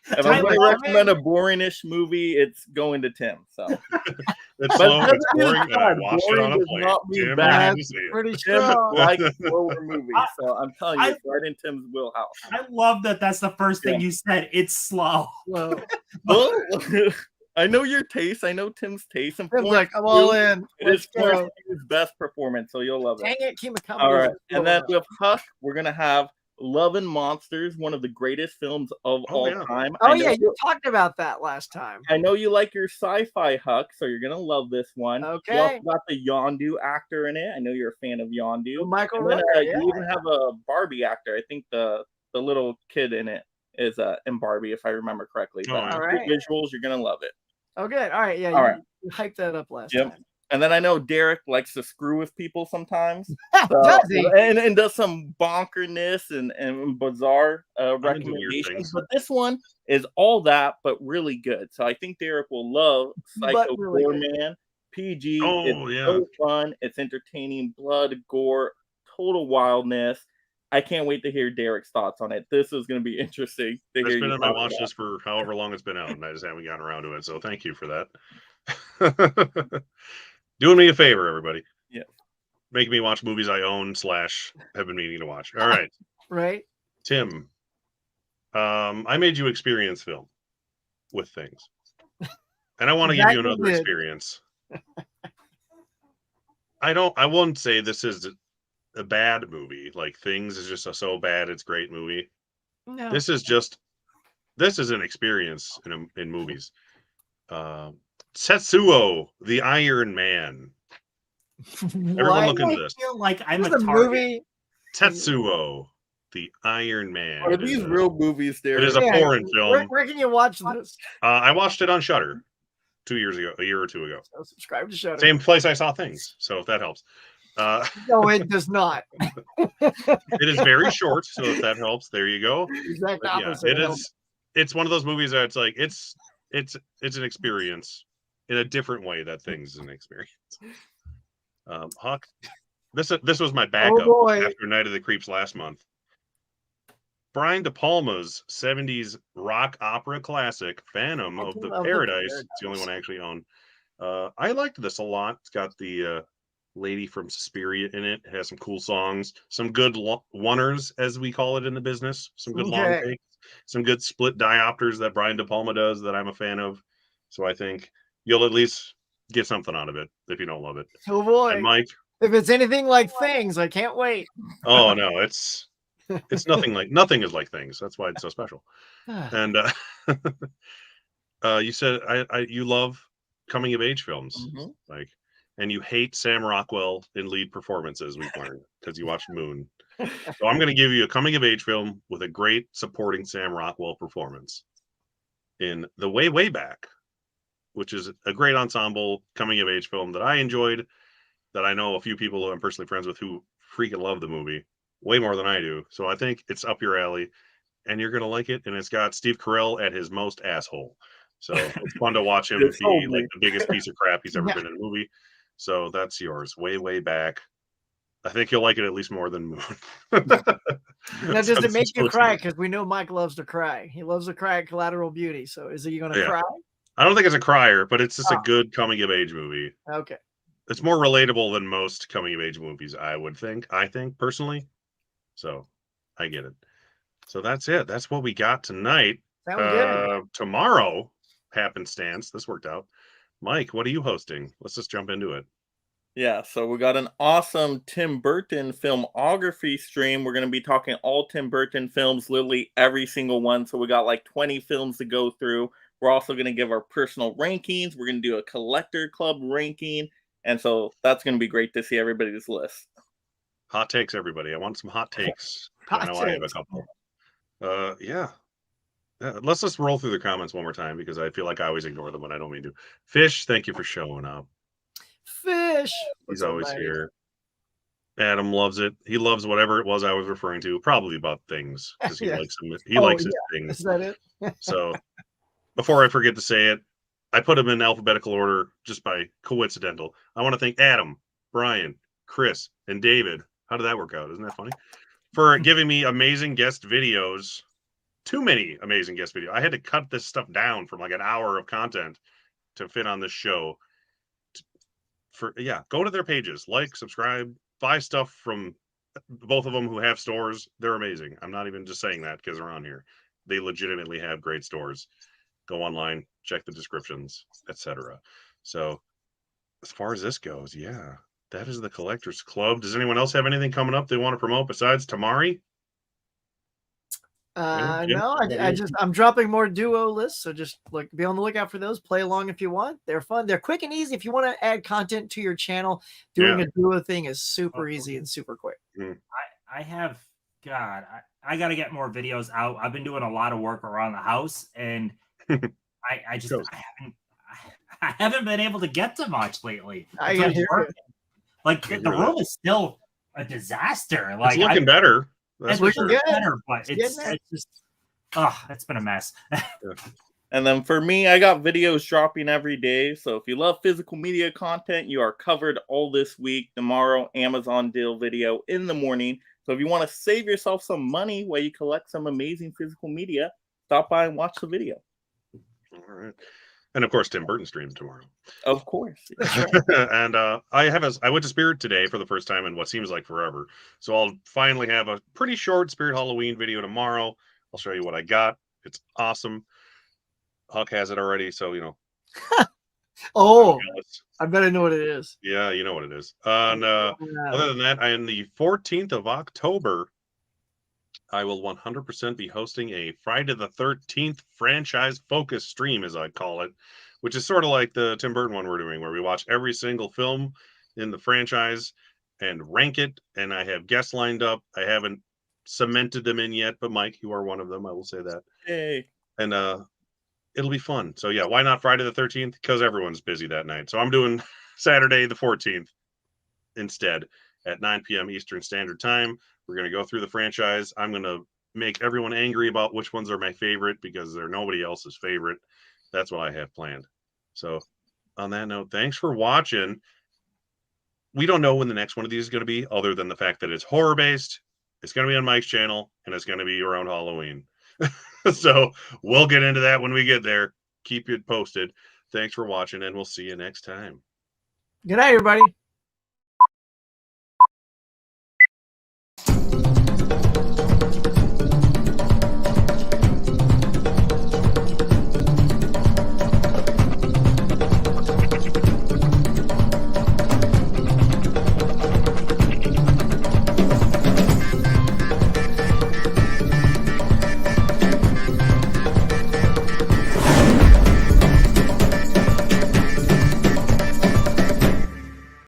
If I'm going to recommend a boringish movie, it's going to Tim. So it's slow. It's boring, and I watched it on a plane. Tim bad. Pretty strong. like slower movies, so I'm telling you, it's right in Tim's wheelhouse. I love that. That's the first thing you said. It's slow. Slow. I know your taste. I know Tim's taste. And Tim's like, I'm all in. It's Florence Pugh's best performance, so you'll love it. Dang it, King of Comedy. All right, and then with Huck, we're gonna have Love and Monsters, one of the greatest films of all time. Oh yeah, you talked about that last time. I know you like your sci-fi, Huck, so you're gonna love this one. Okay. You also got the Yondu actor in it. I know you're a fan of Yondu. Michael And then, Rooker, you even have a Barbie actor. I think the little kid in it is in Barbie, if I remember correctly. But all right. visuals, you're gonna love it. Oh, good. All right. Yeah. All right. You hyped that up last time. And then I know Derek likes to screw with people sometimes. Does he? And does some bonkerness and bizarre recommendations. But this one is all that, but really good. So I think Derek will love Psycho Goreman. PG. It's so fun. It's entertaining. Blood, gore, total wildness. I can't wait to hear Derek's thoughts on it. This is going to be interesting to hear. It's been on my watch list for however long it's been out, and I just haven't gotten around to it. So thank you for that. Doing me a favor, everybody. Yeah. Making me watch movies I own / have been meaning to watch. All right. Right. Tim, I made you experience film with things. And I want to give you another experience. I won't say this is a bad movie. Like Things is just a so bad it's great movie. No. This is an experience in movies. Tetsuo, the Iron Man. Everyone look into this. I feel like I'm a target. Movie. Tetsuo, the Iron Man. Are these real movies, Derek? It is a foreign film. Where can you watch this? I watched it on Shudder a year or two ago. So subscribe to Shudder. Same place I saw Things, so if that helps. No, it does not. It is very short, so if that helps, there you go. Exact opposite. Yeah, it's one of those movies that it's like it's an experience in a different way that Things is an experience. Huck, this was my backup after Night of the Creeps last month. Brian De Palma's 70s rock opera classic, Phantom of the Paradise. It's the only one I actually own. I liked this a lot. It's got the lady from Suspiria in it. It has some cool songs, some good oneers, as we call it in the business. Some good long takes, some good split diopters that Brian De Palma does that I'm a fan of. So I think you'll at least get something out of it if you don't love it. Oh boy, and Mike, if it's anything like Things, I can't wait. Oh no, it's nothing is like Things. That's why it's so special. And you said you love coming of age films, like, and you hate Sam Rockwell in lead performances. We've learned because you watched Moon. So I'm going to give you a coming of age film with a great supporting Sam Rockwell performance in The Way Back, which is a great ensemble coming of age film that I enjoyed, that I know a few people who I'm personally friends with who freaking love the movie way more than I do. So I think it's up your alley and you're going to like it. And it's got Steve Carell at his most asshole. So it's fun to watch him be like the biggest piece of crap he's ever been in a movie. So that's yours. Way Back. I think you'll like it at least more than Moon. Now, does it make you cry? Because we know Mike loves to cry. He loves to cry at Collateral Beauty. So is he going to cry? I don't think it's a crier, but it's just a good coming of age movie. Okay. It's more relatable than most coming of age movies, I think personally. So I get it. So that's it. That's what we got tonight. Sound good. Tomorrow, happenstance, this worked out. Mike, what are you hosting? Let's just jump into it. Yeah, so we got an awesome Tim Burton filmography stream. We're going to be talking all Tim Burton films, literally every single one. So we got like 20 films to go through. We're also going to give our personal rankings. We're going to do a collector club ranking. And so that's going to be great to see everybody's list. Hot takes, everybody. I want some hot takes. I know I have a couple. Yeah. Let's just roll through the comments one more time because I feel like I always ignore them when I don't mean to. Fish, thank you for showing up. Fish. He's always here. Adam loves it. He loves whatever it was I was referring to, probably about things because he likes them. He likes his things. Is that it? So before I forget to say it, I put them in alphabetical order just by coincidental. I want to thank Adam, Brian, Chris, and David. How did that work out? Isn't that funny? For giving me amazing guest videos. Too many amazing guest videos. I had to cut this stuff down from like an hour of content to fit on this show. Go to their pages, like, subscribe, buy stuff from both of them who have stores. They're amazing. I'm not even just saying that because they're on here. They legitimately have great stores. Go online, check the descriptions, etc. So as far as this goes, yeah, that is the Collectors Club. Does anyone else have anything coming up they want to promote besides Tamari? No, I'm dropping more duo lists, so just like be on the lookout for those. Play along if you want. They're fun. They're quick and easy. If you want to add content to your channel, doing a duo thing is super easy and super quick. I have God, I got to get more videos out. I've been doing a lot of work around the house, and I haven't been able to get to much lately. I can hear it. Like the room is still a disaster. Like it's looking better. It's looking better, but it's just it's been a mess. And then for me, I got videos dropping every day. So if you love physical media content, you are covered all this week. Tomorrow, Amazon deal video in the morning. So if you want to save yourself some money while you collect some amazing physical media, stop by and watch the video. All right. And of course, Tim Burton streams tomorrow. Of course. And I went to Spirit today for the first time in what seems like forever. So I'll finally have a pretty short Spirit Halloween video tomorrow. I'll show you what I got. It's awesome. Huck has it already, so you know. Oh, I bet I know what it is. Yeah, you know what it is. Other than that, on the 14th of October, I will 100% be hosting a Friday the 13th franchise focus stream, as I call it, which is sort of like the Tim Burton one we're doing, where we watch every single film in the franchise and rank it. And I have guests lined up. I haven't cemented them in yet, but Mike, you are one of them. I will say that. Hey. And it'll be fun. So yeah, why not Friday the 13th? Because everyone's busy that night. So I'm doing Saturday the 14th instead at 9 p.m. Eastern Standard Time. We're going to go through the franchise. I'm going to make everyone angry about which ones are my favorite because they're nobody else's favorite. That's what I have planned. So on that note, thanks for watching. We don't know when the next one of these is going to be, other than the fact that it's horror-based. It's going to be on Mike's channel, and it's going to be around Halloween. So we'll get into that when we get there. Keep it posted. Thanks for watching, and we'll see you next time. Good night, everybody.